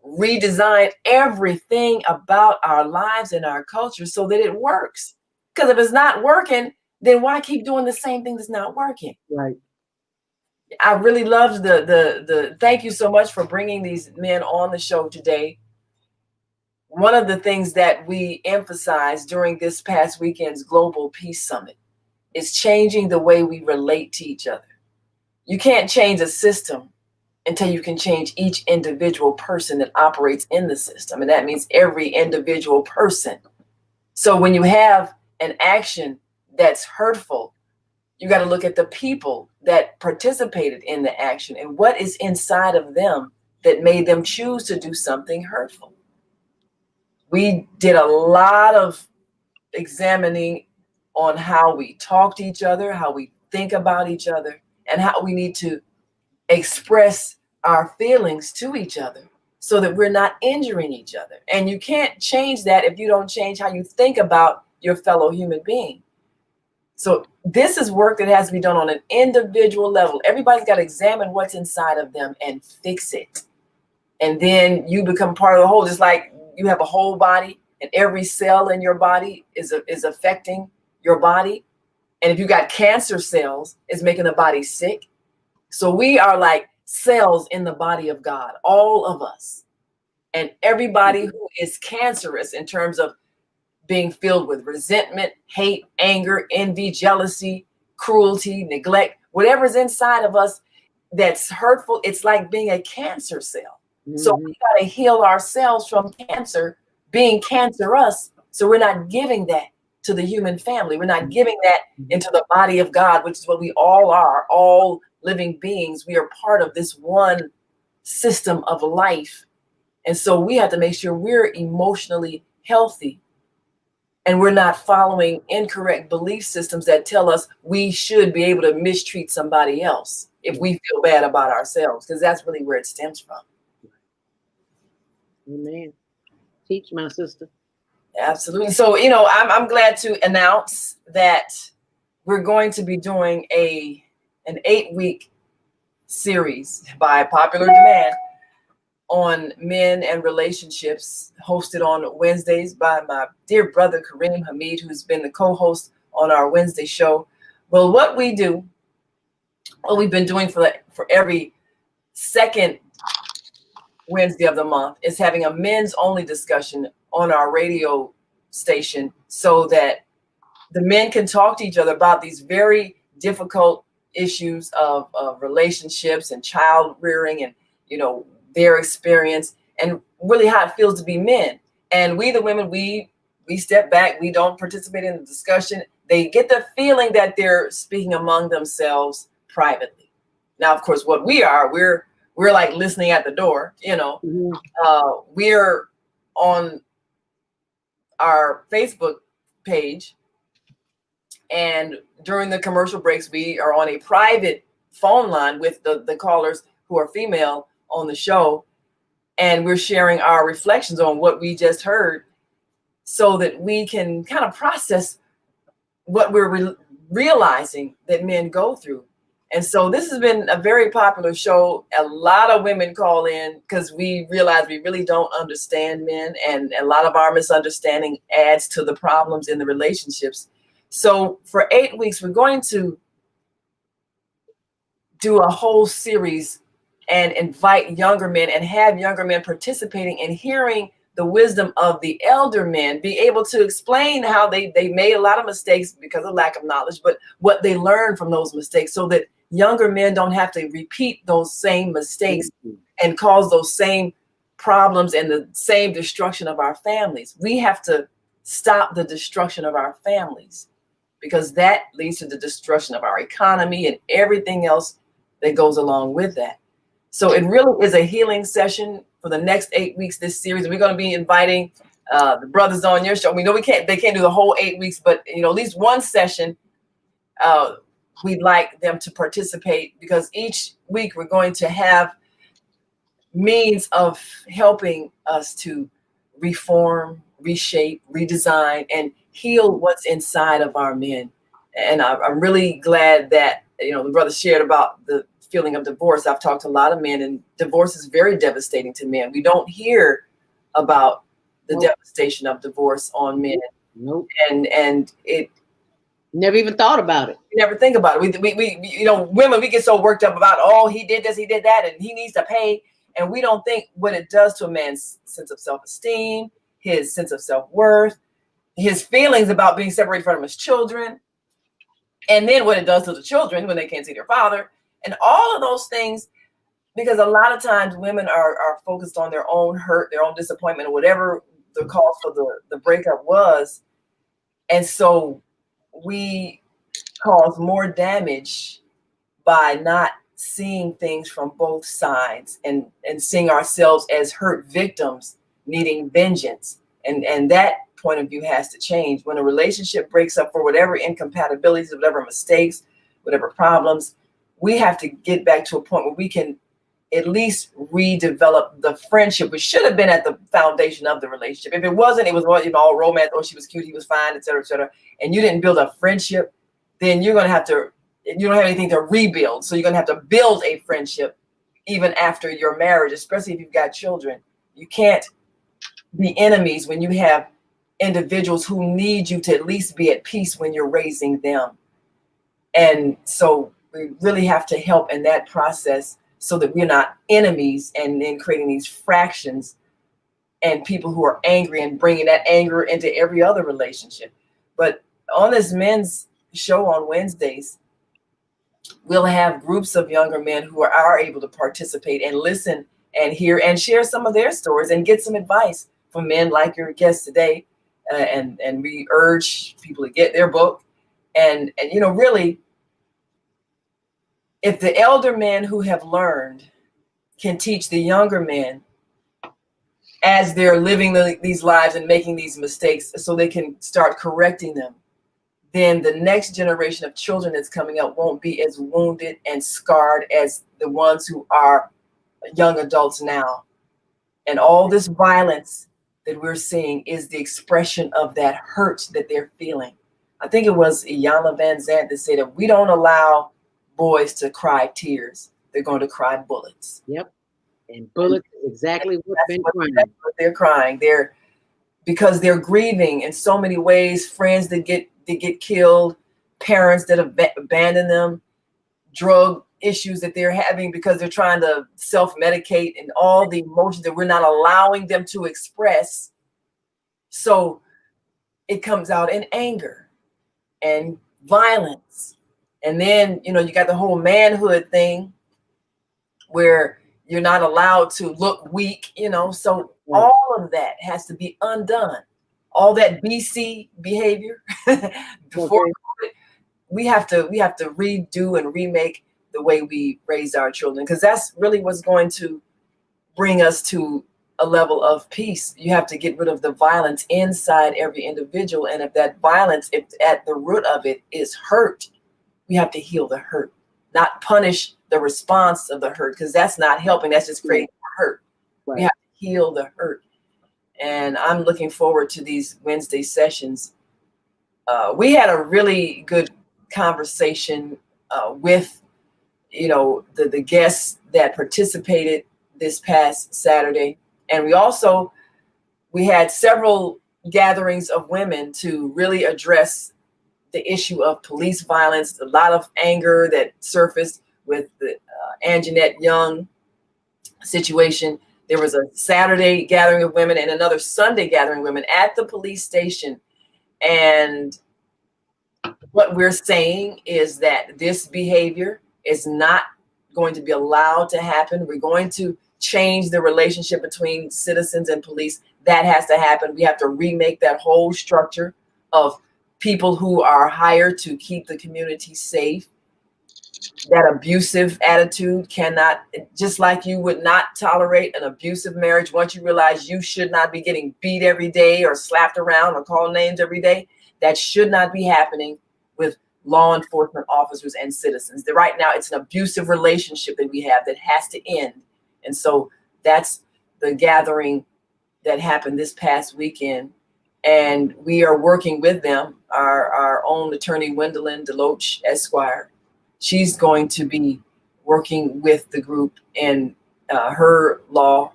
S10: redesign everything about our lives and our culture so that it works. Because if it's not working, then why keep doing the same thing that's not working?
S1: Right.
S10: I really loved the thank you so much for bringing these men on the show today. One of the things that we emphasized during this past weekend's Global Peace Summit is changing the way we relate to each other. You can't change a system until you can change each individual person that operates in the system. And that means every individual person. So when you have an action that's hurtful, you got to look at the people that participated in the action and what is inside of them that made them choose to do something hurtful. We did a lot of examining on how we talk to each other, how we think about each other, and how we need to express our feelings to each other so that we're not injuring each other. And you can't change that if you don't change how you think about your fellow human being. So this is work that has to be done on an individual level. Everybody's got to examine what's inside of them and fix it. And then you become part of the whole. Just like you have a whole body and every cell in your body is affecting your body. And if you got cancer cells, it's making the body sick. So we are like cells in the body of God, all of us. And everybody who is cancerous in terms of being filled with resentment, hate, anger, envy, jealousy, cruelty, neglect, whatever's inside of us that's hurtful, it's like being a cancer cell. Mm-hmm. So we got to heal ourselves from cancer, being cancerous, so we're not giving that to the human family. We're not giving that into the body of God, which is what we all are, all living beings. We are part of this one system of life. And so we have to make sure we're emotionally healthy and we're not following incorrect belief systems that tell us we should be able to mistreat somebody else if we feel bad about ourselves, because that's really where it stems from.
S1: Amen. Teach, my sister.
S10: Absolutely. So, I'm glad to announce that we're going to be doing an 8-week series by popular demand on men and relationships, hosted on Wednesdays by my dear brother Kareem Hamid, who's been the co-host on our Wednesday show. Well, what we've been doing for every second Wednesday of the month is having a men's only discussion on our radio station, so that the men can talk to each other about these very difficult issues of relationships and child rearing, and their experience, and really how it feels to be men. And we, the women, we step back. We don't participate in the discussion. They get the feeling that they're speaking among themselves privately. Now, of course, what we're like listening at the door. We're on our Facebook page, and during the commercial breaks, we are on a private phone line with the callers who are female on the show, and we're sharing our reflections on what we just heard, so that we can kind of process what we're realizing that men go through. And so this has been a very popular show. A lot of women call in because we realize we really don't understand men, and a lot of our misunderstanding adds to the problems in the relationships. So for 8 weeks, we're going to do a whole series and invite younger men and have younger men participating and hearing the wisdom of the elder men, be able to explain how they made a lot of mistakes because of lack of knowledge, but what they learned from those mistakes, so that younger men don't have to repeat those same mistakes and cause those same problems and the same destruction of our families. We have to stop the destruction of our families, because that leads to the destruction of our economy and everything else that goes along with that. So it really is a healing session for the next 8 weeks, this series. We're going to be inviting the brothers on your show. We know they can't do the whole 8 weeks, but at least one session, we'd like them to participate, because each week we're going to have means of helping us to reform, reshape, redesign, and heal what's inside of our men. And I'm really glad that the brother shared about the feeling of divorce. I've talked to a lot of men, and divorce is very devastating to men. We don't hear about the devastation of divorce on men.
S1: Nope.
S10: And it
S1: never even thought about it.
S10: We never think about it. We women, we get so worked up about, oh, he did this, he did that, and he needs to pay. And we don't think what it does to a man's sense of self-esteem, his sense of self-worth, his feelings about being separated from his children, and then what it does to the children when they can't see their father, and all of those things. Because a lot of times women are focused on their own hurt, their own disappointment, or whatever the cause for the breakup was. And so we cause more damage by not seeing things from both sides, and seeing ourselves as hurt victims needing vengeance. And that point of view has to change. When a relationship breaks up for whatever incompatibilities, whatever mistakes, whatever problems, we have to get back to a point where we can at least redevelop the friendship, which should have been at the foundation of the relationship. If it wasn't, it was all romance. Oh, she was cute, he was fine, et cetera, and you didn't build a friendship, then you don't have anything to rebuild. So you're going to have to build a friendship even after your marriage, especially if you've got children. You can't be enemies when you have individuals who need you to at least be at peace when you're raising them. And so we really have to help in that process, so that we're not enemies and then creating these fractions and people who are angry and bringing that anger into every other relationship. But on this men's show on Wednesdays, we'll have groups of younger men who are able to participate and listen and hear and share some of their stories and get some advice from men like your guest today. And we urge people to get their book. And really, if the elder men who have learned can teach the younger men as they're living these lives and making these mistakes, so they can start correcting them, then the next generation of children that's coming up won't be as wounded and scarred as the ones who are young adults now. And all this violence that we're seeing is the expression of that hurt that they're feeling. I think it was Iyanla Vanzant that said, if we don't allow boys to cry tears, they're going to cry bullets.
S1: Yep. And bullets is exactly what's been crying.
S10: That's what they're crying. Because they're grieving in so many ways. Friends that get killed, parents that abandon them, drug issues that they're having because they're trying to self-medicate, and all the emotions that we're not allowing them to express. So it comes out in anger and violence. And then, you got the whole manhood thing where you're not allowed to look weak, so all of that has to be undone. All that BC behavior before COVID, we have to redo and remake the way we raise our children, because that's really what's going to bring us to a level of peace. You have to get rid of the violence inside every individual. And if that violence, if at the root of it is hurt, we have to heal the hurt, not punish the response of the hurt, because that's not helping. That's just creating hurt. Right. We have to heal the hurt. And I'm looking forward to these Wednesday sessions. We had a really good conversation with, the guests that participated this past Saturday. And we had several gatherings of women to really address the issue of police violence, a lot of anger that surfaced with the Anjanette Young situation. There was a Saturday gathering of women and another Sunday gathering of women at the police station. And what we're saying is that this behavior is not going to be allowed to happen. We're going to change the relationship between citizens and police. That has to happen. We have to remake that whole structure of people who are hired to keep the community safe. That abusive attitude cannot, just like you would not tolerate an abusive marriage once you realize you should not be getting beat every day or slapped around or called names every day. That should not be happening with law enforcement officers and citizens. Right now, it's an abusive relationship that we have that has to end. And so that's the gathering that happened this past weekend. And we are working with them, our own attorney, Gwendolyn Deloach, Esquire. She's going to be working with the group and her law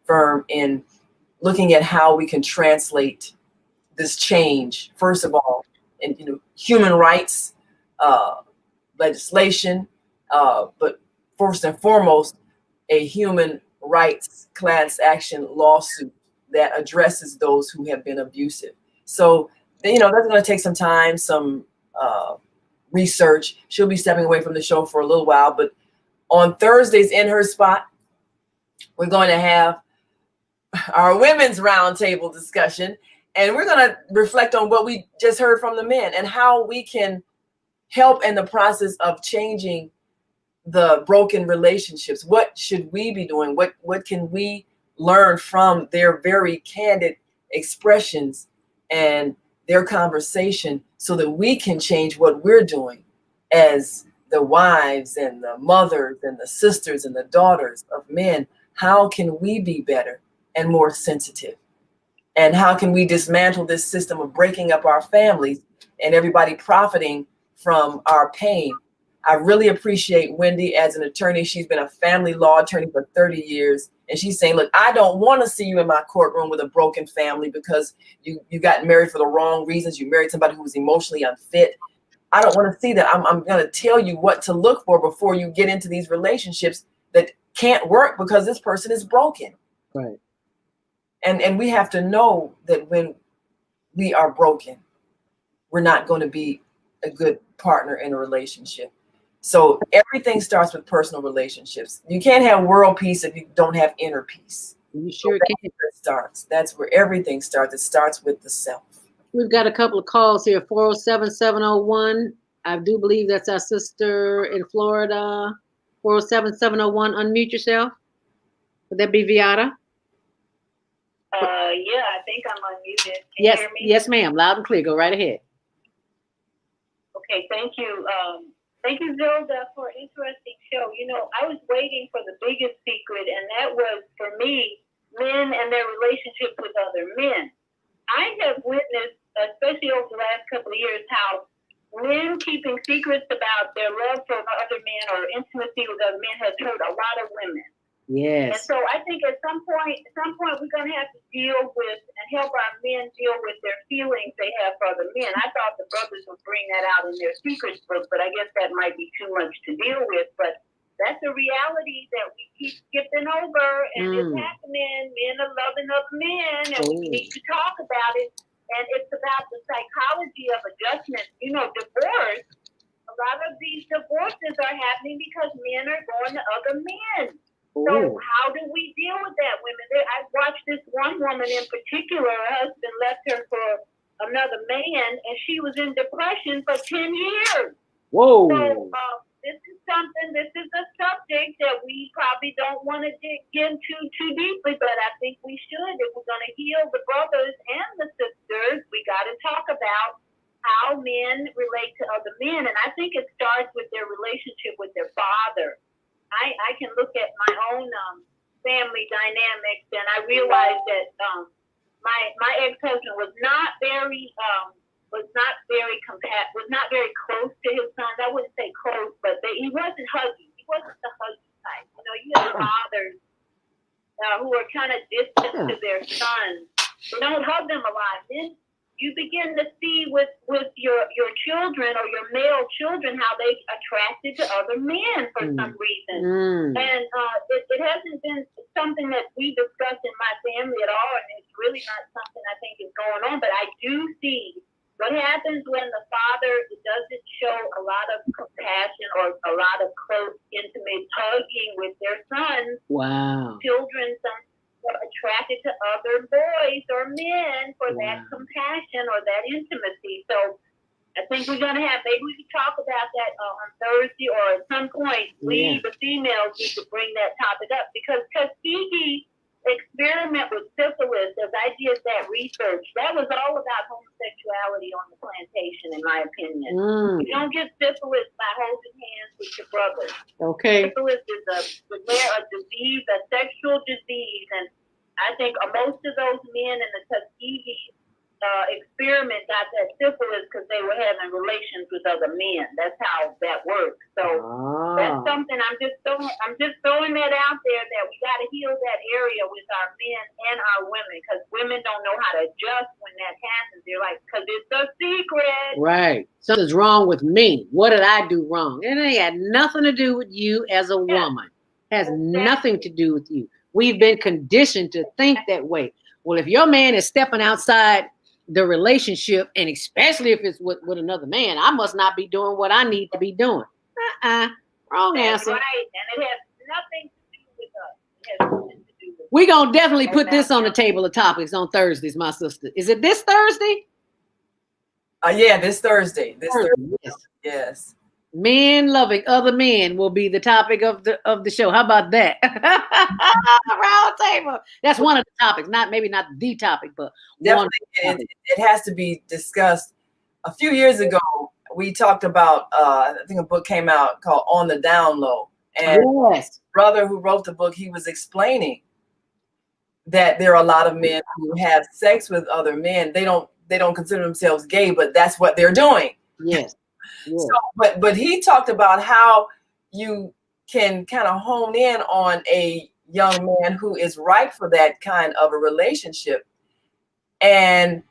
S10: firm in looking at how we can translate this change, first of all, in human rights legislation, but first and foremost, a human rights class action lawsuit that addresses those who have been abusive. So, that's going to take some time, some research. She'll be stepping away from the show for a little while, but on Thursdays in her spot, we're going to have our women's roundtable discussion, and we're going to reflect on what we just heard from the men and how we can help in the process of changing the broken relationships. What should we be doing? What can we learn from their very candid expressions and their conversation so that we can change what we're doing as the wives and the mothers and the sisters and the daughters of men? How can we be better and more sensitive? And how can we dismantle this system of breaking up our families and everybody profiting from our pain? I really appreciate Wendy as an attorney. She's been a family law attorney for 30 years. And she's saying, look, I don't want to see you in my courtroom with a broken family because you got married for the wrong reasons. You married somebody who was emotionally unfit. I don't want to see that. I'm going to tell you what to look for before you get into these relationships that can't work because this person is broken.
S1: Right.
S10: And we have to know that when we are broken, we're not going to be a good partner in a relationship. So everything starts with personal relationships. You can't have world peace if you don't have inner peace.
S1: You sure can.
S10: That's where everything starts. It starts with the self.
S1: We've got a couple of calls here. 407-701. I do believe that's our sister in Florida. 407-701. Unmute yourself. Would that be Viata?
S5: Yeah, I think I'm unmuted. Can
S1: Yes,
S5: you hear me?
S1: yes, ma'am. Loud and clear. Go right ahead.
S5: Okay, thank you. Thank you, Zilda, for an interesting show. I was waiting for the biggest secret, and that was, for me, men and their relationships with other men. I have witnessed, especially over the last couple of years, how men keeping secrets about their love for other men or intimacy with other men has hurt a lot of women.
S1: Yes.
S9: And so I think at some point we're going to have to deal with and help our men deal with their feelings they have for other men. I thought the brothers would bring that out in their secrets book, but I guess that might be too much to deal with. But that's a reality that we keep skipping over, and it's happening. Men are loving other men, and we need to talk about it. And it's about the psychology of adjustment. You know, divorce, a lot of these divorces are happening because men are going to other men. So how do we deal with that, women? I watched this one woman in particular. Her husband left her for another man, and she was in depression for 10 years.
S1: Whoa.
S9: So this is a subject that we probably don't want to dig into too deeply, but I think we should. If we're going to heal the brothers and the sisters, we got to talk about how men relate to other men. And I think it starts with their relationship with their father. I can look at my own family dynamics, and I realized that my ex-husband was not very close to his sons. I wouldn't say close, but he wasn't huggy. He wasn't the huggy type. You know, you have fathers who are kind of distant to their sons. They don't hug them a lot. Then you begin to see with your children or your male children how they attracted to other men for some reason. And it hasn't been something that we discussed in my family at all, and it's really not something I think is going on. But I do see what happens when the father doesn't show a lot of compassion or a lot of close, intimate hugging with their sons.
S1: Wow.
S9: Children, some are attracted to other boys or men for that compassion or that intimacy. So I think maybe we could talk about that on Thursday or at some point. We, the females, need to bring that topic up because Tuskegee experiment with syphilis, as I did that research, that was all about homosexuality on the plantation, in my opinion. You don't get syphilis by holding hands with your brothers.
S1: Okay.
S9: Syphilis is a disease, a sexual disease, and I think most of those men in the Tuskegee experiment got that syphilis because they were having relations with other men. That's how that works. So that's something I'm just throwing that out there, that we got to heal that area with our men and our women, because women don't know how to adjust when that happens. They're like, because it's a secret.
S1: Right. Something's wrong with me. What did I do wrong? It ain't had nothing to do with you as a woman. It has nothing to do with you. We've been conditioned to think that way. Well, if your man is stepping outside the relationship, and especially if it's with another man, I must not be doing what I need to be doing. Wrong answer.
S9: Right, and it has nothing to do with us. It has nothing to do with us.
S1: We're going to definitely put this on the table of topics on Thursdays, my sister. Is it this Thursday?
S10: Yeah, this Thursday. Yes.
S1: Men loving other men will be the topic of the show. How about that? Round table. That's one of the topics. Maybe not the topic, but
S10: definitely it has to be discussed. A few years ago, we talked about I think a book came out called On the Down Low. And the brother who wrote the book, he was explaining that there are a lot of men who have sex with other men. They don't consider themselves gay, but that's what they're doing.
S1: Yes.
S10: So, but he talked about how you can kind of hone in on a young man who is ripe for that kind of a relationship. And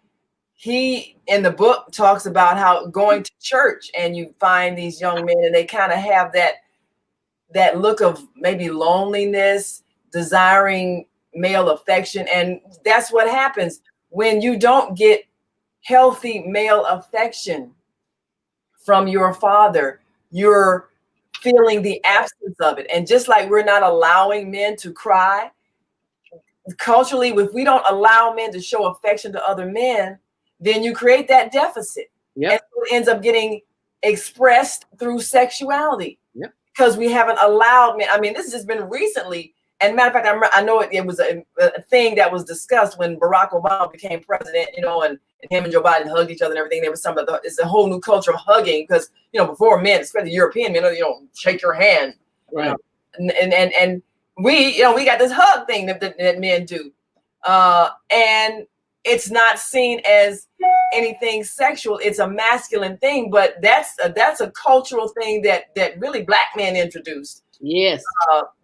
S10: he, in the book, talks about how going to church and you find these young men and they kind of have that look of maybe loneliness, desiring male affection. And that's what happens when you don't get healthy male affection from your father. You're feeling the absence of it. And just like we're not allowing men to cry, culturally, if we don't allow men to show affection to other men, then you create that deficit.
S1: Yep.
S10: And so it ends up getting expressed through sexuality.
S1: Yep.
S10: Because we haven't allowed men. I mean, this has just been recently. And matter of fact, I know it was a thing that was discussed when Barack Obama became president, and him and Joe Biden hugged each other and everything. There was it's a whole new culture of hugging because, before men, especially European men, shake your hand.
S1: Right.
S10: And we got this hug thing that men do. And it's not seen as anything sexual. It's a masculine thing, but that's a cultural thing that really black men introduced.
S1: Yes.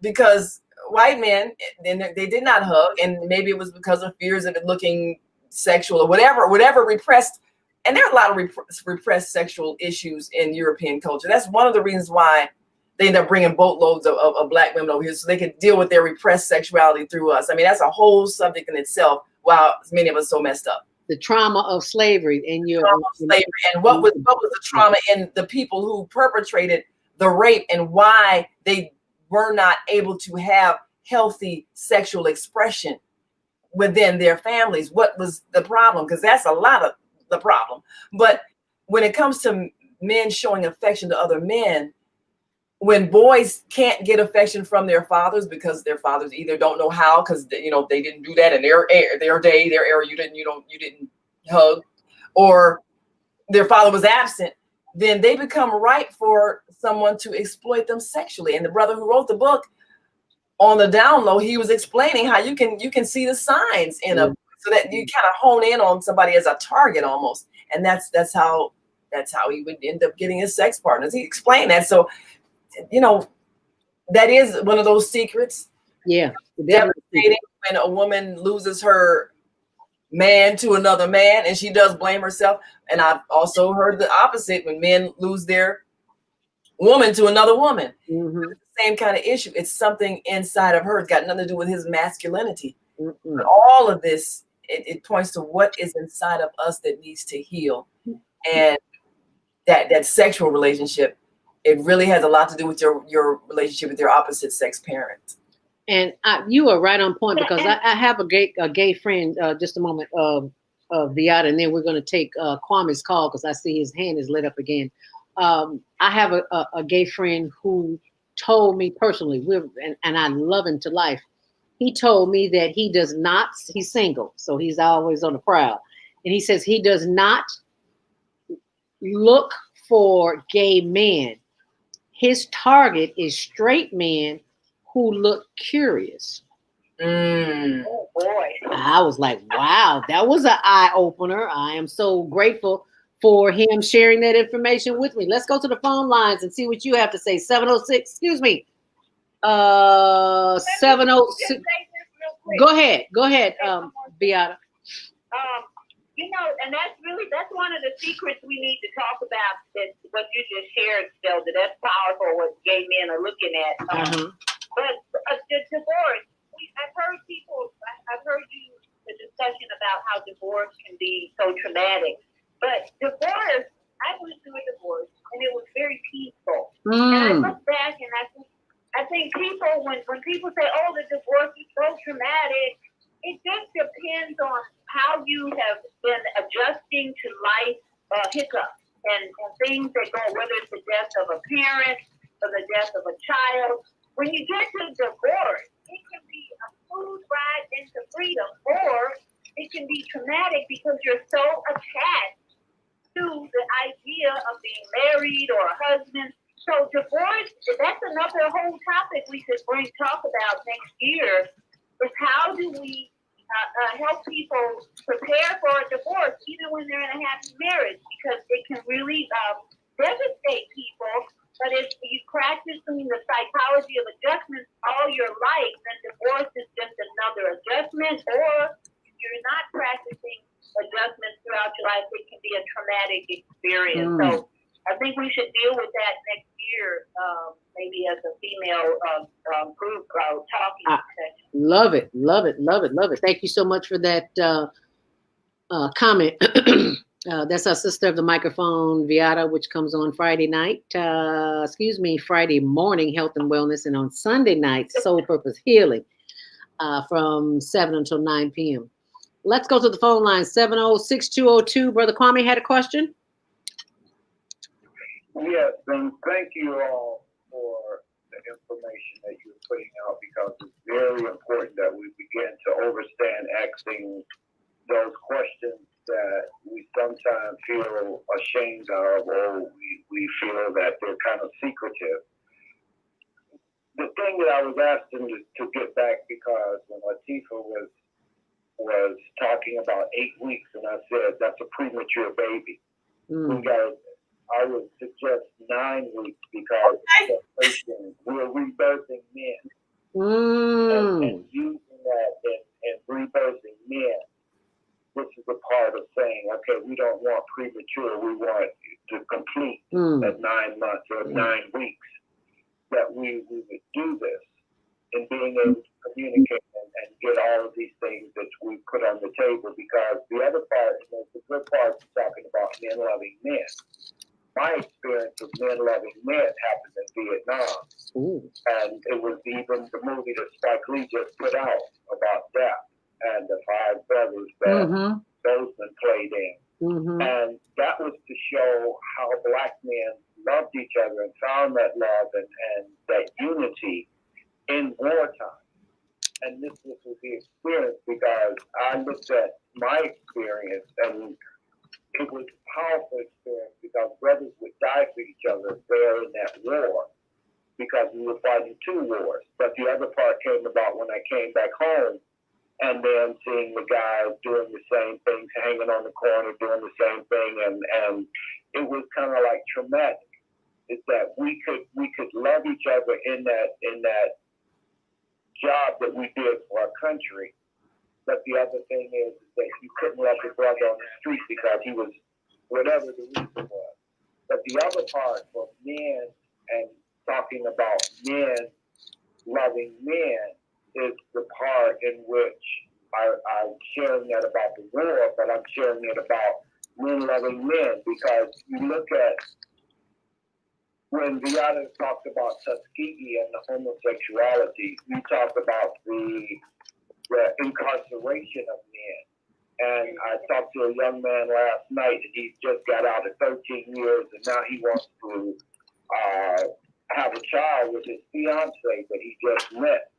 S10: Because white men, and they did not hug, and maybe it was because of fears of it looking sexual or whatever repressed. And there are a lot of repressed sexual issues in European culture. That's one of the reasons why they end up bringing boatloads of black women over here, so they can deal with their repressed sexuality through us. I mean, that's a whole subject in itself. Wow, many of us so messed up.
S1: The trauma of slavery and
S10: what was the trauma in the people who perpetrated the rape, and why they were not able to have healthy sexual expression within their families. What was the problem? Because that's a lot of the problem. But when it comes to men showing affection to other men, when boys can't get affection from their fathers because their fathers either don't know how, because they didn't do that in their era, you didn't hug, or their father was absent, then they become ripe for someone to exploit them sexually. And the brother who wrote the book, on the down low, he was explaining how you can see the signs in a, so that you kind of hone in on somebody as a target almost. And that's how he would end up getting his sex partners. He explained that. So, that is one of those secrets.
S1: Yeah.
S10: Devastating when a woman loses her man to another man, and she does blame herself. And I've also heard the opposite, when men lose their woman to another woman.
S1: Mm-hmm.
S10: It's the same kind of issue. It's something inside of her. It's got nothing to do with his masculinity. Mm-hmm. But all of this, it points to what is inside of us that needs to heal. And that sexual relationship, it really has a lot to do with your relationship with your opposite sex parent.
S1: And you are right on point, because I have a gay friend, just a moment, of Viata, and then we're going to take Kwame's call, because I see his hand is lit up again. I have a gay friend who told me personally, and I love him to life. He told me that he's single, so he's always on the prowl. And he says he does not look for gay men. His target is straight men who look curious.
S9: Oh boy.
S1: I was like, wow, that was an eye opener. I am so grateful for him sharing that information with me. Let's go to the phone lines and see what you have to say. 706, excuse me. 706. Go ahead, Beata.
S9: And that's one of the secrets we need to talk about, that what you just shared, Zelda. That's powerful, what gay men are looking at. But the divorce, I've heard the discussion about how divorce can be so traumatic. But divorce, I went through a divorce, and it was very peaceful. And I look back, and I think people, when people say, oh, the divorce is so traumatic, it just depends on how you have been adjusting to life hiccups and things that go, whether it's the death of a parent or the death of a child. When you get to divorce, it can be a smooth ride into freedom, or it can be traumatic because you're so attached to the idea of being married or a husband. So divorce, that's another whole topic we could talk about next year, is how do we help people prepare for a divorce, even when they're in a happy marriage, because it can really devastate people. But if you practicing the psychology of adjustments all your life, then divorce is just another adjustment. Or if you're not practicing adjustments throughout your life, it can be a traumatic experience. So I think we should deal with that next year, maybe as a female group talking session.
S1: Love it. Thank you so much for that comment. That's our sister of the microphone, Viata, which comes on Friday morning, Health and Wellness, and on Sunday nights, Soul Purpose Healing, from 7 until 9 p.m. Let's go to the phone line, 706-202. Brother Kwame had a question?
S3: Yes, and thank you all for the information that you're putting out, because it's very important that we begin to understand asking those questions that we sometimes feel ashamed of, or we feel that they're kind of secretive. The thing that I was asking to get back, because when Latifah was talking about 8 weeks, and I said that's a premature baby. I would suggest 9 weeks, because we're rebirthing men.
S7: months or 9 weeks that we would do this, and being able to communicate and get all of these things that we put on the table. Because the other part, the good part is talking about men loving men. My experience with men loving men happened in Vietnam.
S1: Ooh. And
S7: it was even the movie that Spike Lee just put out about that, and the 5 brothers that Bozeman played in. And that was to show how Black men loved each other and found that love and that unity in wartime. And this was the experience, because I looked at my experience, and it was a powerful experience, because brothers would die for each other there in that war, because we were fighting 2 wars. But the other part came about when I came back home, and then seeing the guys doing the same things, hanging on the corner, doing the same thing, and it was kind of like traumatic. It's that we could love each other in that job that we did for our country. But the other thing is that you couldn't love your brother on the street because he was whatever the reason was. But the other part for men, and talking about men loving men, is the part in which I'm sharing that about the war, but I'm sharing it about men loving men. Because you look at when Beata talked about Tuskegee and the homosexuality, we talk about the incarceration of men. And I talked to a young man last night, and he just got out of 13 years, and now he wants to have a child with his fiance that he just met.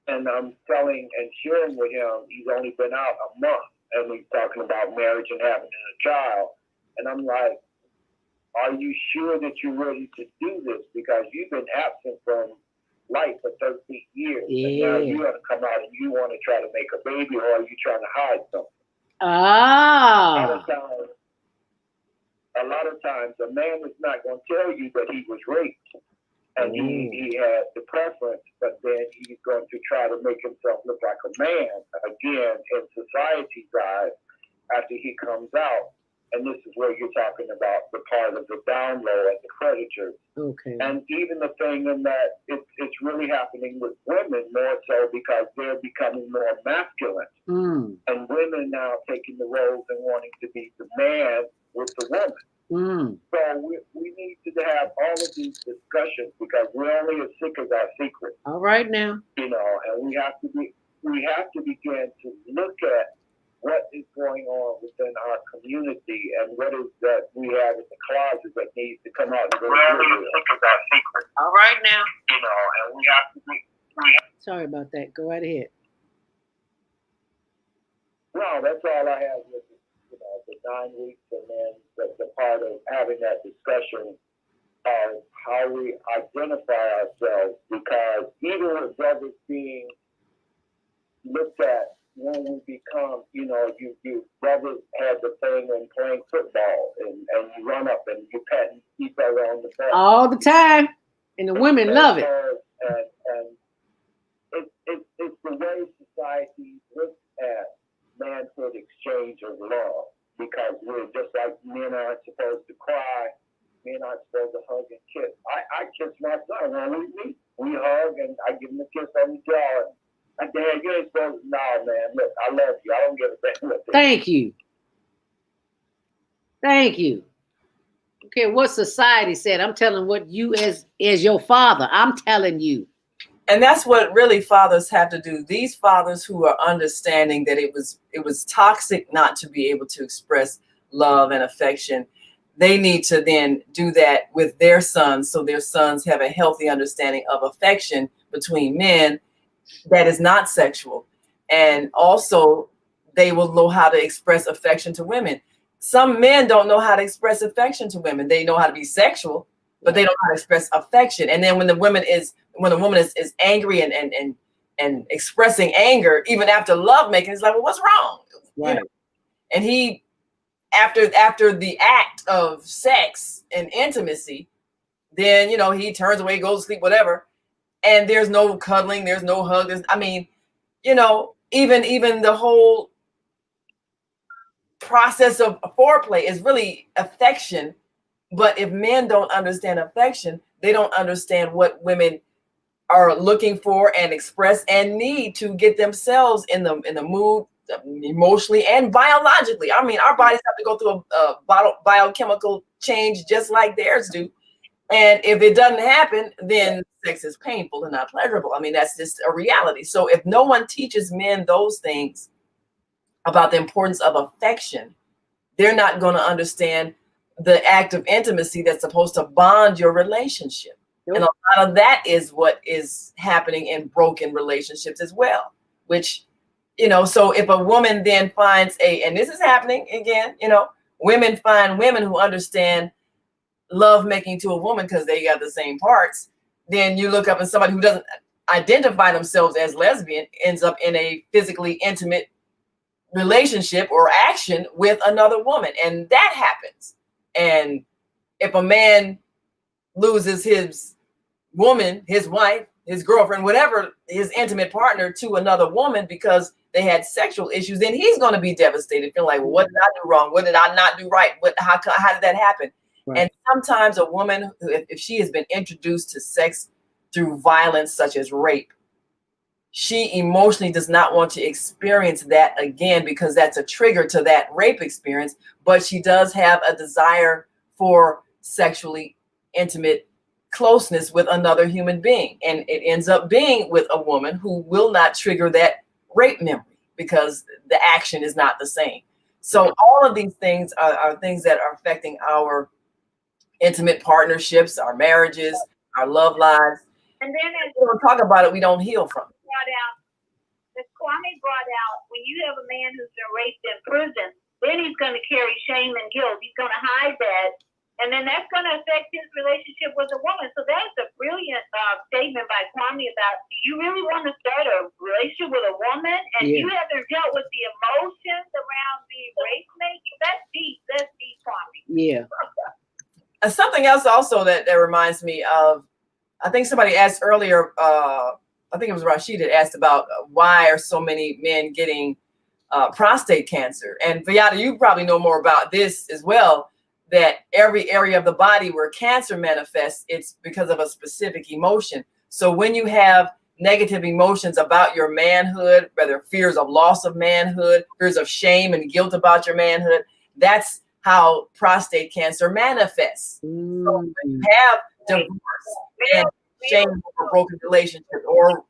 S7: And I'm telling and sharing with him, he's only been out a month, and he's talking about marriage and having a child. And I'm like, are you sure that you're ready to do this? Because you've been absent from life for 13 years. Yeah. And now you want to come out and you want to try to make a baby, or are you trying to hide something?
S1: Ah.
S7: A lot of times a man is not going to tell you that he was raped. And he had the preference, but then he's going to try to make himself look like a man again in society's eyes after he comes out. And this is where you're talking about the part of the down low and the predators.
S1: Okay.
S7: And even the thing in that it's really happening with women more so, because they're becoming more masculine. And women now taking the roles and wanting to be the man with the woman. So we need to have all of these discussions, because we're only as sick as our secrets.
S1: All right now.
S7: You know, and we have to begin to look at what is going on within our community and what is that we have in the closet that needs to come out. We're only as sick as our secrets.
S1: All right now.
S7: You know, and we have to
S1: Sorry about that. Go right ahead.
S7: No, that's all I have with it. You know, the 9 weeks, and then the part of having that discussion of how we identify ourselves, because even with brothers being looked at when we become, you know, you brothers have the thing in playing football, and you run up and you pat each other on the back
S1: all the time, and the women love it.
S7: And it's the way society looks at manhood exchange of love, because we're just like men aren't supposed to cry, men aren't supposed to hug and kiss. I kiss my son when we hug, and I give him a kiss on the jaw. And Dad, you ain't supposed to. No, man, look, I love you. I don't give a thing with it.
S1: Thank you. Thank you. Okay, what society said. I'm telling what you as your father. I'm telling you.
S10: And that's what really fathers have to do. These fathers who are understanding that it was toxic not to be able to express love and affection, they need to then do that with their sons, so their sons have a healthy understanding of affection between men that is not sexual. And also they will know how to express affection to women. Some men don't know how to express affection to women. They know how to be sexual, but they don't know how to express affection. And then when a woman is angry and expressing anger, even after love making, it's like, well, what's wrong?
S1: Right.
S10: You know? And he, after the act of sex and intimacy, then, you know, he turns away, goes to sleep, whatever. And there's no cuddling, there's no hug. You know, even the whole process of foreplay is really affection But if men don't understand affection, they don't understand what women are looking for and express and need to get themselves in the mood, emotionally and biologically. I mean, our bodies have to go through a biochemical change just like theirs do. And if it doesn't happen, then sex is painful and not pleasurable. I mean, that's just a reality. So if no one teaches men those things about the importance of affection, they're not going to understand the act of intimacy that's supposed to bond your relationship. Nope. And a lot of that is what is happening in broken relationships as well, which, you know, so if a woman then finds and this is happening again, you know, women find women who understand love making to a woman because they got the same parts, then you look up and somebody who doesn't identify themselves as lesbian ends up in a physically intimate relationship or action with another woman, and that happens. And if a man loses his woman, his wife, his girlfriend, whatever, his intimate partner to another woman because they had sexual issues, then he's going to be devastated, feeling like, well, what did I do wrong? What did I not do right? How did that happen? Right. And sometimes a woman, if she has been introduced to sex through violence such as rape, she emotionally does not want to experience that again because that's a trigger to that rape experience, but she does have a desire for sexually intimate closeness with another human being. And it ends up being with a woman who will not trigger that rape memory because the action is not the same. So all of these things are things that are affecting our intimate partnerships, our marriages, our love lives. And then as we don't talk about it, we don't heal from it.
S9: As Kwame brought out, when you have a man who's been raped in prison, then he's going to carry shame and guilt. He's going to hide that. And then that's going to affect his relationship with a woman. So that's a brilliant statement by Kwame about, do you really want to start a relationship with a woman and you haven't dealt with the emotions around being rape making? That's deep. That's deep, Kwame.
S1: Yeah.
S10: Something else also that reminds me of, I think somebody asked earlier, I think it was Rashid that asked about why are so many men getting prostate cancer? And Vayada, you probably know more about this as well, that every area of the body where cancer manifests, it's because of a specific emotion. So when you have negative emotions about your manhood, whether fears of loss of manhood, fears of shame and guilt about your manhood, that's how prostate cancer manifests. So when you have divorce and shame for broken relationship or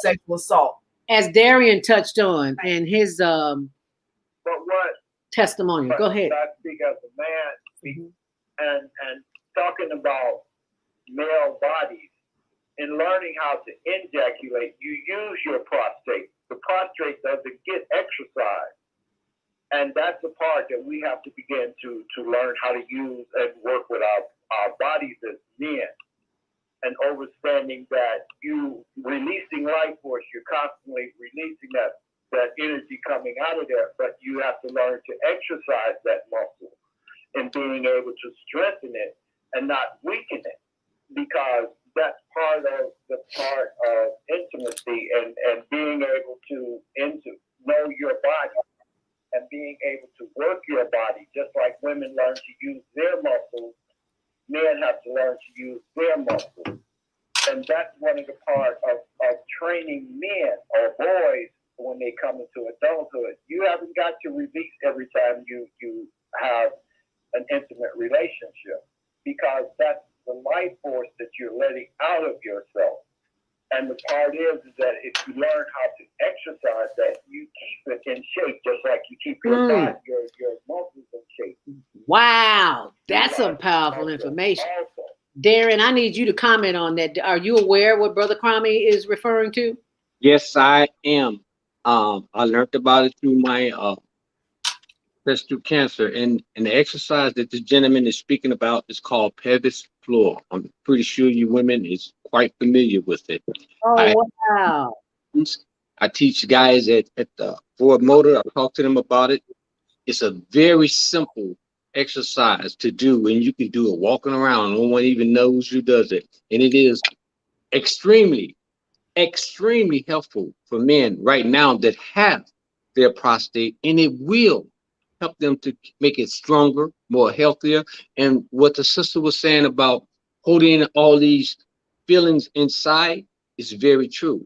S10: sexual assault,
S1: as Darrien touched on in his
S7: but what
S1: testimonial. Go ahead.
S7: I speak as a man, and talking about male bodies and learning how to ejaculate, you use your prostate. The prostate doesn't get exercise. And that's the part that we have to begin to learn how to use and work with our bodies as men. And understanding that you releasing life force, you're constantly releasing that energy coming out of there, but you have to learn to exercise that muscle and being able to strengthen it and not weaken it, because that's part of intimacy and being able to know your body and being able to work your body, just like women learn to use their muscles. Men have to learn to use their muscles. And that's one of the parts of training men or boys when they come into adulthood. You haven't got to release every time you have an intimate relationship, because that's the life force that you're letting out of yourself. And the part is that if you learn how to exercise that, you keep it in shape, just like you keep your body, your muscles in shape.
S1: Wow, that's some powerful information. Darrien, I need you to comment on that. Are you aware what Brother Kwame is referring to?
S4: Yes, I am. I learned about it through my test through cancer, and the exercise that this gentleman is speaking about is called pelvis floor. I'm pretty sure you women is quite familiar with it.
S1: Oh, wow.
S4: I teach guys at the Ford Motor. I talk to them about it. It's a very simple exercise to do, and you can do it walking around. No one even knows who does it, and it is extremely helpful for men right now that have their prostate, and it will help them to make it stronger, more healthier. And what the sister was saying about holding all these feelings inside is very true.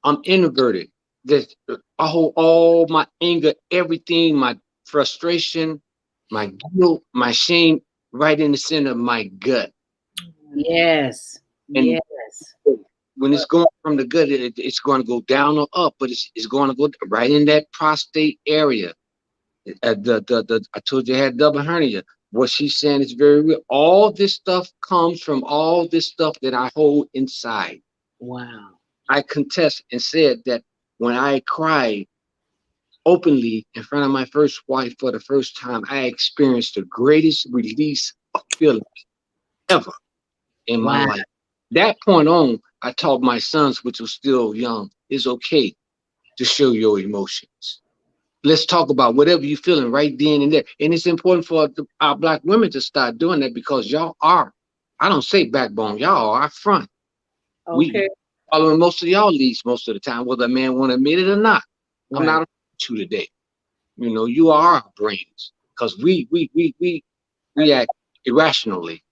S4: I'm introverted. That I hold all my anger, everything, my frustration, my guilt, my shame, right in the center of my gut.
S1: Yes.
S4: And
S1: Yes.
S4: when it's going from the gut, it's going to go down or up, but it's going to go right in that prostate area. I told you I had double hernia. What she's saying is very real. All this stuff comes from all this stuff that I hold inside.
S1: Wow.
S4: I contest and said that when I cried openly in front of my first wife for the first time, I experienced the greatest release of feelings ever in my
S1: Wow.
S4: life. That point on, I taught my sons, which were still young, it's okay to show your emotions. Let's talk about whatever you're feeling right then and there. And it's important for our Black women to start doing that because y'all are, I don't say backbone, y'all are our front.
S1: Okay.
S4: We following most of y'all leads most of the time, whether a man want to admit it or not.
S1: Right.
S4: I'm not afraid of you today. You know, you are our brains because we act irrationally.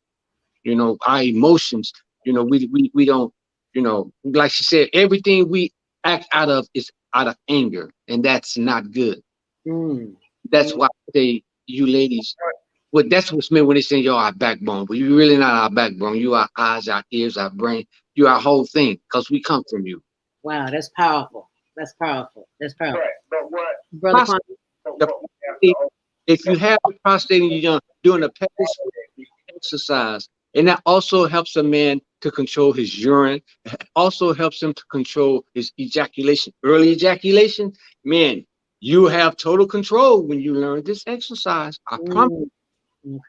S4: You know, our emotions, you know, we don't, you know, like she said, everything we act out of is out of anger, and that's not good.
S1: Mm.
S4: That's why I say you ladies, well, that's what's meant when they say you're our backbone, but you're really not our backbone. You are our eyes, our ears, our brain. You are our whole thing because we come from you.
S1: Wow, that's powerful. That's powerful. That's powerful.
S7: Right. But what?
S1: Brother
S4: Prostate,
S1: Kwame.
S7: But what we have to
S4: if you have the prostate and you're doing a pelvic exercise, and that also helps a man to control his urine, it also helps him to control his ejaculation. Early ejaculation, man, you have total control when you learn this exercise. I promise.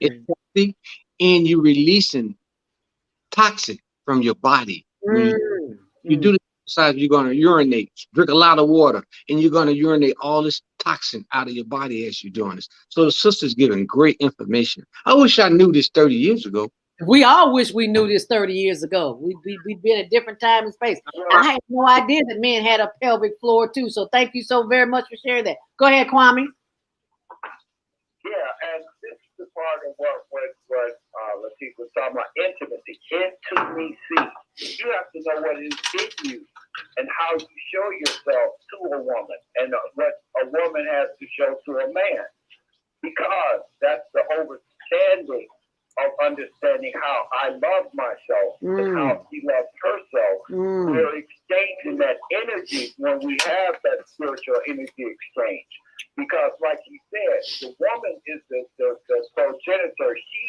S4: It's
S1: Okay.
S4: healthy, and you're releasing toxic from your body. When you do this exercise, you're going to urinate, drink a lot of water, and you're going to urinate all this toxin out of your body as you're doing this. So the sister's giving great information. I wish I knew this 30 years ago.
S1: We all wish we knew this 30 years ago. We'd been at different time and space. I had no idea that men had a pelvic floor too. So thank you so very much for sharing that. Go ahead, Kwame.
S7: Yeah, and this is the part of what Latif was talking about, intimacy, intimacy. You have to know what is in you and how you show yourself to a woman and what a woman has to show to a man, because that's the overstanding of understanding how I love myself and how she loves herself. We're exchanging that energy when we have that spiritual energy exchange. Because like you said, the woman is the progenitor. She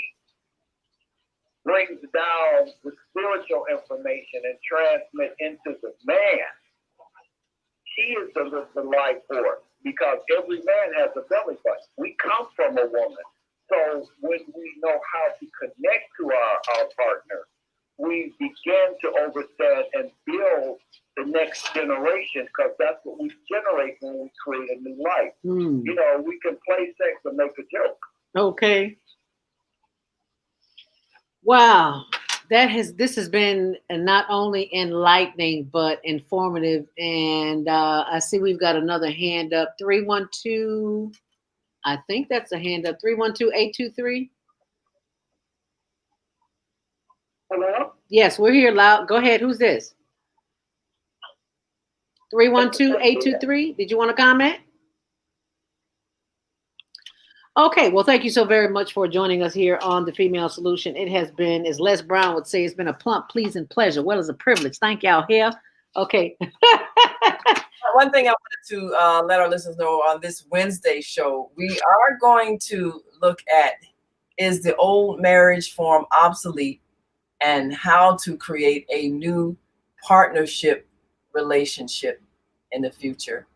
S7: brings down the spiritual information and transmits into the man. She is the life force, because every man has a belly button. We come from a woman. So when we know how to connect to our partner, we begin to understand and build the next generation, because that's what we generate when we create a new life. You know, we can play sex and make a joke.
S1: Okay. Wow. This has been not only enlightening but informative. And I see we've got another hand up. 312. I think that's a hand up. 312-823.
S2: Hello?
S1: Yes, we're here loud. Go ahead. Who's this? 312-823. Did you want to comment? Okay, well, thank you so very much for joining us here on The Female Solution. It has been, as Les Brown would say, it's been a plump, pleasing pleasure. Well, it's a privilege. Thank y'all here. Okay.
S10: One thing I wanted to let our listeners know on this Wednesday show, we are going to look at, is the old marriage form obsolete, and how to create a new partnership relationship in the future.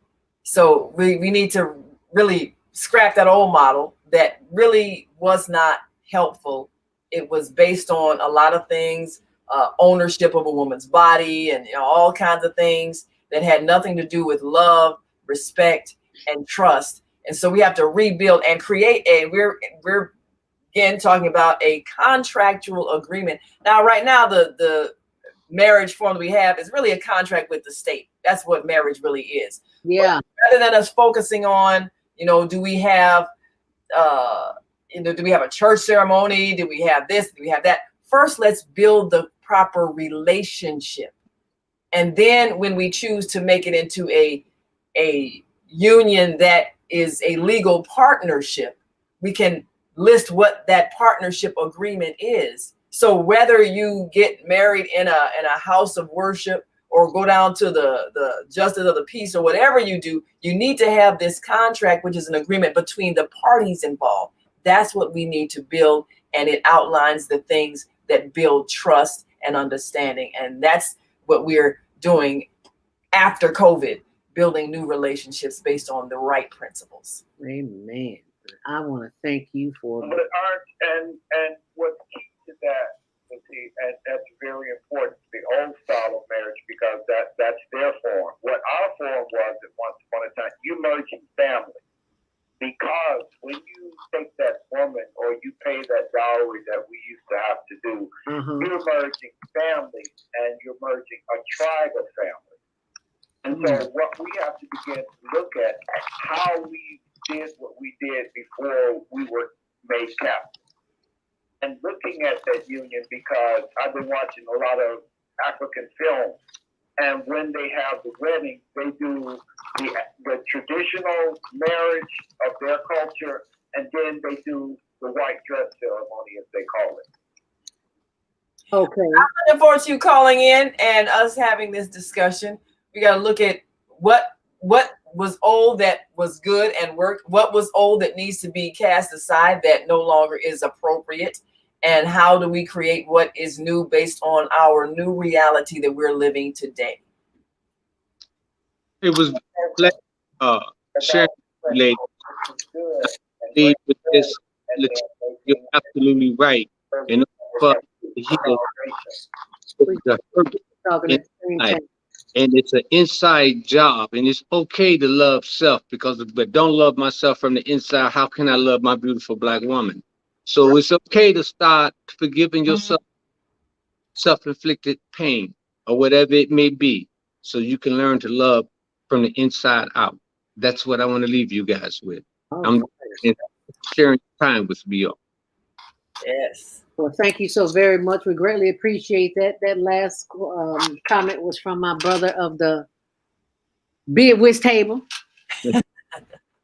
S10: So we need to really scrap that old model that really was not helpful. It was based on a lot of things, ownership of a woman's body and all kinds of things that had nothing to do with love, respect, and trust. And so we have to rebuild and create we're again talking about a contractual agreement. Now, right now, the marriage form that we have is really a contract with the state. That's what marriage really is.
S1: Yeah.
S10: But rather than us focusing on, do we have do we have a church ceremony? Do we have this? Do we have that? First, let's build the proper relationship. And then when we choose to make it into a union that is a legal partnership, we can list what that partnership agreement is. So whether you get married in a house of worship or go down to the justice of the peace or whatever you do, you need to have this contract, which is an agreement between the parties involved. That's what we need to build, and it outlines the things that build trust and understanding. And that's what we're doing after COVID, building new relationships based on the right principles.
S1: Amen. I want to thank you for.
S7: But and what's key to that, and that's very important, the old style of marriage, because that's their form. What our form was at once upon a time, you merging family. Because when you take that woman or you pay that dowry that we used to have to do, you're merging families and you're merging a tribe of families. And so what we have to begin to look at how we did what we did before we were made captive. And looking at that union, because I've been watching a lot of African films, and when they have the wedding, they do the traditional marriage of their culture, and then they do the white dress ceremony, as they call it.
S1: Okay.
S10: I'm looking forward to you calling in and us having this discussion. We got to look at what was old that was good and worked, what was old that needs to be cast aside that no longer is appropriate, and how do we create what is new based on our new reality that we're living today.
S4: It was sharing lady. With this, you're absolutely right. And and it's an inside job, and it's okay to love self, but don't love myself from the inside. How can I love my beautiful Black woman? So it's okay to start forgiving yourself self-inflicted pain or whatever it may be, so you can learn to love from the inside out. That's what I want to leave you guys with. I'm sharing time with me.
S10: Yes.
S1: Well, thank you so very much. We greatly appreciate that. That last comment was from my brother of the Bid Wish table.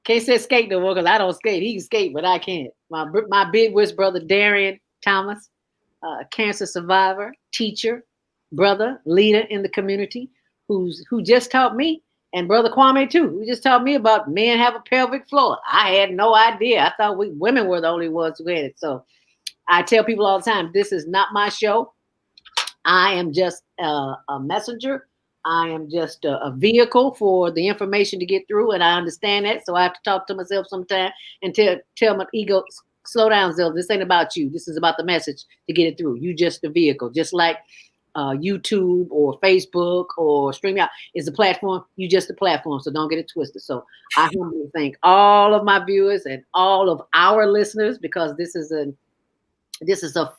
S1: Can't say skate no more because I don't skate. He can skate, but I can't. My Bid Wish brother, Darrien Thomas, cancer survivor, teacher, brother, leader in the community, who just taught me, and brother Kwame too, who just taught me about men have a pelvic floor. I had no idea. I thought women were the only ones who had it. So I tell people all the time, this is not my show. I am just a messenger. I am just a vehicle for the information to get through, and I understand that. So I have to talk to myself sometimes and tell my ego, slow down, Zil. This ain't about you. This is about the message to get it through. You just a vehicle, just like YouTube or Facebook or StreamYard is a platform. You just a platform, so don't get it twisted. So I humbly thank all of my viewers and all of our listeners, because this is a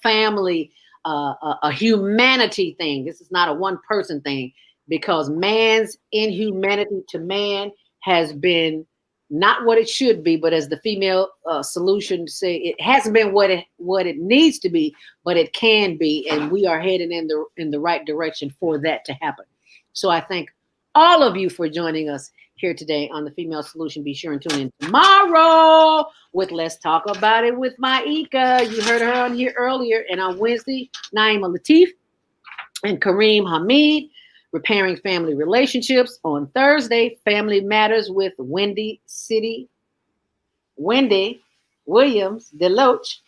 S1: family, a humanity thing. This is not a one-person thing, because man's inhumanity to man has been not what it should be, but as the female solution say, it hasn't been what it needs to be, but it can be, and we are headed in the right direction for that to happen. So I thank all of you for joining us here today on the Female Solution. Be sure and tune in tomorrow with Let's Talk About It with Maika. You heard her on here earlier, and on Wednesday, Naima Latif and Kareem Hamid. Repairing Family Relationships. On Thursday, Family Matters with Wendy Williams Deloach,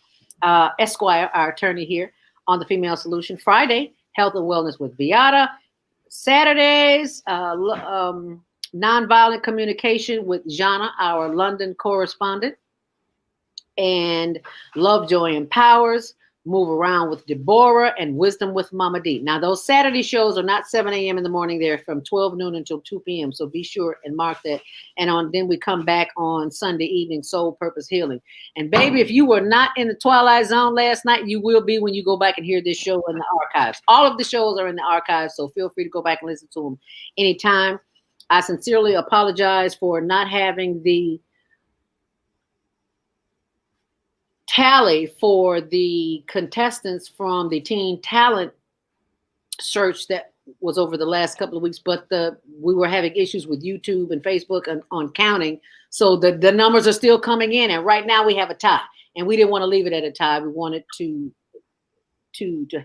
S1: Esquire, our attorney here on the Female Solution. Friday, Health and Wellness with Viata. Saturdays, Nonviolent Communication with Jana, our London correspondent. And Love, Joy, and Powers. Move Around with Deborah, and Wisdom with Mama D. Now, those Saturday shows are not 7 a.m. in the morning. They're from 12 noon until 2 p.m. So be sure and mark that. And then we come back on Sunday evening, Soul Purpose Healing. And baby, if you were not in the Twilight Zone last night, you will be when you go back and hear this show in the archives. All of the shows are in the archives, so feel free to go back and listen to them anytime. I sincerely apologize for not having the tally for the contestants from the Teen Talent search that was over the last couple of weeks, but we were having issues with YouTube and Facebook on counting. So the numbers are still coming in, and right now we have a tie, and we didn't want to leave it at a tie. We wanted to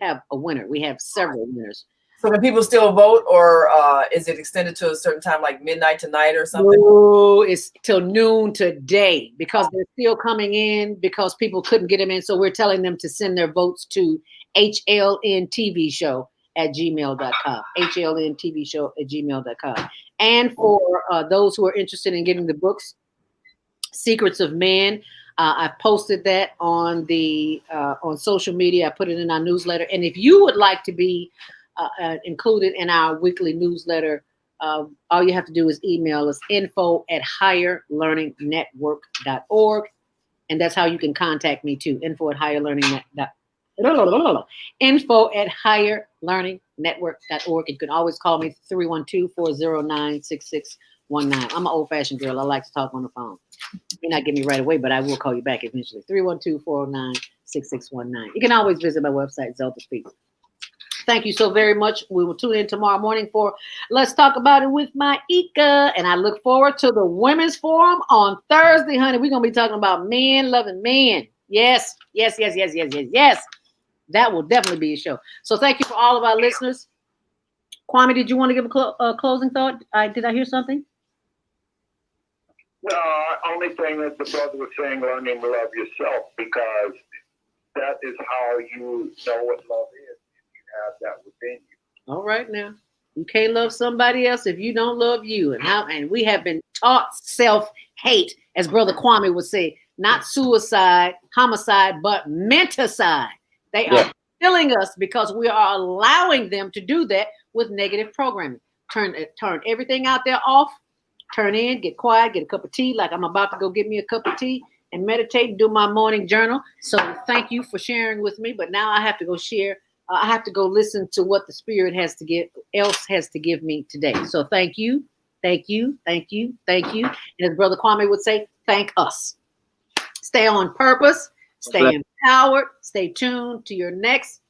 S1: have a winner. We have several winners.
S10: So can people still vote, or is it extended to a certain time, like midnight tonight or something?
S1: No, it's till noon today, because they're still coming in because people couldn't get them in. So we're telling them to send their votes to HLNTVshow@gmail.com. HLNTVshow@gmail.com. And for those who are interested in getting the books, Secrets of Men, I posted that on on social media. I put it in our newsletter. And if you would like to be included in our weekly newsletter, all you have to do is email us info@higherlearningnetwork.org, and that's how you can contact me too. info@higherlearningnetwork.org. You can always call me 312-409-6619. I'm an old-fashioned girl. I like to talk on the phone. You may not get me right away, but I will call you back eventually. 312-409-6619. You can always visit my website, Zelda Speaks. Thank you so very much. We will tune in tomorrow morning for Let's Talk About It with my Ika. And I look forward to the Women's Forum on Thursday, honey. We're going to be talking about men loving men. Yes, yes, yes, yes, yes, yes, yes. That will definitely be a show. So thank you for all of our listeners. Kwame, did you want to give a closing thought? Did I hear something?
S7: No, only thing that the brother was saying, learning to love yourself, because that is how you know what love is. Have that within you.
S1: All right, now you can't love somebody else if you don't love you. And we have been taught self-hate, as Brother Kwame would say, not suicide, homicide, but menticide. They are killing us because we are allowing them to do that with negative programming. Turn everything out there off. Turn in, get quiet, get a cup of tea. Like I'm about to go get me a cup of tea and meditate and do my morning journal. So thank you for sharing with me. But now I have to go share. I have to go listen to what the Spirit has to give me today. So thank you, thank you, thank you, thank you. And as Brother Kwame would say, thank us. Stay on purpose, stay empowered, stay tuned to your next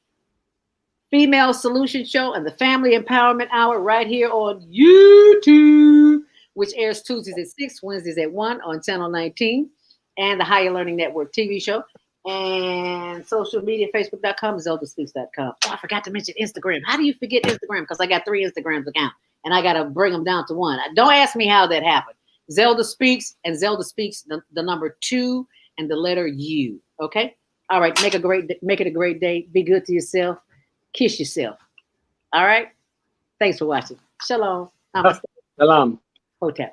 S1: Female Solution Show and the Family Empowerment Hour right here on YouTube, which airs Tuesdays at 6, Wednesdays at 1 on Channel 19, and the Higher Learning Network TV show. And social media, facebook.com, zeldaspeaks.com. Oh, I forgot to mention Instagram. How do you forget Instagram? Because I got 3 Instagrams account, and I got to bring them down to 1. Don't ask me how that happened. Zelda Speaks, and Zelda Speaks, the number 2 and the letter U. Okay? All right. Make it a great day. Be good to yourself. Kiss yourself. All right? Thanks for watching. Shalom. Namaste.
S4: Salam.
S1: Hotep.